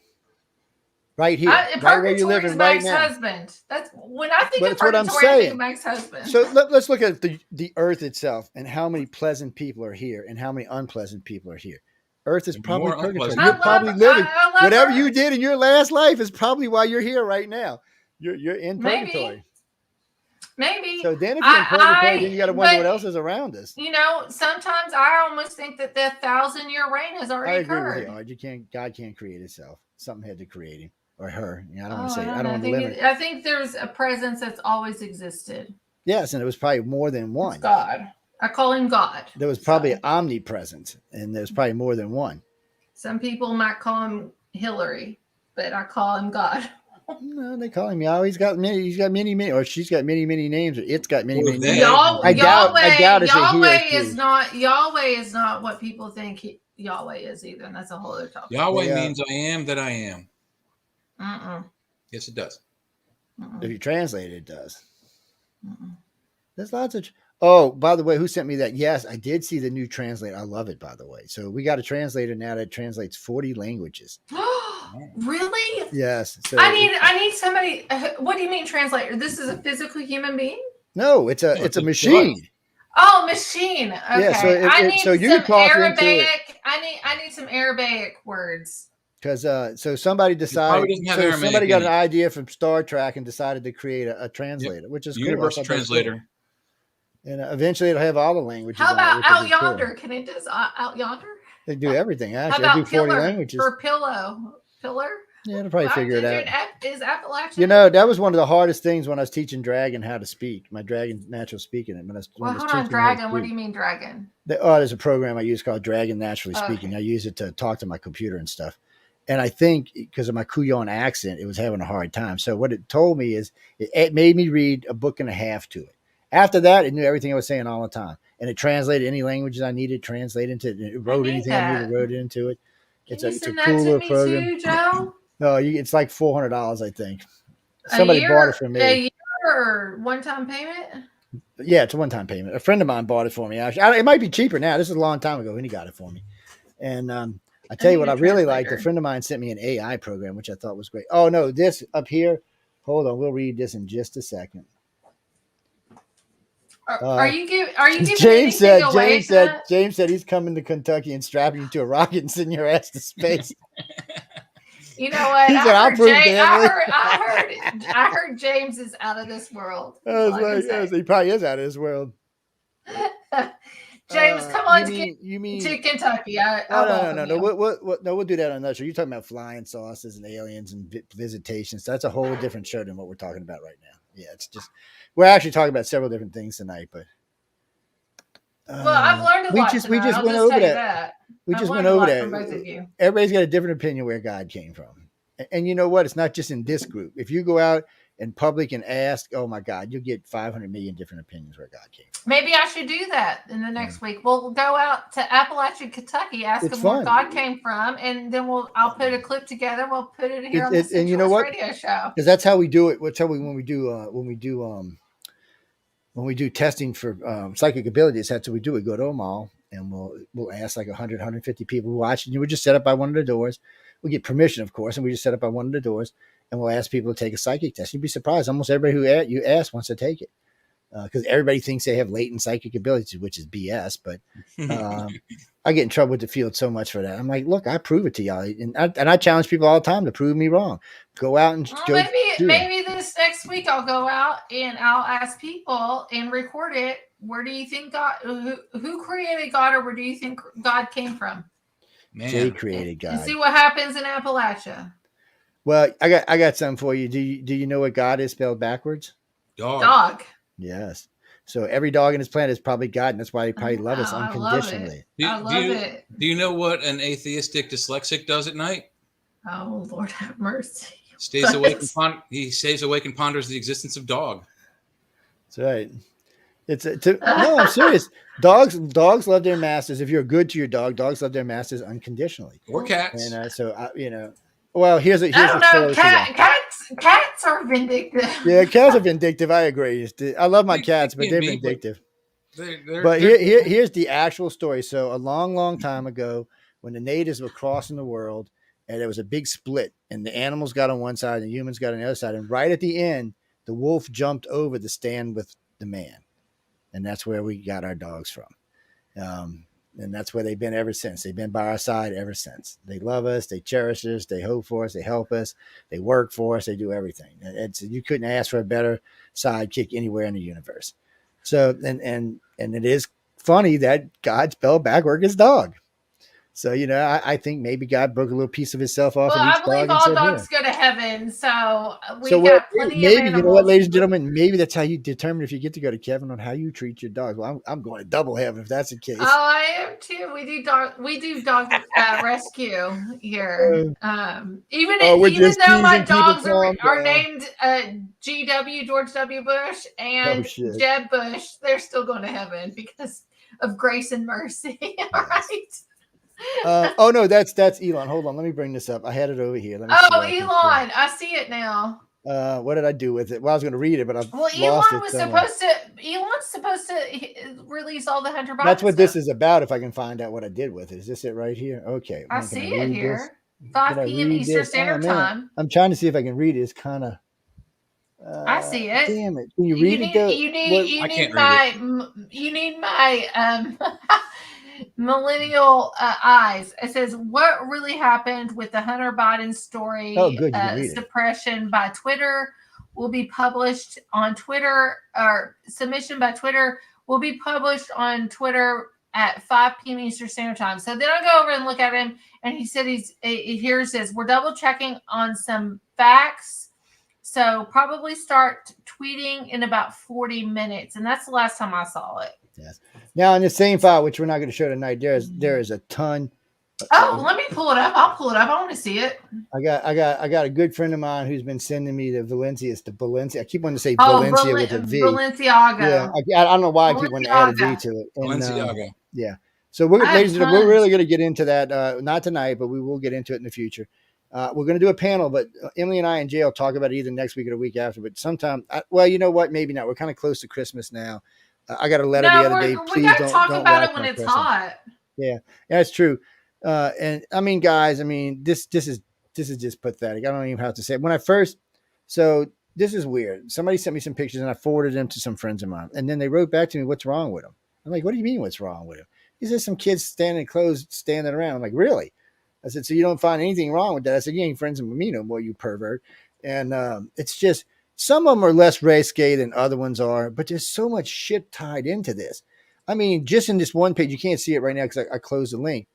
C: Right here, right where you're living right now.
D: Husband. That's when I think of
C: what I'm
D: purgatory, I think
C: saying.
D: of Mike's husband.
C: So let's look at the Earth itself and how many pleasant people are here and how many unpleasant people are here. Earth is probably purgatory. You're probably living whatever you did in your last life is probably why you're here right now. You're in purgatory.
D: Maybe.
C: So then if you're in purgatory, then you got to wonder what else is around us.
D: You know, sometimes I almost think that the 1,000-year reign has already occurred.
C: I agree with you. God can't create itself. Something had to create him or her. I don't want to say. I don't want to limit it.
D: I think there's a presence that's always existed.
C: Yes, and it was probably more than one.
D: It's God. I call him God.
C: There was probably omnipresent, and there's probably more than one.
D: Some people might call him Hillary, but I call him God.
C: No, they call him Yahweh. He's got many, or she's got many names, or it's got many names.
D: I doubt Yahweh is not what people think Yahweh is either, and that's a whole other topic.
E: Yahweh means I am that I am. Yes, it does.
C: If you translate it, it does. There's lots of. Oh, by the way, who sent me that? Yes, I did see the new translator. I love it, by the way. So we got a translator now that translates 40 languages.
D: Really?
C: Yes. So
D: I need somebody. What do you mean translator? This is a physical human being?
C: No, it's a machine.
D: Oh, machine. Okay.
C: Yeah,
D: I need
C: so you
D: some
C: talk
D: Arabic.
C: into it.
D: I need some Arabic words.
C: Because so somebody decided. So somebody got an idea from Star Trek and decided to create a translator, which is
E: universal translator.
C: Cool. And eventually it'll have all the languages.
D: How about Out Yonder? Cool. Can it do Out Yonder?
C: They do everything. Actually,
D: How about
C: they do 40
D: pillar
C: languages.
D: For pillar?
C: Yeah, they'll probably figure it out.
D: Is Appalachian?
C: You know, that was one of the hardest things when I was teaching Dragon how to speak. My Dragon natural speaking.
D: Hold on, Dragon. What do you mean, Dragon?
C: There's a program I use called Dragon Naturally Speaking. I use it to talk to my computer and stuff. And I think because of my Kuyon accent, it was having a hard time. So what it told me is it made me read a book and a half to it. After that, it knew everything I was saying all the time. And it translated any languages I needed, translated into it. It wrote anything I needed, wrote into it. It's a cooler program.
D: Too, Joe?
C: No, it's like $400, I think. Somebody bought it for me.
D: A year or one-time payment?
C: Yeah, it's a one-time payment. A friend of mine bought it for me. Actually, it might be cheaper now. This is a long time ago when he got it for me. And I tell you what I really liked. A friend of mine sent me an AI program, which I thought was great. Oh, no, this up here. Hold on. We'll read this in just a second.
D: Are you giving
C: James said he's coming to Kentucky and strapping you to a rocket and sending your ass to space.
D: You know what? I heard James is out of this world.
C: He probably is out of this world.
D: James, come on to Kentucky.
C: No. We'll do that on another show. You're talking about flying saucers and aliens and visitations. That's a whole different show than what we're talking about right now. Yeah, it's just we're actually talking about several different things tonight, but
D: Well, I've learned a lot.
C: We just went over that. We just went over that.
D: Both of you.
C: Everybody's got a different opinion where God came from. And you know what? It's not just in this group. If you go out in public and ask, oh my God, you'll get 500 million different opinions where God came from.
D: Maybe I should do that in the next week. We'll go out to Appalachia, Kentucky, ask them where God came from, and then I'll put a clip together. We'll put it here on the Centralist
C: you know what?
D: radio show.
C: Because that's how we do it. When we do testing for psychic abilities, that's what we do. We go to a mall and we'll ask like 100, 150 people who watch, and you would just set up by one of the doors. We get permission, of course, and we just set up by one of the doors, and we'll ask people to take a psychic test. You'd be surprised. Almost everybody who you ask wants to take it because everybody thinks they have latent psychic abilities, which is BS. But I get in trouble with the field so much for that. I'm like, look, I prove it to y'all, and I challenge people all the time to prove me wrong. Go out and
D: maybe this next week I'll go out and I'll ask people and record it. Where do you think God? Who created God, or where do you think God came from?
E: Man.
C: They created God.
D: And see what happens in Appalachia.
C: Well, I got something for you. Do you know what God is spelled backwards?
D: Dog.
C: Yes. So every dog in this planet is probably God, and that's why they probably love us unconditionally.
D: I love it.
E: Do you know what an atheistic dyslexic does at night?
D: Oh, Lord have mercy.
E: Stays awake he stays awake and ponders the existence of dog.
C: That's right. No, I'm serious. Dogs love their masters. If you're good to your dog, dogs love their masters unconditionally.
E: Or cats.
C: And well, here's a
D: cats are vindictive.
C: Yeah, cats are vindictive. I agree. I love my cats, but they're vindictive. Here's the actual story. So a long time ago, when the natives were crossing the world, and there was a big split, and the animals got on one side and the humans got on the other side, and right at the end, the wolf jumped over to stand with the man. And that's where we got our dogs from. And that's where they've been ever since. They've been by our side ever since. They love us. They cherish us. They hope for us. They help us. They work for us. They do everything. You couldn't ask for a better sidekick anywhere in the universe. So, and it is funny that God spelled backward is dog. So, I think maybe God broke a little piece of himself off.
D: Well,
C: of each
D: I believe
C: dog
D: all dogs go to heaven. So got plenty
C: maybe,
D: of animals.
C: You know what, ladies and gentlemen, maybe that's how you determine if you get to go to heaven on how you treat your dogs. Well, I'm going to double heaven if that's the case.
D: Oh, I am too. We do dog rescue here. Even though my dogs are named GW, George W. Bush, and Jeb Bush, they're still going to heaven because of grace and mercy. All right.
C: No, that's Elon. Hold on, let me bring this up. I had it over here.
D: Elon, I see it now.
C: What did I do with it? Well, I was going to read it, but I've lost it.
D: Elon's supposed to release all the Hunter Biden
C: That's what
D: stuff.
C: This is about. If I can find out what I did with it, is this it right here? Okay,
D: I see it here. 5 p.m. Eastern Standard Time.
C: I'm trying to see if I can read it. It's kind of.
D: I see it.
C: Damn it! Can you read it?
D: You need my millennial eyes. It says, what really happened with the Hunter Biden story?
C: Oh, good. You can read
D: suppression by Twitter will be published on Twitter, or submission by Twitter will be published on Twitter at 5 p.m. Eastern Standard Time. So then I go over and look at him, and he said here says, we're double checking on some facts. So probably start tweeting in about 40 minutes. And that's the last time I saw it.
C: Yes. Now in the same file, which we're not going to show tonight, there is a ton.
D: Let me pull it up. I'll pull it up. I want to see it.
C: I got a good friend of mine who's been sending me the Balenciaga. I keep wanting to say Valencia with a V.
D: Balenciaga.
C: Yeah, I don't know why I keep wanting to add a V to it. And,
E: Balenciaga.
C: Yeah. So ladies and gentlemen, we're really going to get into that. Not tonight, but we will get into it in the future. We're going to do a panel, but Emily and I and Jay will talk about it either next week or the week after. But sometime, you know what? Maybe not. We're kind of close to Christmas now. I got a letter the other day.
D: Please don't talk about it when it's hot.
C: Yeah, that's true. And I mean, guys, this is just pathetic. I don't even have to say it. So this is weird. Somebody sent me some pictures and I forwarded them to some friends of mine. And then they wrote back to me, what's wrong with them? I'm like, what do you mean what's wrong with them? He said, some kids standing around. I'm like, really? I said, so you don't find anything wrong with that? I said, you ain't friends with me no more, you pervert. And it's just, some of them are less risque than other ones are, but there's so much shit tied into this. I mean, just in this one page, you can't see it right now because I closed the link.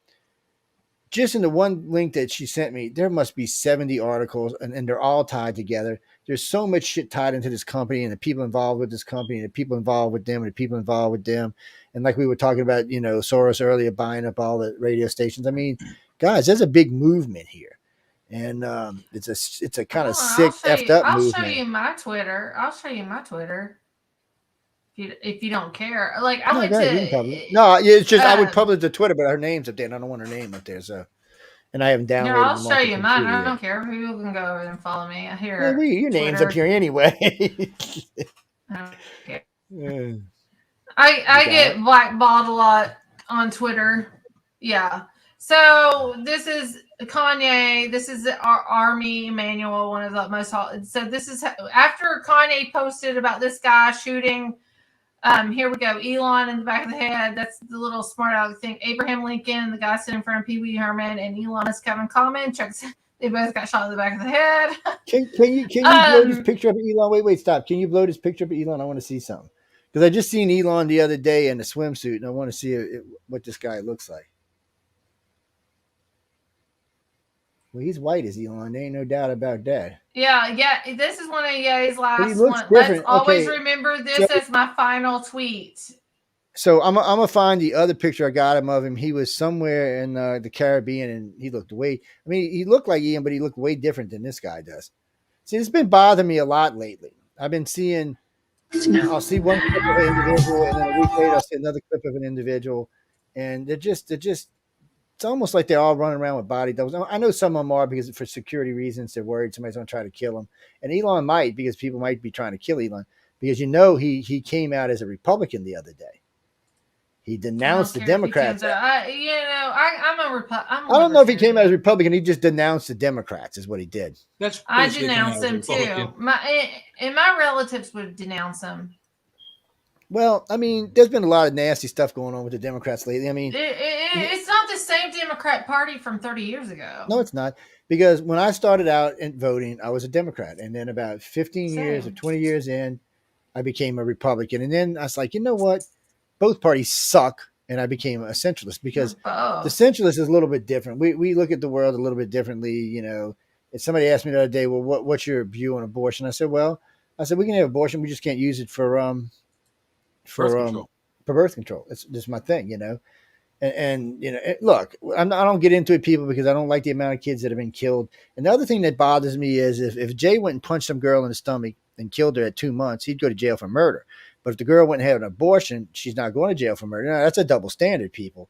C: just in the one link that she sent me, there must be 70 articles, and they're all tied together. There's so much shit tied into this company and the people involved with this company and the people involved with them and the people involved with them. And like we were talking about, Soros earlier buying up all the radio stations. I mean, guys, there's a big movement here. And it's a kind of sick, effed up movement.
D: I'll show you my Twitter. If you don't care. Like, I went to...
C: No, it's just I would publish the Twitter, but her name's up there, and I don't want her name up there, so... And I haven't downloaded.
D: No, I'll show you mine. I don't care. People can go over and follow me. Here,
C: your name's up here anyway.
D: I don't care. I get blackballed a lot on Twitter. Yeah. So this is Kanye. This is our Army manual. One of the most. So this is after Kanye posted about this guy shooting. Here we go. Elon in the back of the head. That's the little smart aleck thing. Abraham Lincoln, the guy sitting in front of Pee Wee Herman, and Elon is Kevin Common. They both got shot in the back of the head.
C: Can you blow this picture up of Elon? Wait, stop. Can you blow this picture up of Elon? I want to see something. Because I just seen Elon the other day in a swimsuit, and I want to see what this guy looks like. Well, he's white as Elon. There ain't no doubt about that.
D: Yeah. This is one of Ye's last
C: ones.
D: Let's always remember this as my final tweet.
C: So I'm gonna find the other picture I got of him. He was somewhere in the Caribbean, and he looked he looked like Ian, but he looked way different than this guy does. See, it's been bothering me a lot lately. I've been seeing, I'll see one clip of an individual, and then a week later I'll see another clip of an individual, and they're just. It's almost like they're all running around with body doubles. I know some of them are because for security reasons, they're worried somebody's going to try to kill them. And Elon might, because people might be trying to kill Elon, because he came out as a Republican the other day. He denounced the Democrats.
D: I
C: don't know if he came out as a Republican. He just denounced the Democrats is what he did.
D: I denounced them too. My relatives would denounce him.
C: Well, I mean, there's been a lot of nasty stuff going on with the Democrats lately. I mean,
D: it's not the same Democrat Party from 30 years ago.
C: No, it's not. Because when I started out in voting, I was a Democrat. And then about 15 years or 20 years in, I became a Republican. And then I was like, you know what? Both parties suck. And I became a centralist because the centralist is a little bit different. We look at the world a little bit differently. If somebody asked me the other day, well, what's your view on abortion? I said, we can have abortion. We just can't use it for birth control. It's just my thing, And look, I don't get into it, people, because I don't like the amount of kids that have been killed. And the other thing that bothers me is if Jay went and punched some girl in the stomach and killed her at 2 months, he'd go to jail for murder. But if the girl went and had an abortion, she's not going to jail for murder. No, that's a double standard, people.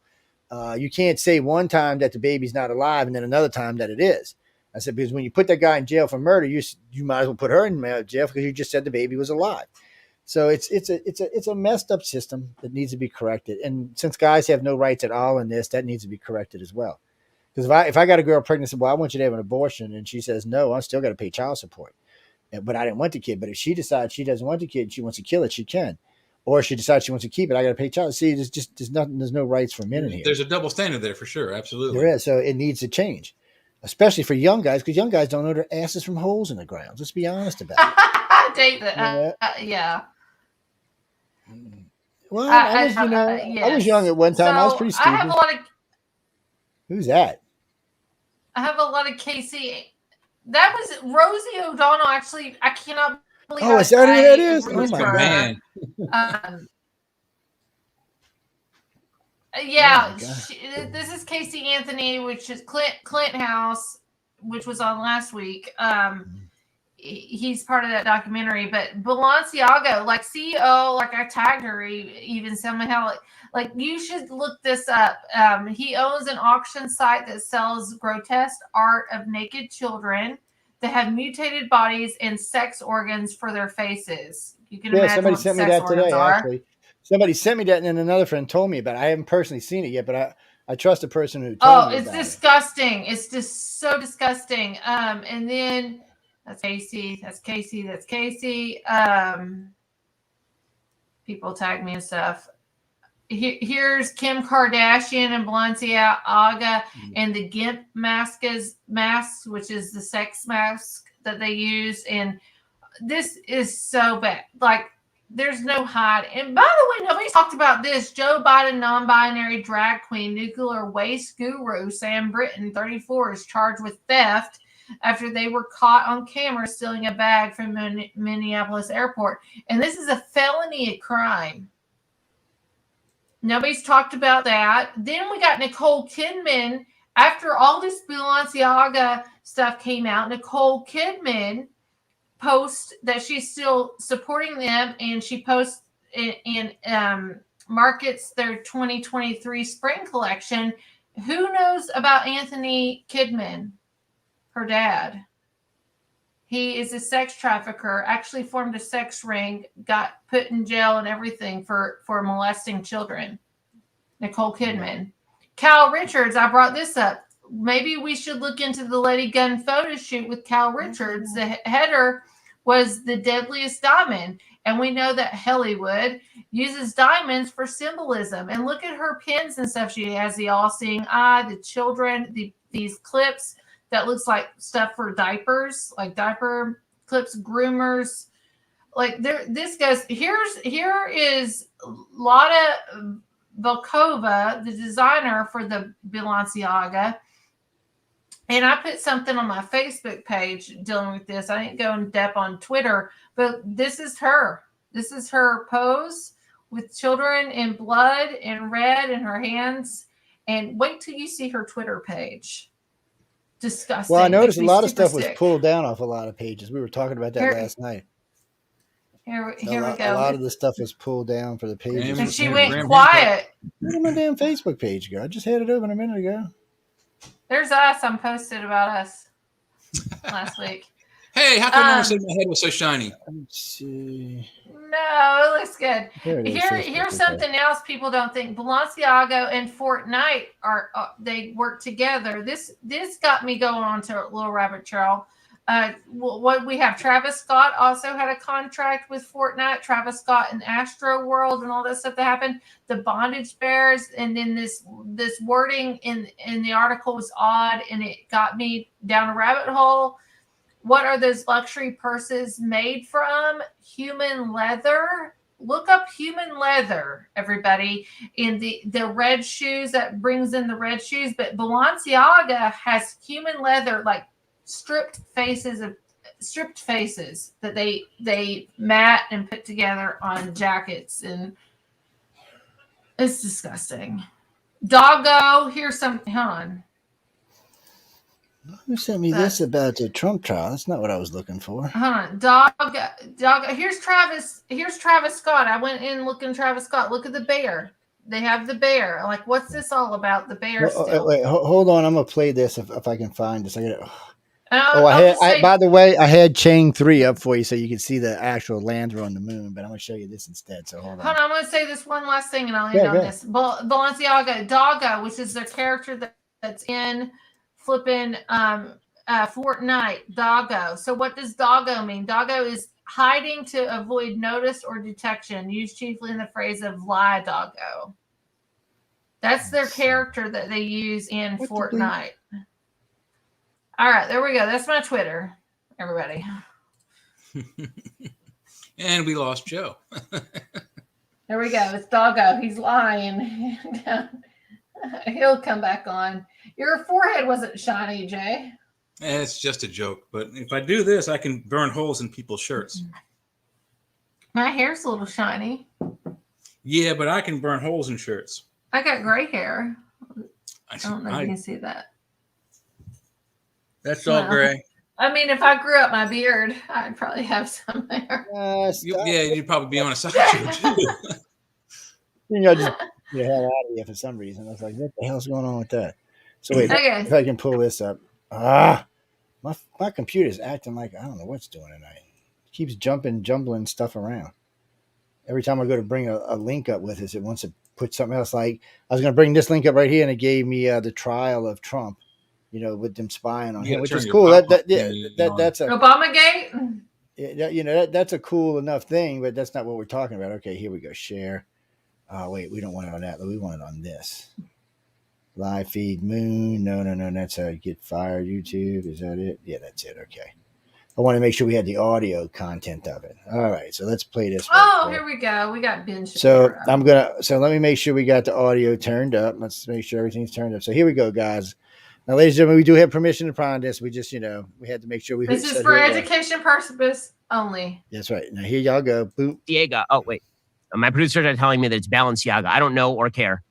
C: You can't say one time that the baby's not alive and then another time that it is. I said, because when you put that guy in jail for murder, you might as well put her in jail because you just said the baby was alive. So it's a messed up system that needs to be corrected. And since guys have no rights at all in this, that needs to be corrected as well. Because if I got a girl pregnant and say, well, I want you to have an abortion, and she says no, I'm still got to pay child support. But I didn't want the kid. But if she decides she doesn't want the kid, she wants to kill it, she can. Or if she decides she wants to keep it, I got to pay child. See, there's no rights for men in here.
E: There's a double standard there for sure. Absolutely.
C: There is. So it needs to change, especially for young guys, because young guys don't know their asses from holes in the ground. Let's be honest about it.
D: I date that. Yeah.
C: Well, I was young at one time. So I was pretty stupid.
D: I have a lot of.
C: Who's that?
D: I have a lot of Casey. That was Rosie O'Donnell. Actually, I cannot believe.
C: Oh, is that who that is? Oh my
E: man!
D: Yeah, this is Casey Anthony, which is Clint House, which was on last week. He's part of that documentary, but Balenciaga, like CEO, like I tagged her even somehow, like you should look this up. He owns an auction site that sells grotesque art of naked children that have mutated bodies and sex organs for their faces. You can imagine
C: somebody sent me that today, actually. Somebody sent me that, and then another friend told me about it. I haven't personally seen it yet, but I trust the person who told me about it.
D: Oh, it's disgusting. It's just so disgusting. And then that's Casey. That's Casey. That's Casey. People tag me and stuff. Here's Kim Kardashian and Balenciaga and the GIMP masks, which is the sex mask that they use. And this is so bad. Like, there's no hide. And by the way, nobody's talked about this. Joe Biden, non-binary drag queen, nuclear waste guru Sam Britton, 34, is charged with theft after they were caught on camera stealing a bag from Minneapolis airport. And this is a felony crime. Nobody's talked about that. Then we got Nicole Kidman. After all this Balenciaga stuff came out, Nicole Kidman posts that she's still supporting them, and she posts and markets their 2023 spring collection. Who knows about Anthony Kidman? Her dad. He is a sex trafficker, actually formed a sex ring, got put in jail and everything for molesting children. Nicole Kidman. Cal Richards, I brought this up. Maybe we should look into the Lady Gun photo shoot with Cal Richards. The header was the deadliest diamond. And we know that Hollywood uses diamonds for symbolism. And look at her pins and stuff. She has the all-seeing eye, the children, these clips that looks like stuff for diapers, like diaper clips, groomers. Like this goes, here is Lada Volkova, the designer for the Balenciaga. And I put something on my Facebook page dealing with this. I didn't go in depth on Twitter, but this is her. This is her pose with children in blood and red in her hands. And wait till you see her Twitter page. Disgusting.
C: Well, I noticed a lot of stuff was pulled down off a lot of pages. We were talking about that last night.
D: Here we go.
C: A lot of the stuff was pulled down for the pages.
D: And she went quiet.
C: Where did my damn Facebook page go? I just had it open a minute ago.
D: There's us. I'm posted about us last week.
E: Hey, how come I never said my head was so shiny?
C: Let's see.
D: No, it looks good. Here's something else people don't think. Balenciaga and Fortnite they work together. This got me going on to a little rabbit trail. What we have, Travis Scott also had a contract with Fortnite. Travis Scott and Astro World and all that stuff that happened. The bondage bears, and then this wording in the article was odd, and it got me down a rabbit hole. What are those luxury purses made from? Human leather. Look up human leather, everybody. In the red shoes, that brings in the red shoes. But Balenciaga has human leather, like stripped faces that they mat and put together on jackets, and it's disgusting. Doggo, here's some. Hold on.
C: Who sent me this about the Trump trial? That's not what I was looking for.
D: Hold on. Doggo. Here's Travis Scott. I went in looking Travis Scott. Look at the bear. They have the bear. I'm like, what's this all about? The bear.
C: Wait, hold on. I'm gonna play this if I can find this.
D: By
C: the way, I had Chang 3 up for you so you can see the actual lander on the moon, but I'm going to show you this instead. So hold on.
D: I'm going to say this one last thing and I'll end on this. Balenciaga, Doggo, which is their character that's in flipping Fortnite, Doggo. So what does Doggo mean? Doggo is hiding to avoid notice or detection, used chiefly in the phrase of lie doggo. That's their character that they use in Fortnite. All right, there we go. That's my Twitter, everybody.
E: And we lost Joe.
D: There we go. It's Doggo. He's lying. He'll come back on. Your forehead wasn't shiny, Jay.
E: It's just a joke. But if I do this, I can burn holes in people's shirts.
D: My hair's a little shiny.
E: Yeah, but I can burn holes in shirts.
D: I got gray hair. I don't know if you can see that.
E: That's all gray.
D: I mean, if I grew up my beard, I'd probably have some there.
E: You'd probably be on a sideshow too.
C: Just the hell out of you for some reason. I was like, what the hell's going on with that? So wait, if I can pull this up. My computer's acting like I don't know what's doing tonight. It keeps jumbling stuff around. Every time I go to bring a link up with us, it wants to put something else. Like I was going to bring this link up right here, and it gave me the trial of Trump. With them spying on him, which is cool. That's a
D: Obamagate.
C: That's a cool enough thing, but that's not what we're talking about. Okay, here we go. Share. Oh wait, we don't want it on that. We want it on this. Live feed moon. No. That's how you get fired. YouTube. Is that it? Yeah, that's it. Okay. I want to make sure we had the audio content of it. All right, so let's play this.
D: Oh, here we go. We got Ben
C: So
D: Shapiro.
C: so let me make sure we got the audio turned up. Let's make sure everything's turned up. So here we go, guys. Now, ladies and gentlemen, we do have permission upon this. We just, we had to make sure we.
D: This is for education purposes only.
C: That's right. Now here y'all go. Boom.
I: Diego. Oh wait, my producers are telling me that it's Balenciaga. I don't know or care,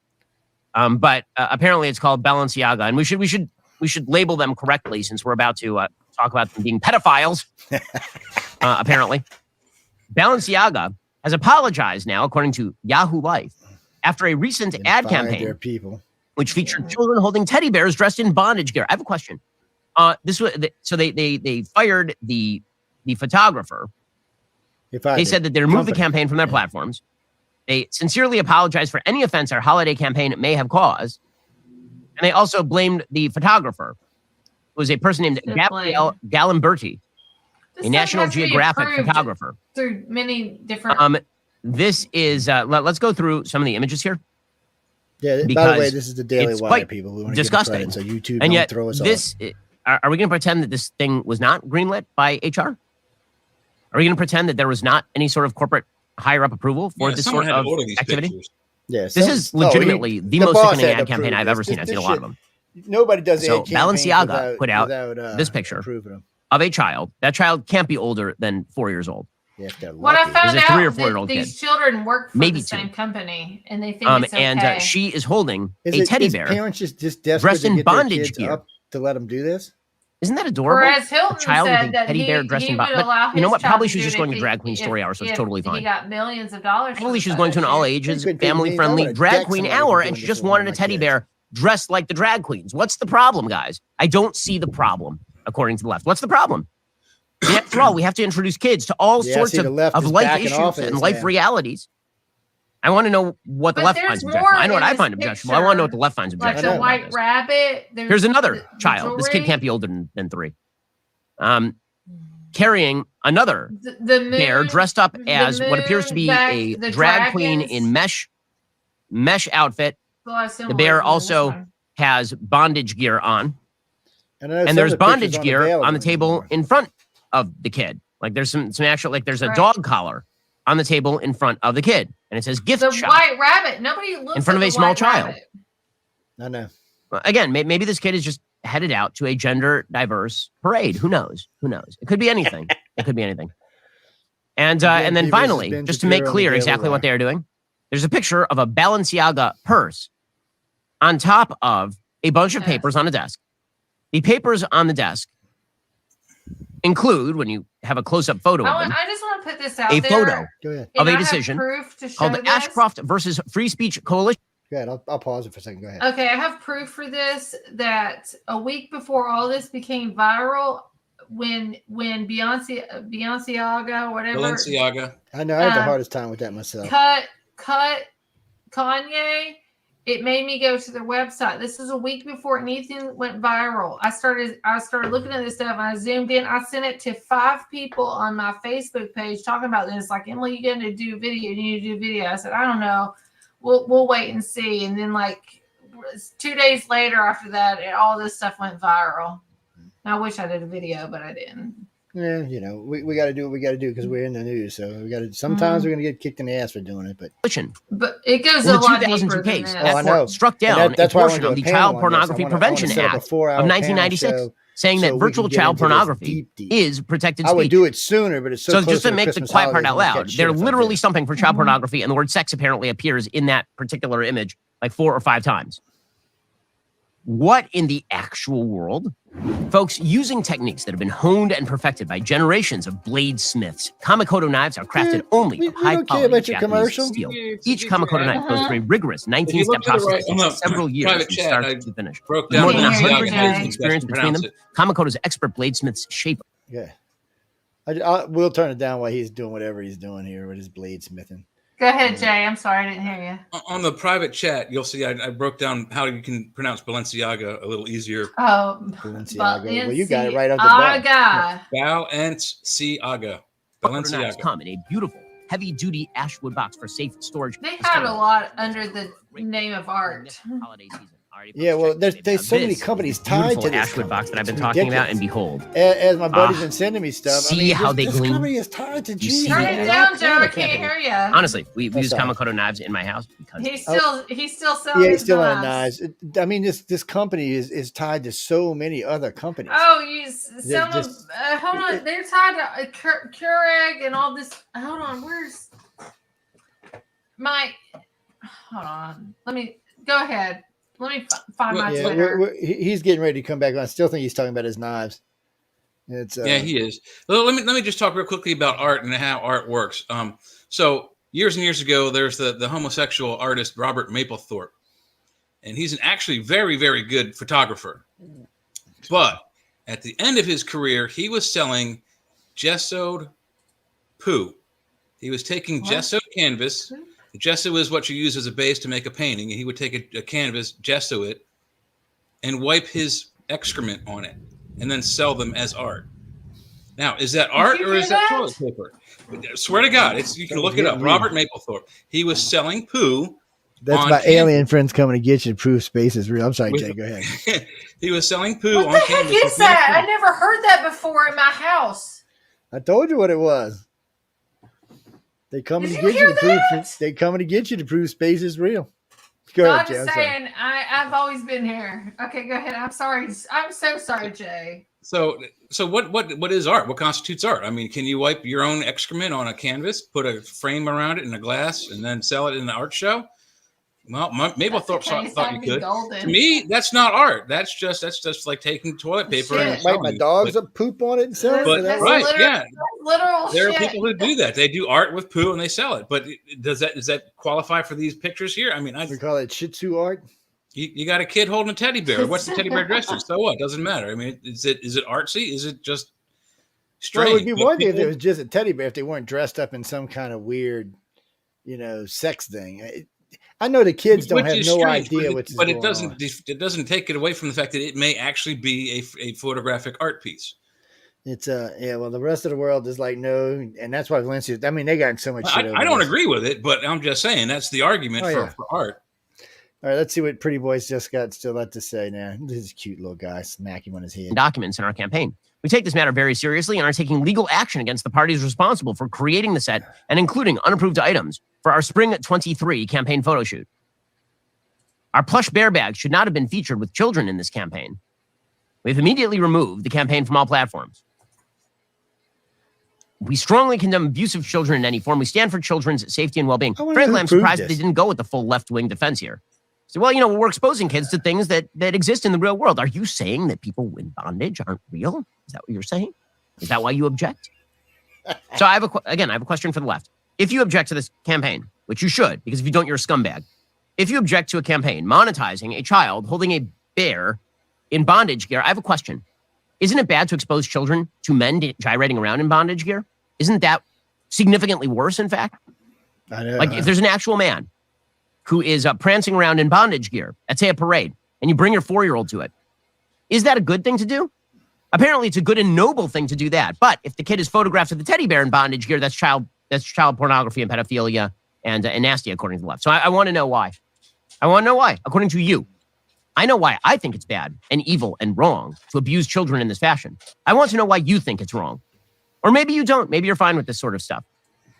I: but apparently it's called Balenciaga, and we should label them correctly since we're about to talk about them being pedophiles. Apparently, Balenciaga has apologized now, according to Yahoo Life, after a recent ad campaign which featured children holding teddy bears dressed in bondage gear. I have a question. So they fired the photographer. They said that they removed the campaign from their platforms. They sincerely apologized for any offense our holiday campaign may have caused. And they also blamed the photographer, who was a person named Gabrielle Galimberti, a National Geographic photographer.
D: Through many different...
I: This is... let's go through some of the images here.
C: Yeah, by the way, this is the Daily Wire, people. We want to
I: disgusting.
C: Credit, so YouTube
I: and yet,
C: throw us
I: off. Are we going to pretend that this thing was not greenlit by HR? Are we going to pretend that there was not any sort of corporate higher-up approval for this sort of activity?
C: Yes,
I: this is legitimately the most sickening ad campaign I've ever seen. I've seen a lot of them.
C: Nobody does
I: so Balenciaga put out this picture of a child. That child can't be older than 4 years old.
D: What I found out,
I: 3 or 4 year old
D: these children work for the same company, and they think it's okay.
I: And she is holding a teddy bear.
C: Parents just desperate
I: dressed in
C: to get
I: bondage
C: their kids up to let them do this.
I: Isn't that adorable?
D: Whereas Hilton
I: a child
D: said
I: with a
D: that
I: teddy bear dressed in bondage. But you know what? Probably she's just going to Drag Queen Story Hour, so it's totally fine.
D: He got millions of dollars.
I: Probably she's going to an all ages, family friendly Drag Queen Hour, and she just wanted a teddy bear dressed like the drag queens. What's the problem, guys? I don't see the problem, according to the left. What's the problem? After all, we have to introduce kids to all sorts of life issues and life realities. I want to know what the left finds objectionable. I know what I find objectionable. I want to know what the left finds objectionable.
D: Like the white rabbit.
I: Here's another child. This kid can't be older than 3. Carrying another bear dressed up as what appears to be a drag queen in mesh outfit. The bear also has bondage gear on. And there's bondage gear on the table in front of the kid. Like there's some actual, like there's a dog collar on the table in front of the kid. And it says gift shop.
D: The white rabbit. Nobody looks
I: in front of a small child.
C: I know.
I: Again, maybe this kid is just headed out to a gender diverse parade. Who knows? Who knows? It could be anything. It could be anything. And then finally, just to make clear exactly what they're doing, there's a picture of a Balenciaga purse on top of a bunch of papers on a desk. The papers on the desk include, when you have a close-up photo of them,
D: I just want to put this out
I: a
D: there.
I: photo of a decision called the Ashcroft versus Free Speech Coalition.
C: Go ahead. I'll pause it for a second. Go ahead.
D: Okay, I have proof for this that a week before all this became viral, when Balenciaga, whatever.
E: Balenciaga.
C: I know. I had the hardest time with that myself.
D: Cut Kanye. It made me go to their website. This is a week before anything went viral. I started looking at this stuff, and I zoomed in. I sent it to 5 people on my Facebook page talking about this. Like, Emily, you're going to do video. You need to do video. I said, I don't know. We'll wait and see. And then, like, 2 days later after that, all this stuff went viral. I wish I did a video, but I didn't.
C: Yeah, we got to do what we got to do because we're in the news. So we got to. Sometimes we're going to get kicked in the ass for doing it, but
D: it goes a lot deeper than this.
C: I know.
I: Struck down a portion of the Child Pornography Prevention Act of 1996, saying that virtual child pornography is protected speech.
C: I would do it sooner, but it's so
I: just to make the quiet part out loud, they're literally stumping for child pornography, and the word sex apparently appears in that particular image like 4 or 5 times. What in the actual world? Folks, using techniques that have been honed and perfected by generations of bladesmiths, Kamikoto knives are crafted only of high-quality Japanese steel. Each Kamikoto knife goes through a rigorous 19-step process that takes several years from start to finish. With more than 100 years of experience between them, Kamikoto's expert bladesmiths shape.
C: Yeah. We'll turn it down while he's doing whatever he's doing here with his bladesmithing.
D: Go ahead, Jay. I'm sorry, I didn't hear you.
E: On the private chat, you'll see I broke down how you can pronounce Balenciaga a little easier.
D: Oh,
C: Balenciaga. Well, you got it right off the bat.
E: Balenciaga. Balenciaga.
I: Come in a beautiful, heavy-duty ashwood box for safe storage.
D: They had a lot under the name of art.
I: Holiday season.
C: Yeah, well, there's so many companies tied to this
I: Ashwood box that I've been talking about, and behold,
C: as my buddy's been sending me stuff.
I: See how they
C: this
I: gleam.
C: company is tied to Jesus.
D: Turn it down, Joe. I can't hear you.
I: Honestly, we use Kamakota knives in my house because
D: he's still selling.
C: Yeah, he's still on
D: knives.
C: knives. I mean, this company is tied to so many other companies.
D: Oh, hold on. They're tied to Keurig and all this. Hold on. Where's my? Hold on. Let me go ahead. Let me find my Twitter.
C: He's getting ready to come back on. I still think he's talking about his knives.
E: Yeah, he is. Well, let me just talk real quickly about art and how art works. So years and years ago, there's the homosexual artist Robert Mapplethorpe, and he's an actually very, very good photographer. But at the end of his career, he was selling gessoed poo. He was taking gessoed canvas. Gesso is what you use as a base to make a painting. And he would take a canvas, gesso it, and wipe his excrement on it, and then sell them as art. Now, is that art or is that toilet paper? I swear to God, you can look it up. Robert Mapplethorpe. He was selling poo.
C: That's my alien friends coming to get you to prove space is real. I'm sorry, Jay. Go ahead.
E: He was selling poo
D: on canvas. What the heck is that? I never heard that before in my house.
C: I told you what it was. They coming to get you to prove. They coming to get you to prove space is real. Go ahead, Jay.
D: I'm just saying, I've always been here. Okay, go ahead. I'm sorry. I'm so sorry, Jay.
E: So what is art? What constitutes art? I mean, can you wipe your own excrement on a canvas, put a frame around it in a glass, and then sell it in the art show? Well, Mapplethorpe thought you could.
D: Golden.
E: To me, that's not art. That's just like taking toilet paper and
C: wipe my dogs up, poop on it, and sell it.
E: Right? Yeah.
D: Literal
E: there are people who do that. They do art with poo and they sell it. But does that qualify for these pictures here? I mean,
C: we call it Shih Tzu art.
E: You got a kid holding a teddy bear. What's the teddy bear dressed in? So what? Doesn't matter. I mean, is it artsy? Is it just strange?
C: Well, it would be one thing if it was just a teddy bear if they weren't dressed up in some kind of weird, sex thing. I know the kids don't have no idea what's going on. But
E: it doesn't take it away from the fact that it may actually be a photographic art piece.
C: It's well, the rest of the world is like no, and that's why Valencia. I mean, they got so much shit.
E: I don't agree with it, but I'm just saying that's the argument for art.
C: All right, let's see what Pretty Boy's just got to say now. This is a cute little guy. Smack him on his head.
I: Documents in our campaign. We take this matter very seriously and are taking legal action against the parties responsible for creating the set and including unapproved items for our Spring 23 campaign photo shoot. Our plush bear bag should not have been featured with children in this campaign. We've immediately removed the campaign from all platforms. We strongly condemn abuse of children in any form. We stand for children's safety and well-being. Frankly, I'm surprised that they didn't go with the full left-wing defense here. So, well, we're exposing kids to things that exist in the real world. Are you saying that people in bondage aren't real? Is that what you're saying? Is that why you object? So I have a question for the left. If you object to this campaign, which you should, because if you don't, you're a scumbag. If you object to a campaign monetizing a child holding a bear in bondage gear, I have a question. Isn't it bad to expose children to men gyrating around in bondage gear? Isn't that significantly worse, in fact?
C: I know.
I: Like, if there's an actual man who is prancing around in bondage gear at, say, a parade, and you bring your 4-year-old to it, is that a good thing to do? Apparently, it's a good and noble thing to do that. But if the kid is photographed with the teddy bear in bondage gear, that's child pornography and pedophilia and nasty, according to the left. So I want to know why. I want to know why, according to you. I know why I think it's bad and evil and wrong to abuse children in this fashion. I want to know why you think it's wrong. Or maybe you don't. Maybe you're fine with this sort of stuff.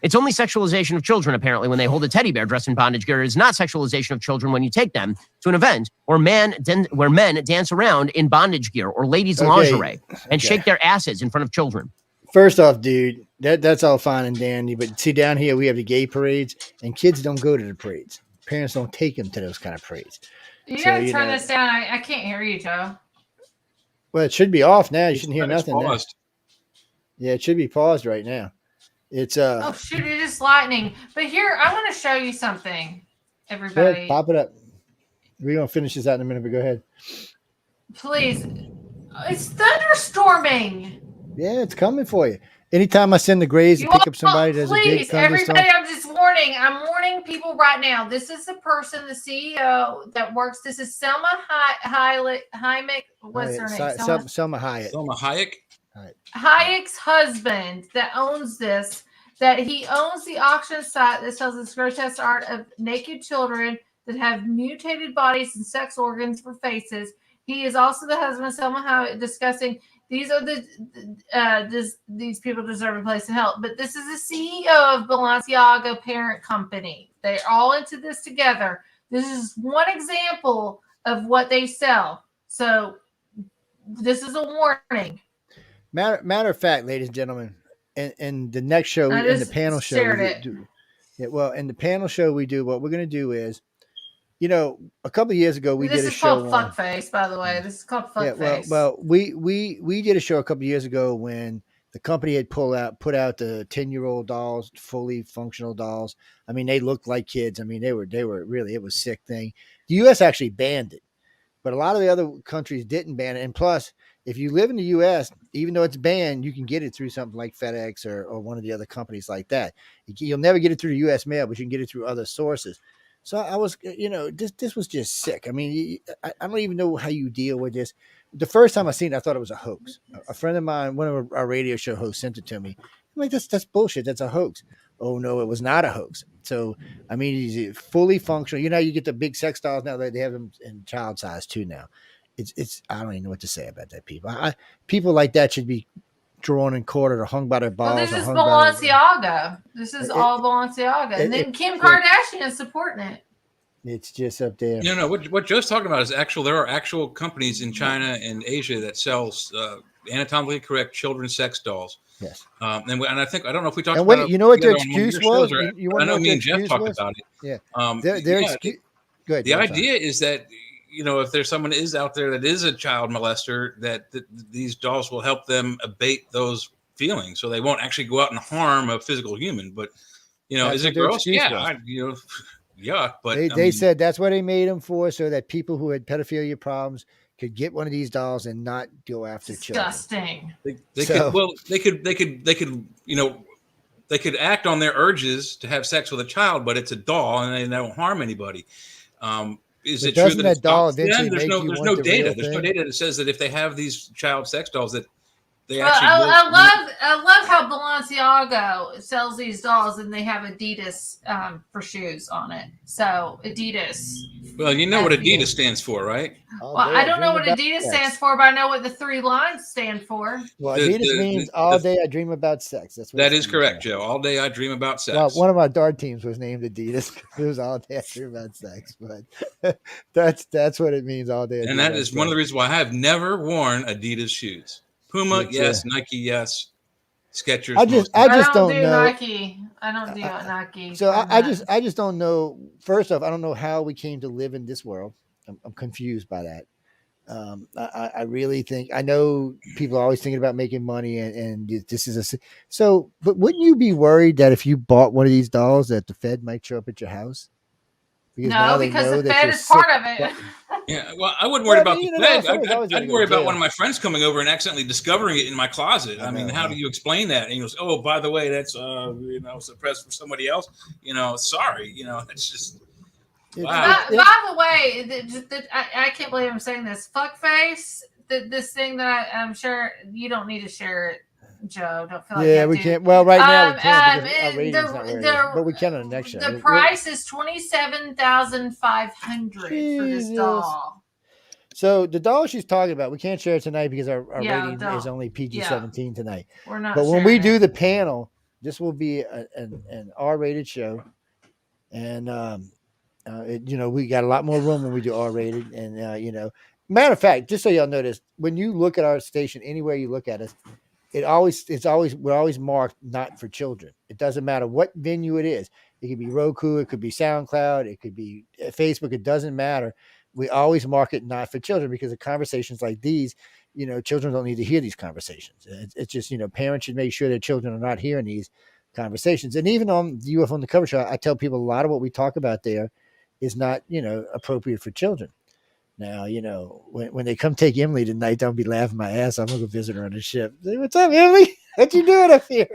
I: It's only sexualization of children, apparently, when they hold a teddy bear dressed in bondage gear. It is not sexualization of children when you take them to an event where men dance around in bondage gear or ladies' lingerie and shake their asses in front of children.
C: First off, dude, that's all fine and dandy. But see, down here, we have the gay parades, and kids don't go to the parades. Parents don't take them to those kind of parades.
D: You gotta turn this down. I can't hear you, Joe.
C: Well, it should be off now. You shouldn't hear nothing now.
E: Paused.
C: Yeah, it should be paused right now. It's
D: oh shoot, it is lightning. But here, I want to show you something, everybody.
C: Ahead, pop it up. We're gonna finish this out in a minute, but go ahead.
D: Please. It's thunderstorming.
C: Yeah, it's coming for you. Anytime I send the Grays to pick up somebody that's a big thunderstorm.
D: Everybody, I'm just warning. I'm warning people right now. This is the person, the CEO that works. This is Selma Hayek. What's her name?
C: Selma Hayek.
E: Selma Hayek.
D: Hayek's husband that owns this. That he owns the auction site that sells this grotesque art of naked children that have mutated bodies and sex organs for faces. He is also the husband of Selma Hayek, discussing these are these people deserve a place in hell. But this is the CEO of Balenciaga parent company. They're all into this together. This is one example of what they sell. So this is a warning.
C: Matter of fact, ladies and gentlemen, in the next show, in the panel show, in the panel show we do, what we're going to do is, a couple of years ago we did a show.
D: This is called Fuckface, by the way. This is called Fuckface.
C: Well, we did a show a couple of years ago when the company had put out the 10-year-old dolls, fully functional dolls. I mean, they looked like kids. I mean, they were really, it was a sick thing. The U.S. actually banned it, but a lot of the other countries didn't ban it. And plus, if you live in the U.S., even though it's banned, you can get it through something like FedEx or one of the other companies like that. You'll never get it through the U.S. mail, but you can get it through other sources. So I was, this was just sick. I mean, I don't even know how you deal with this. The first time I seen it, I thought it was a hoax. A friend of mine, one of our radio show hosts, sent it to me. I'm like, that's bullshit. That's a hoax. Oh no, it was not a hoax. So I mean, he's fully functional. You get the big sex dolls now. They have them in child size too now. It's I don't even know what to say about that. People like that should be drawn and quartered or hung by their balls.
D: Well, this is Balenciaga. This is all Balenciaga, and then Kim Kardashian is supporting it.
C: It's just up there.
E: No. What Joe's talking about is actual. There are actual companies in China and Asia that sells anatomically correct children's sex dolls.
C: Yes.
E: And I think I don't know if we talked
C: about.
E: And
C: you know what their excuse was?
E: I know me and Jeff talked about it.
C: Yeah. Their excuse. Go ahead.
E: The idea is that if there's someone is out there that is a child molester, that these dolls will help them abate those feelings, so they won't actually go out and harm a physical human. But is it gross? Yeah. Yeah, but
C: they said that's what they made them for, so that people who had pedophilia problems could get one of these dolls and not go after
D: disgusting.
C: Children.
E: They could act on their urges to have sex with a child, but it's a doll and they don't harm anybody. Is it true that
C: doll
E: there's no data? There's no data that says that if they have these child sex dolls that they actually.
D: I love how Balenciaga sells these dolls and they have Adidas for shoes on it. So Adidas.
E: Well, you know what Adidas stands for, right?
D: Well, I don't know what Adidas stands for, but I know what the three lines stand for.
C: Well, Adidas means all day I dream about sex.
E: That is correct, Joe. All day I dream about sex.
C: Well, one of my dart teams was named Adidas. It was all day I dream about sex, but that's what it means, all day.
E: And that is one of the reasons why I have never worn Adidas shoes. Puma, yes. Nike, yes. Skechers.
C: I just don't know.
D: Nike. I don't do Nike.
C: So I just don't know. First off, I don't know how we came to live in this world. I'm confused by that. I really think, I know people are always thinking about making money and this is but wouldn't you be worried that if you bought one of these dolls that the Fed might show up at your house?
D: Because the Fed is part of it.
E: Yeah, well, I wouldn't worry about the Fed. I'd worry about one of my friends coming over and accidentally discovering it in my closet. I mean, how do you explain that? And he goes, "Oh, by the way, that's suppressed from somebody else." Sorry. It's just. Wow.
D: By the way, I can't believe I'm saying this. Fuckface, this thing that I'm sure you don't need to share it, Joe. Don't feel like
C: yeah, we can't. Well, right now we can't because our rating's not where it is, but we can on the next show.
D: The price is $27,500 for this doll.
C: So the doll she's talking about, we can't share it tonight because our rating is only PG-17 tonight.
D: We're not.
C: But when we do the panel, this will be an R-rated show, and we got a lot more room when we do R-rated, and matter of fact, just so y'all notice, when you look at our station, anywhere you look at us. We're always marked not for children. It doesn't matter what venue it is. It could be Roku, it could be SoundCloud, it could be Facebook. It doesn't matter. We always mark it not for children because of conversations like these. Children don't need to hear these conversations. It's just parents should make sure their children are not hearing these conversations. And even on the UFO Undercover show, I tell people a lot of what we talk about there is not appropriate for children. Now, when they come take Emily tonight, don't be laughing my ass. I'm going to go visit her on the ship. Say, what's up, Emily? What you doing up here?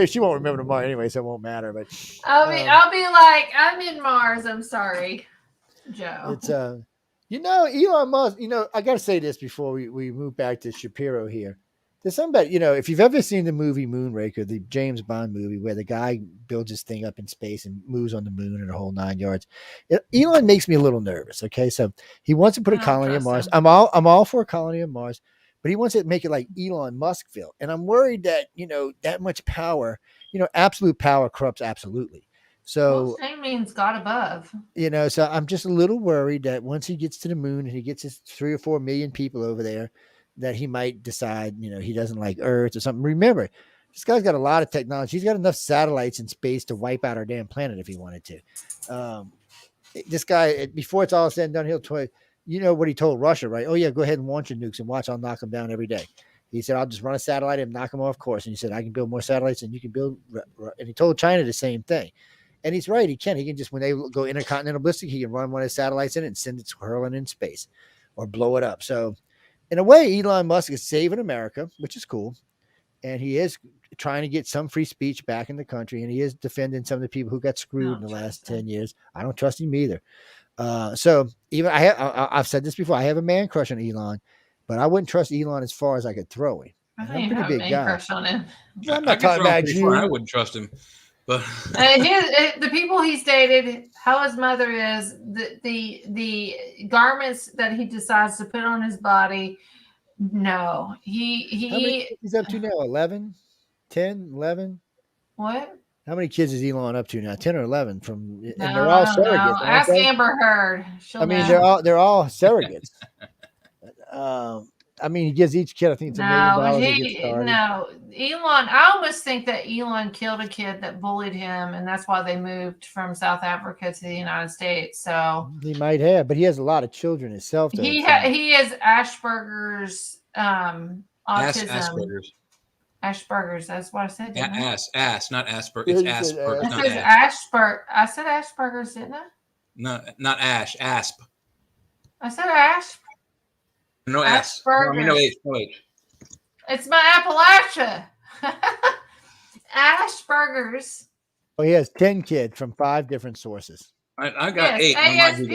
C: She won't remember tomorrow anyway, so it won't matter. But
D: I'll be like, I'm in Mars. I'm sorry, Joe.
C: It's Elon Musk. I got to say this before we move back to Shapiro here. There's something about, if you've ever seen the movie Moonraker, the James Bond movie where the guy builds his thing up in space and moves on the moon and a whole 9 yards. Elon makes me a little nervous. Okay. So he wants to put a colony on Mars. I'm all for a colony on Mars, but he wants to make it like Elon Muskville. And I'm worried that, that much power, absolute power corrupts absolutely. So
D: same means God above.
C: So I'm just a little worried that once he gets to the moon and he gets his 3 or 4 million people over there, that he might decide, he doesn't like Earth or something. Remember, this guy's got a lot of technology. He's got enough satellites in space to wipe out our damn planet if he wanted to. This guy, before it's all said and done, what he told Russia, right? Oh yeah, go ahead and launch your nukes and watch. I'll knock them down every day. He said, I'll just run a satellite and knock them off course. And he said, I can build more satellites than you can build. And he told China the same thing. And he's right. He can just, when they go intercontinental ballistic, he can run one of his satellites in it and send it hurling in space or blow it up. So in a way, Elon Musk is saving America, which is cool. And he is trying to get some free speech back in the country. And he is defending some of the people who got screwed in the last 10 years. I don't trust him either. So even I've said this before, I have a man crush on Elon, but I wouldn't trust Elon as far as I could throw him.
D: I don't even have a man crush on him.
C: I'm not talking about you.
E: I wouldn't trust him. But
D: the people he's dated, how his mother is, the garments that he decides to put on his body, no. He's
C: up to now? 11? 10? 11?
D: What?
C: How many kids is Elon up to now? 10 or 11 and they're
D: all surrogates. No. Ask Amber Heard.
C: They're all surrogates. He gives each kid, I think it's $1 million to get started.
D: No, Elon, I almost think that Elon killed a kid that bullied him, and that's why they moved from South Africa to the United States. So
C: he might have, but he has a lot of children himself.
D: He has Asperger's, autism. Asperger's. That's what I said.
E: Ass, not Asperger. It's Asperger.
D: It says Asperger. I said Asperger's, didn't I?
E: No, not Ash. Asp.
D: I said Ash.
E: No S. No H. No H.
D: It's my Appalachia. Asperger's.
C: Oh, he has 10 kids from 5 different sources.
E: I got 8.
D: ASP.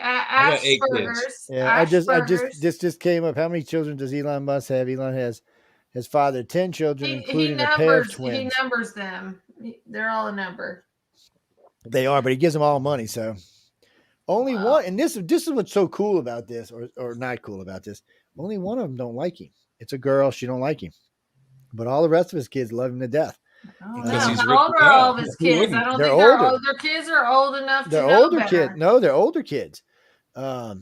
D: Asperger's.
C: Yeah, this just came up. How many children does Elon Musk have? Elon has his father 10 children, including a pair of twins.
D: He numbers them. They're all a number.
C: They are, but he gives them all money, so. Only one, and this is what's so cool about this, or not cool about this. Only one of them don't like him. It's a girl; she don't like him, but all the rest of his kids love him to death.
D: How old are all of his kids? I don't think their kids are old enough.
C: They're older kids. No, they're older kids. I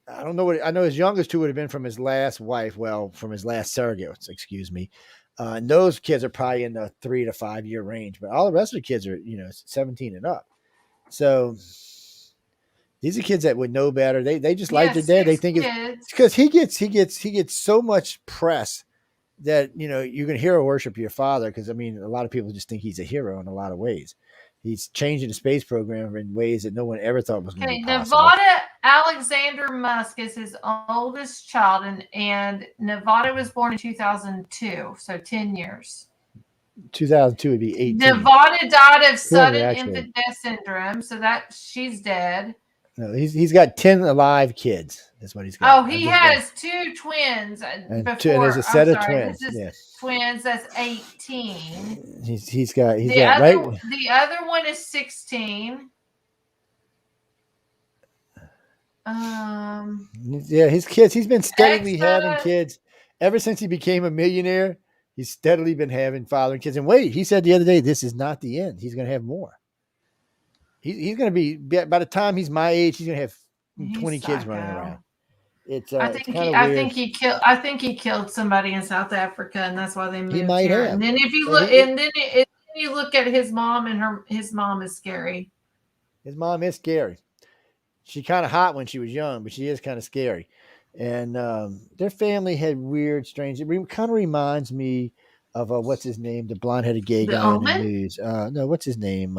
C: don't know what I know. His youngest two would have been from his last wife. Well, from his last surrogate. Excuse me. And those kids are probably in the 3 to 5 year range, but all the rest of the kids are 17 and up. So. These are kids that would know better. They just like their dad. They think it's because he gets so much press that you're gonna hero worship your father, because a lot of people just think he's a hero in a lot of ways. He's changing the space program in ways that no one ever thought was going to be possible.
D: Nevada Alexander Musk is his oldest child, and Nevada was born in 2002, so 10 years.
C: 2002 would be 18.
D: Nevada died of sudden infant death syndrome, so that she's dead.
C: No, he's got 10 alive kids. That's what he's got.
D: Oh, he has 2 twins.
C: And there's a set of twins.
D: Twins. That's 18.
C: He's got
D: right. The other one is 16.
C: Yeah, his kids. He's been steadily having kids ever since he became a millionaire. He's steadily been having father and kids. And wait, he said the other day, this is not the end. He's going to have more. He's going to be, by the time he's my age, he's going to have 20 kids running around.
D: I think he killed somebody in South Africa, and that's why they moved.
C: He might
D: here.
C: have.
D: And then if you look, if you look at his mom, and his mom is scary.
C: His mom is scary. She kind of hot when she was young, but she is kind of scary. And their family had weird, strange. It kind of reminds me of what's his name, the blonde-headed gay guy in the news. No, what's his name?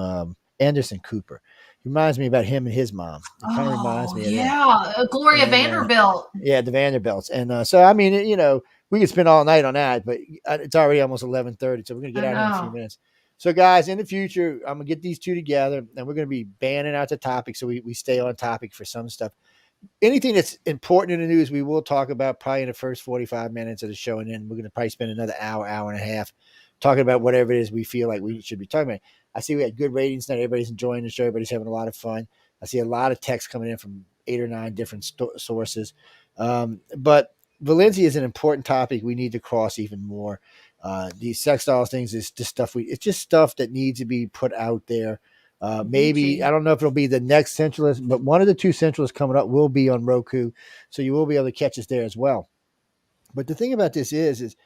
C: Anderson Cooper. He reminds me about him and his mom. It kind of reminds me of that.
D: Gloria Vanderbilt.
C: Yeah, the Vanderbilts. And so, we could spend all night on that, but it's already almost 11:30, so we're going to get out in a few minutes. So, guys, in the future, I'm going to get these two together, and we're going to be banning out the topic so we stay on topic for some stuff. anything that's important in the news, we will talk about probably in the first 45 minutes of the show. And then we're going to probably spend another hour and a half talking about whatever it is we feel like we should be talking about. I see we had good ratings tonight. Everybody's enjoying the show. Everybody's having a lot of fun. I see a lot of texts coming in from 8 or 9 different sources. But Valencia is an important topic we need to cross even more. These sex dolls things is just stuff it's just stuff that needs to be put out there. Maybe I don't know if it'll be the next Centralist, but one of the 2 Centralists coming up will be on Roku, so you will be able to catch us there as well. But the thing about this is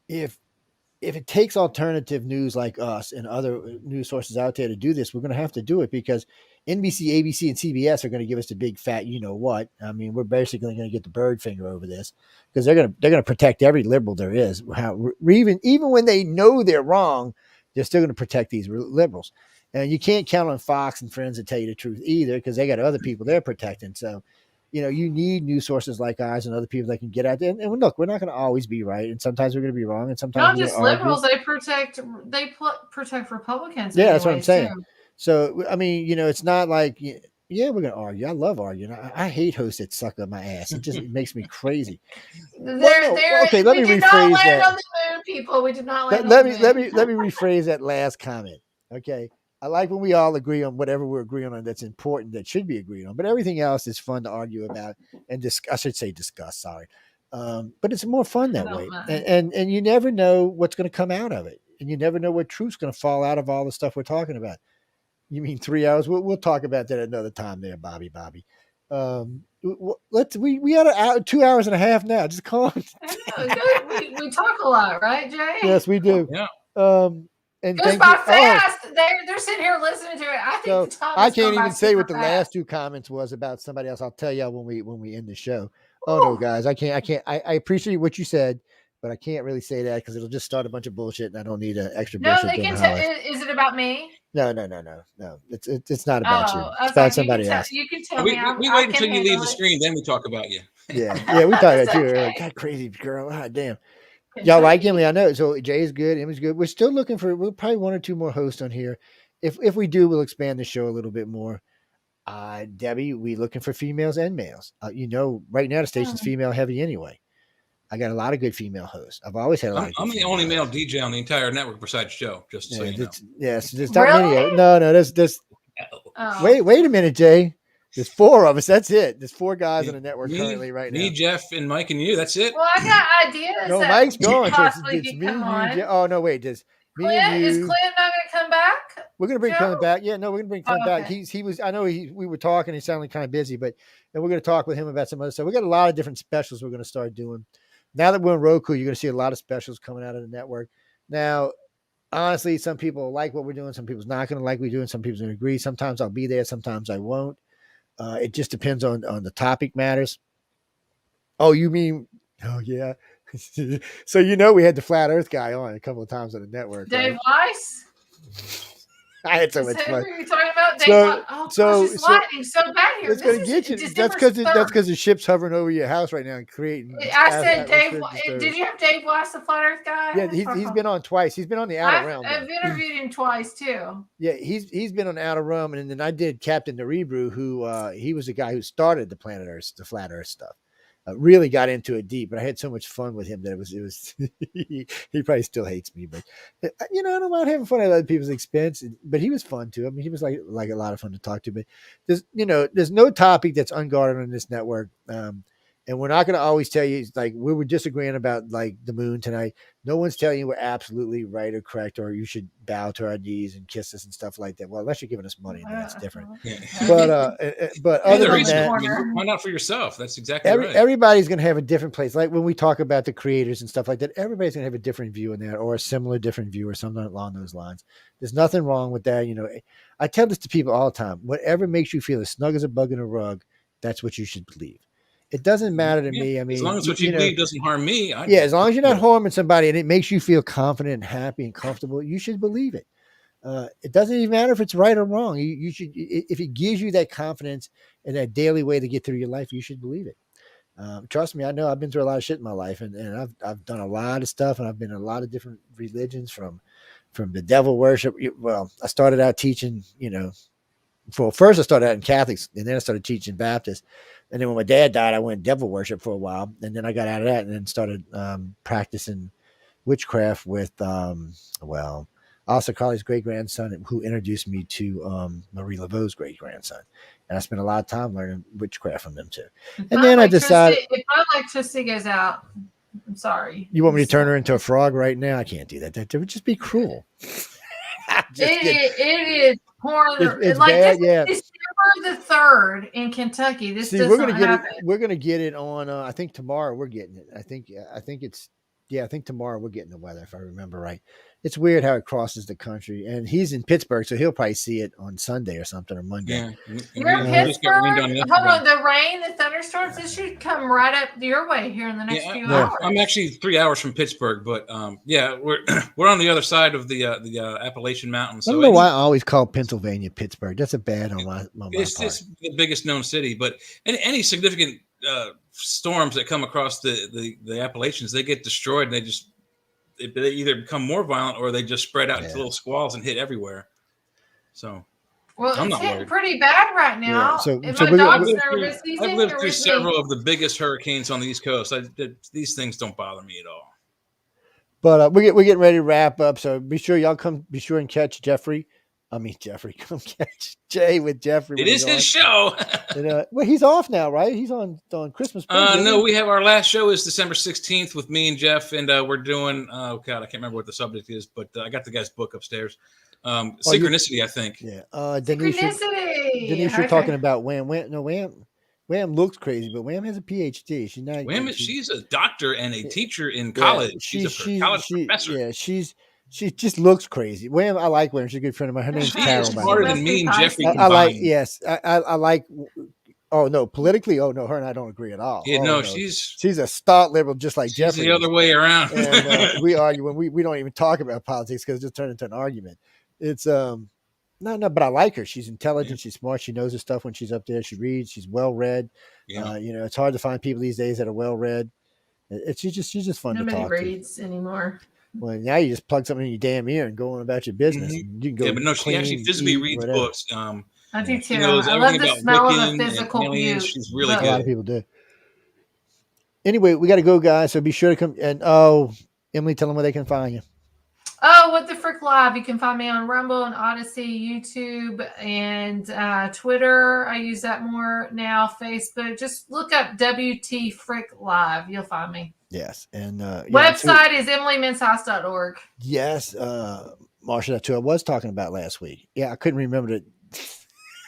C: if it takes alternative news like us and other news sources out there to do this, we're going to have to do it because NBC, ABC, and CBS are going to give us the big fat, you know what? I mean, we're basically going to get the bird finger over this because they're going to protect every liberal there is. Even when they know they're wrong, they're still going to protect these liberals. And you can't count on Fox and Friends to tell you the truth either because they got other people they're protecting. So, you need news sourers like ours and other people that can get out there. And look, we're not going to always be right, and sometimes we're going to be wrong, and sometimes
D: not just liberals. They protect Republicans.
C: Yeah, that's what I'm saying. Too. So I mean, it's not like we're going to argue. I love arguing. I hate hosts that suck up my ass. It makes me crazy.
D: Okay,
C: let me rephrase that.
D: On the moon, people. We did not land
C: let me rephrase that last comment. Okay. I like when we all agree on whatever we're agreeing on that's important, that should be agreed on. But everything else is fun to argue about and I should say discuss. Sorry, but it's more fun that way. And you never know what's going to come out of it, and you never know what truth's going to fall out of all the stuff we're talking about. You mean 3 hours? We'll talk about that another time, there, Bobby. We had 2 hours and a half now. Just call on.
D: we talk a lot, right, Jay?
C: Yes, we do.
E: Yeah.
C: And
D: goes by fast. They're sitting here listening to it. I think
C: I can't even say what the last 2 comments was about somebody else. I'll tell you when we end the show. Oh no, guys, I can't. I appreciate what you said, but I can't really say that because it'll just start a bunch of bullshit, and I don't need an extra bullshit.
D: No, they can tell. Is it about me?
C: No. It's not about you. It's about somebody else.
D: You can tell me.
E: We wait until you leave the screen, then we talk about you.
C: Yeah, we talk about you. Like, God, crazy girl. God damn. Y'all like Emily, I know. So Jay's good, Emily's good. We're still looking for probably 1 or 2 more hosts on here. If we do, we'll expand the show a little bit more. Debbie, we looking for females and males. Right now the station's female heavy anyway. I got a lot of good female hosts. I've always had a lot.
E: I'm the only male DJ on the entire network besides Joe. Just so you know.
C: Yes, there's not many. No, there's. Wait a minute, Jay. There's 4 of us. That's it. There's 4 guys on the network currently right now.
E: Me, Jeff, and Mike, and you. That's it.
D: Well, I got ideas.
C: No, Mike's going. It's me, you. Oh no, wait. Does me and you?
D: Is Clint not going to come back?
C: We're going to bring Clint back. Yeah, no, we're going to bring Clint back. He was. I know we were talking. He sounded kind of busy, but then we're going to talk with him about some other stuff. We got a lot of different specials we're going to start doing. Now that we're on Roku, you're going to see a lot of specials coming out of the network. Now, honestly, some people like what we're doing. Some people's not going to like what we're doing. Some people's going to agree. Sometimes I'll be there. Sometimes I won't. It just depends on the topic matters. Oh, you mean? Oh, yeah. So we had the flat Earth guy on a couple of times on the network.
D: Dave Weiss.
C: I had so much fun.
D: Who are you talking about? Dave it's lightning so bad here.
C: It's going to get you. That's because the ship's hovering over your house right now and creating.
D: I said Dave. Did you have Dave Weiss, the flat Earth guy?
C: Yeah, he's been on twice. He's been on the Outer Realm.
D: I've interviewed him twice too.
C: Yeah, he's been on Outer Realm, and then I did Captain Narebru, who he was the guy who started the planet Earth, the flat Earth stuff. Really got into it deep, but I had so much fun with him that it was he probably still hates me, but I don't mind having fun at other people's expense. But he was fun too. I mean, he was like a lot of fun to talk to. But there's no topic that's unguarded on this network. And we're not going to always tell you, like, we were disagreeing about, like, the moon tonight. No one's telling you we're absolutely right or correct, or you should bow to our knees and kiss us and stuff like that. Well, unless you're giving us money, then that's different.
E: Yeah.
C: But other than that,
E: find out for yourself. That's exactly right.
C: Everybody's going to have a different place. Like when we talk about the creators and stuff like that, everybody's going to have a different view in that, or a similar different view, or something along those lines. There's nothing wrong with that. I tell this to people all the time. Whatever makes you feel as snug as a bug in a rug, that's what you should believe. It doesn't matter to me. I mean,
E: as long as what you believe doesn't harm me.
C: As long as you're not harming somebody and it makes you feel confident and happy and comfortable, you should believe it. It doesn't even matter if it's right or wrong. You should, if it gives you that confidence and that daily way to get through your life, you should believe it. Trust me, I know I've been through a lot of shit in my life, and I've done a lot of stuff, and I've been in a lot of different religions, from the devil worship. Well, I started out teaching, first I started out in Catholics, and then I started teaching Baptist. And then when my dad died, I went devil worship for a while, and then I got out of that and then started practicing witchcraft with Alistair Carley's great grandson, who introduced me to Marie Laveau's great grandson, and I spent a lot of time learning witchcraft from them too. And then I decided,
D: if my electricity goes out, I'm sorry.
C: You want me to turn her into a frog right now? I can't do that. That would just be cruel.
D: It is horrible.
C: It's
D: like
C: bad,
D: this is December the 3rd in Kentucky. This
C: See,
D: does
C: we're gonna
D: not
C: get
D: happen.
C: it. We're gonna get it on. I think tomorrow we're getting it. I think it's. Yeah, I think tomorrow we're getting the weather, if I remember right. It's weird how it crosses the country, and he's in Pittsburgh, so he'll probably see it on Sunday or something, or Monday.
D: Yeah, you're in Pittsburgh. Hold on, the rain, the thunderstorms, this should come right up your way here in the next few hours.
E: I'm actually 3 hours from Pittsburgh, but we're on the other side of the Appalachian Mountains.
C: I don't know why I always call Pennsylvania Pittsburgh. That's a bad on my part.
E: It's the biggest known city, but any significant storms that come across the Appalachians, they get destroyed, and they either become more violent or they just spread out into little squalls and hit everywhere. So,
D: it's hitting pretty bad right now.
C: Yeah.
E: I've lived through several of the biggest hurricanes on the East Coast. These things don't bother me at all.
C: But we're getting ready to wrap up, so be sure and catch Jeffrey. Come catch Jay with Jeffrey.
E: It is his show.
C: And, well, he's off now, right? He's on Christmas break.
E: No, we have our last show is December 16th with me and Jeff, and we're doing. Oh God, I can't remember what the subject is, but I got the guy's book upstairs. Synchronicity, I think.
C: Yeah.
D: Synchronicity.
C: Denise, you're talking about Wham. Wham looks crazy, but Wham has a PhD. She's not.
E: Wham, she's a doctor and a teacher in college. She's a college professor.
C: Yeah, she just looks crazy. Wham, I like Wham. She's a good friend of mine. Her name's Carol.
E: She's smarter than me and Jeffrey.
C: I like. Yes, I like. Oh no, politically, her and I don't agree at all.
E: Yeah, no,
C: she's a stout liberal, just like Jeffrey.
E: The other way around.
C: And we argue when we don't even talk about politics because it just turned into an argument. It's no, but I like her. She's intelligent. She's smart. She knows her stuff when she's up there. She reads. She's well read. Yeah. It's hard to find people these days that are well read. She's just fun to talk to.
D: Nobody reads anymore.
C: Well, now you just plug something in your damn ear and go on about your business.
E: Mm-hmm.
C: You can go.
E: But no, she actually physically reads books.
D: I do too. I love the smell of a physical view.
E: She's really good.
C: A lot of people do. Anyway, we got to go, guys. So be sure to come. And Emily, tell them where they can find you.
D: Oh, What the Frick Live. You can find me on Rumble and Odyssey, YouTube, and Twitter. I use that more now. Facebook. Just look up WT Frick Live. You'll find me.
C: Yes. And
D: website is emilymenshouse.org.
C: Yes. Marsha, that's who I was talking about last week. Yeah, I couldn't remember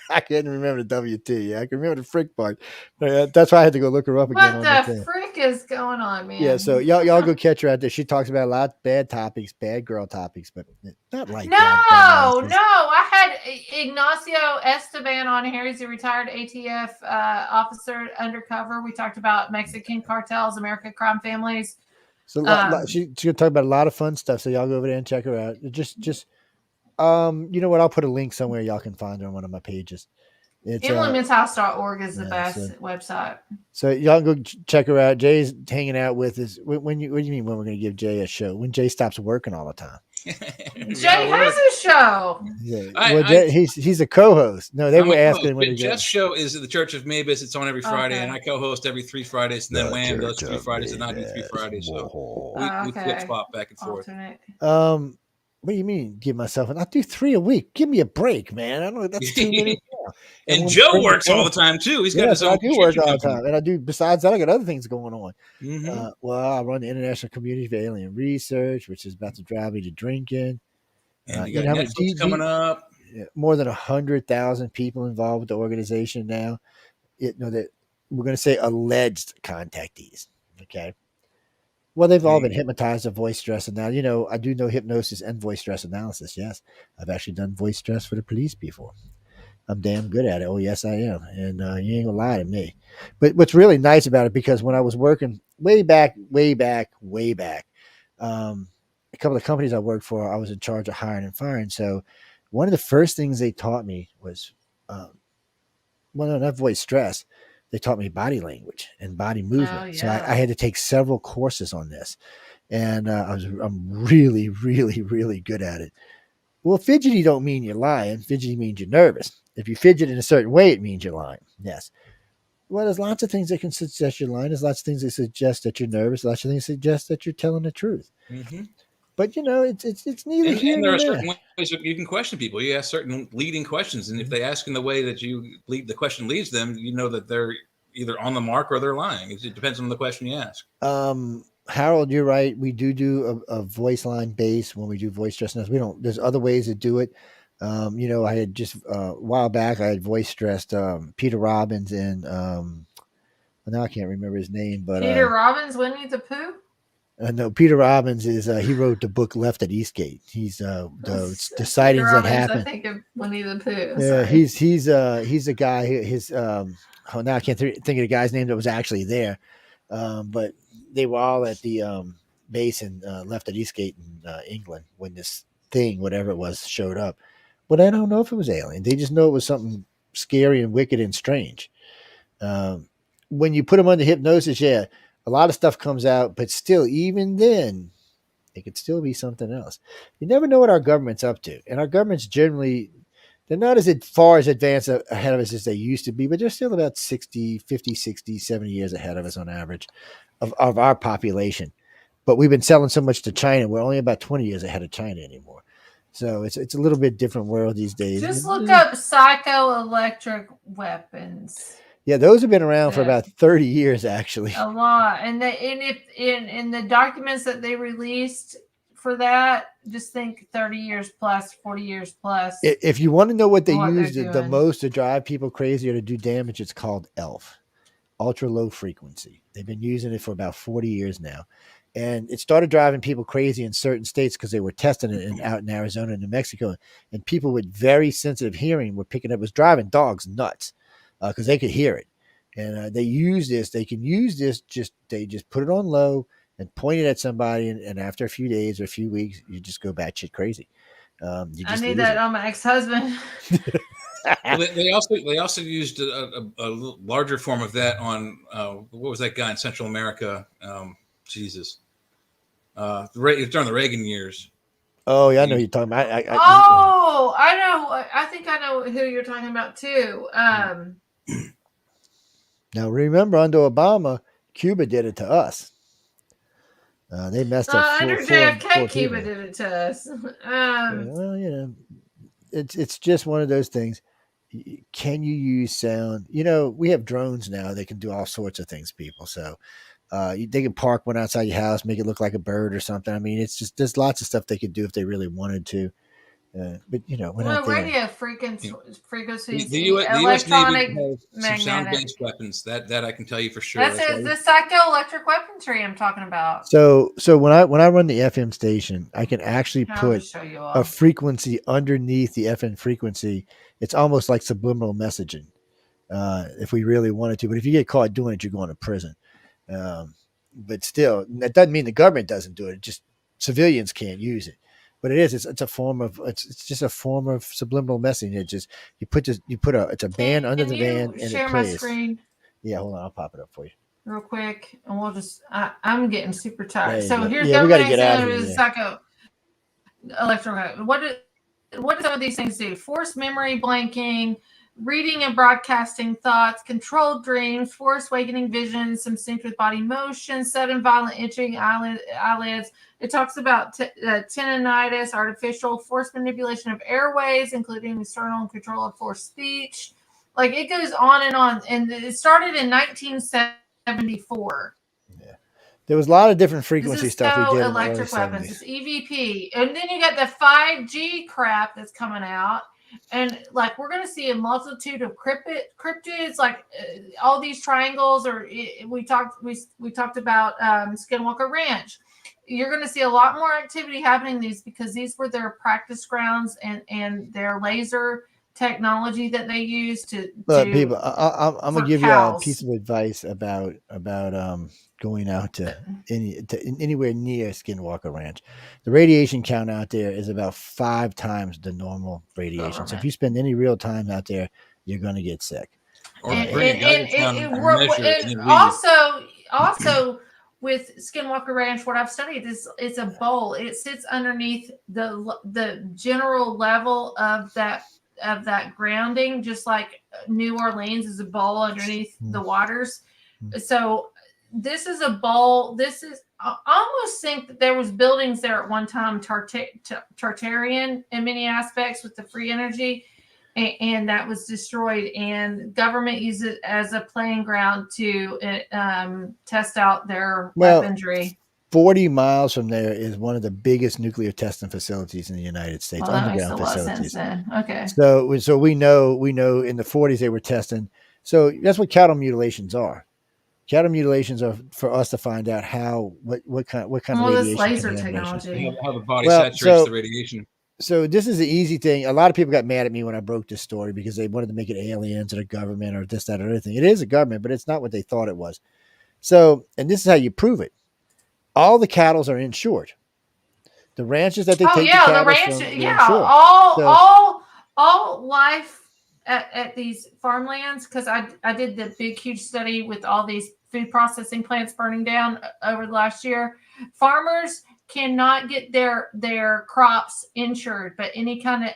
C: I couldn't remember the WT. Yeah, I can remember the frick part. That's why I had to go look her up again.
D: What the frick is going on, man?
C: Yeah, so y'all go catch her out there. She talks about a lot of bad topics, bad girl topics, but not like
D: No. I had Ignacio Esteban on here. He's a retired ATF officer undercover. We talked about Mexican cartels, American crime families.
C: So she's gonna talk about a lot of fun stuff. So y'all go over there and check her out. Just you know what? I'll put a link somewhere y'all can find her on one of my pages. It's
D: EmilyMensHouse.org is the best website.
C: So y'all go check her out. Jay's hanging out with us. What do you mean when we're going to give Jay a show? When Jay stops working all the time.
D: Jay has a show.
C: Yeah, he's a co-host. No, they were asking when
E: Jeff's show is at the Church of Mavis. It's on every Friday, and I co-host every 3 Fridays, and then Wham does 3 Fridays, and I do 3 Fridays. So we flip-flop back and forth.
C: What do you mean? Give myself I do 3 a week. Give me a break, man. I know that's too many.
E: And Joe works all the time too. He's got his own.
C: I do work all the time, and I do. Besides that, I got other things going on.
E: Mm-hmm.
C: I run the International Community for Alien Research, which is about to drive me to drinking.
E: And you got Netflix coming up.
C: More than 100,000 people involved with the organization now. That we're going to say alleged contactees. Okay. Well, they've all been hypnotized to voice stress. And now, I do know hypnosis and voice stress analysis. Yes. I've actually done voice stress for the police before. I'm damn good at it. Oh, yes, I am. And you ain't gonna lie to me. But what's really nice about it, because when I was working way back, a couple of companies I worked for, I was in charge of hiring and firing. So one of the first things they taught me was, not voice stress. They taught me body language and body movement.
D: Oh, yeah.
C: So I had to take several courses on this. And I'm really, really, really good at it. Well, fidgety don't mean you're lying. Fidgety means you're nervous. If you fidget in a certain way, it means you're lying. Yes. Well, there's lots of things that can suggest you're lying. There's lots of things that suggest that you're nervous. Lots of things that suggest that you're telling the truth.
E: Mm-hmm.
C: But it's neither here
E: and there
C: nor
E: are
C: there.
E: certain ways that you can question people. You ask certain leading questions, and if they ask in the way that the question leads them, you know that they're either on the mark or they're lying. It depends on the question you ask.
C: Harold, you're right. We do a voice line base when we do voice stress. We don't. There's other ways to do it. I had just a while back. I had voice stressed Peter Robbins and now I can't remember his name, but
D: Peter Robbins, Winnie the Pooh.
C: No, Peter Robbins is he wrote the book Left at Eastgate. He's the sightings that happened.
D: I think of Winnie the Pooh.
C: Yeah, he's a guy. His now I can't think of the guy's name that was actually there, but they were all at the base in Left at Eastgate in England when this thing, whatever it was, showed up. But I don't know if it was alien. They just know it was something scary and wicked and strange. When you put them under hypnosis, yeah. A lot of stuff comes out, but still, even then, it could still be something else. You never know what our government's up to. And our government's generally, they're not as far as advanced ahead of us as they used to be, but they're still about 50, 60, 70 years ahead of us on average of our population. But we've been selling so much to China, we're only about 20 years ahead of China anymore. So it's a little bit different world these days.
D: Just look up psychoelectric weapons.
C: Yeah, those have been around for about 30 years, actually.
D: A lot, and if in the documents that they released for that, just think 30 years plus, 40 years plus.
C: If you want to know what they used the most to drive people crazy or to do damage, it's called ELF, ultra low frequency. They've been using it for about 40 years now, and it started driving people crazy in certain states because they were testing it out in Arizona and New Mexico, and people with very sensitive hearing were picking up. It was driving dogs nuts. Because they could hear it, and they use this. They can use this. They just put it on low and point it at somebody, and after a few days or a few weeks, you just go batshit crazy.
D: I need that on my ex-husband.
E: Well, they also used a larger form of that on what was that guy in Central America? Jesus, during the Reagan years.
C: Oh yeah, I know who you're talking about.
D: I know. I think I know who you're talking about too.
C: Now remember, under Obama, Cuba did it to us. They messed up.
D: Under JFK, Cuba did it to us.
C: Well, it's just one of those things. Can you use sound? We have drones now. They can do all sorts of things, people. So they can park one outside your house, make it look like a bird or something. I mean, it's just there's lots of stuff they could do if they really wanted to. But we're not there.
D: Radio frequencies,
E: the U.S. Navy has some sound-based weapons. That I can tell you for sure.
D: That's the psychoelectric weaponry I'm talking about.
C: So when I run the FM station, I can actually put a frequency underneath the FM frequency. It's almost like subliminal messaging, if we really wanted to. But if you get caught doing it, you're going to prison. But still, that doesn't mean the government doesn't do it. Just civilians can't use it. But it is. It's a form of. It's just a form of subliminal messaging. It just it's a band under the band and
D: share
C: it plays.
D: My screen?
C: Yeah, hold on. I'll pop it up for you
D: real quick, and we'll just. I'm getting super tired. So
C: go.
D: Here's
C: we got to get out of here.
D: Psycho electro. What do some of these things do? Forced memory blanking, reading and broadcasting thoughts, controlled dreams, forced awakening visions, some synced with body motion, sudden violent itching eyelids. It talks about tendinitis, artificial forced manipulation of airways, including external control of forced speech. Like it goes on. And it started in 1974.
C: Yeah. There was a lot of different frequency stuff we did.
D: Electric weapons. It's EVP. And then you got the 5G crap that's coming out. And like we're going to see a multitude of cryptids, like all these triangles. Or we talked about Skinwalker Ranch. You're going to see a lot more activity happening because these were their practice grounds and their laser technology that they use to.
C: Look, people, I'm going to give you a piece of advice about going out to anywhere near Skinwalker Ranch. The radiation count out there is about 5 times the normal radiation. So if you spend any real time out there, you're going to get sick.
D: Also. With Skinwalker Ranch, what I've studied is it's a bowl. It sits underneath the general level of that that grounding, just like New Orleans is a bowl underneath the waters. So this is a bowl. This is, I almost think that there was buildings there at one time, Tartarian in many aspects with the free energy, and that was destroyed. And government used it as a playing ground to test out their weaponry.
C: 40 miles from there is one of the biggest nuclear testing facilities in the United States, underground facilities.
D: Okay.
C: So we know in the 40s they were testing. So that's what cattle mutilations are. Cattle mutilations are for us to find out what kind of radiation.
D: This laser technology.
E: How the body saturates the radiation.
C: So this is the easy thing. A lot of people got mad at me when I broke this story because they wanted to make it aliens or the government or this, that, or other thing. It is a government, but it's not what they thought it was. So, and this is how you prove it. All the cattle are insured. The ranches that they take the cattle from, insured.
D: All life at these farmlands, because I did the big, huge study with all these food processing plants burning down over the last year. Farmers cannot get their crops insured, but any kind of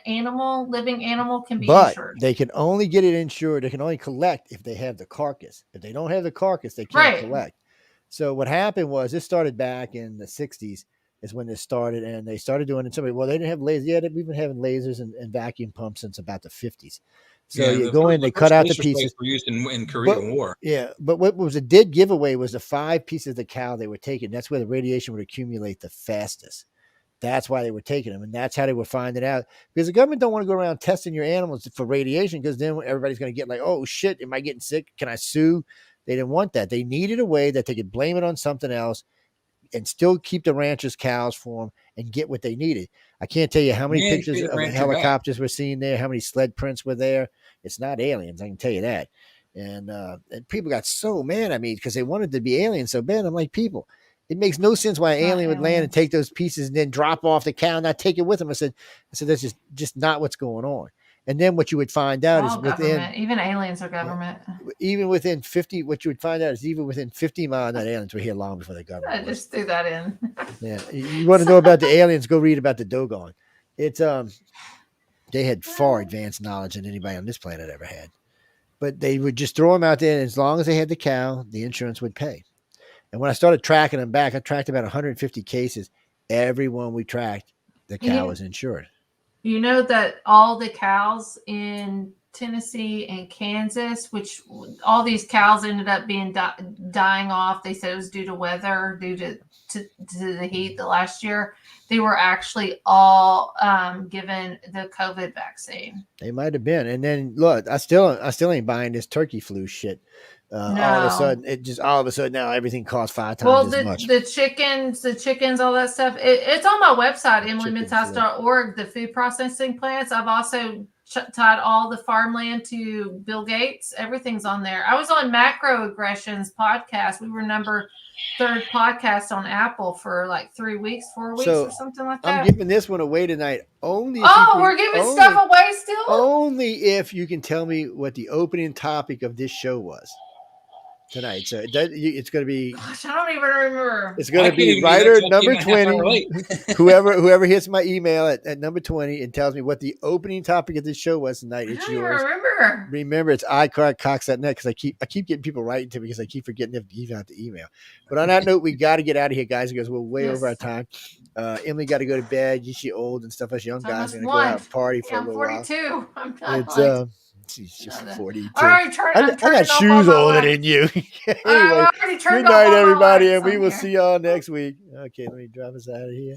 D: living animal can be insured.
C: They can only get it insured. They can only collect if they have the carcass. If they don't have the carcass, they can't collect. So what happened was this started back in the 60s is when this started, and they started doing it. They didn't have lasers. Yeah, we've been having lasers and vacuum pumps since about the 50s. So you go in, they cut out the pieces.
E: Were used in Korean War.
C: Yeah, but what was a dead giveaway was the 5 pieces of the cow they were taking. That's where the radiation would accumulate the fastest. That's why they were taking them, and that's how they were finding out. Because the government don't want to go around testing your animals for radiation, because then everybody's going to get like, oh shit, am I getting sick? Can I sue? They didn't want that. They needed a way that they could blame it on something else and still keep the ranchers' cows for them and get what they needed. I can't tell you how many pictures of helicopters were seen there, how many sled prints were there. It's not aliens, I can tell you that. And people got so mad at me because they wanted to be aliens so bad. I'm like, people, it makes no sense why an alien would land and take those pieces and then drop off the cow and not take it with them. I said that's just not what's going on. And then what you would find out is
D: even aliens are government.
C: Even within 50, what you would find out is even within 50 miles, that aliens were here long before the government.
D: I just threw that in.
C: Yeah, you want to know about the aliens? Go read about the Dogon. It's they had far advanced knowledge than anybody on this planet ever had. But they would just throw them out there, and as long as they had the cow, the insurance would pay. And when I started tracking them back, I tracked about 150 cases. Every one we tracked, the cow was insured.
D: You know that all the cows in Tennessee and Kansas, which all these cows ended up being dying off. They said it was due to weather, due to the heat the last year. They were actually all given the COVID vaccine.
C: They might have been. And then look, I still ain't buying this turkey flu shit. No. All of a sudden now everything costs 5 times as much.
D: The chickens, all that stuff. It's on my website, EmilyMenshouse.org, the food processing plants. I've also tied all the farmland to Bill Gates. Everything's on there. I was on Macroaggressions podcast. We were number 3rd podcast on Apple for like 3 weeks, 4 weeks or something like that.
C: I'm giving this one away tonight.
D: We're giving stuff away still?
C: Only if you can tell me what the opening topic of this show was tonight. So it's going to be.
D: Gosh, I don't even remember.
C: It's going to be writer number 20. whoever hits my email at number 20 and tells me what the opening topic of this show was tonight. It's yours. Remember, it's iCarCox.net, because I keep getting people writing to me because I keep forgetting to leave out the email. But on that note, we got to get out of here, guys, because we're way over our time. Emily got to go to bed. She's old and stuff. Us young guys are going to go out and party for a little
D: 42.
C: while. I'm she's just 42.
D: All right,
C: I got shoes older than you. Anyway, good night, everybody, and we will see y'all next week. Okay, let me drop us out of here.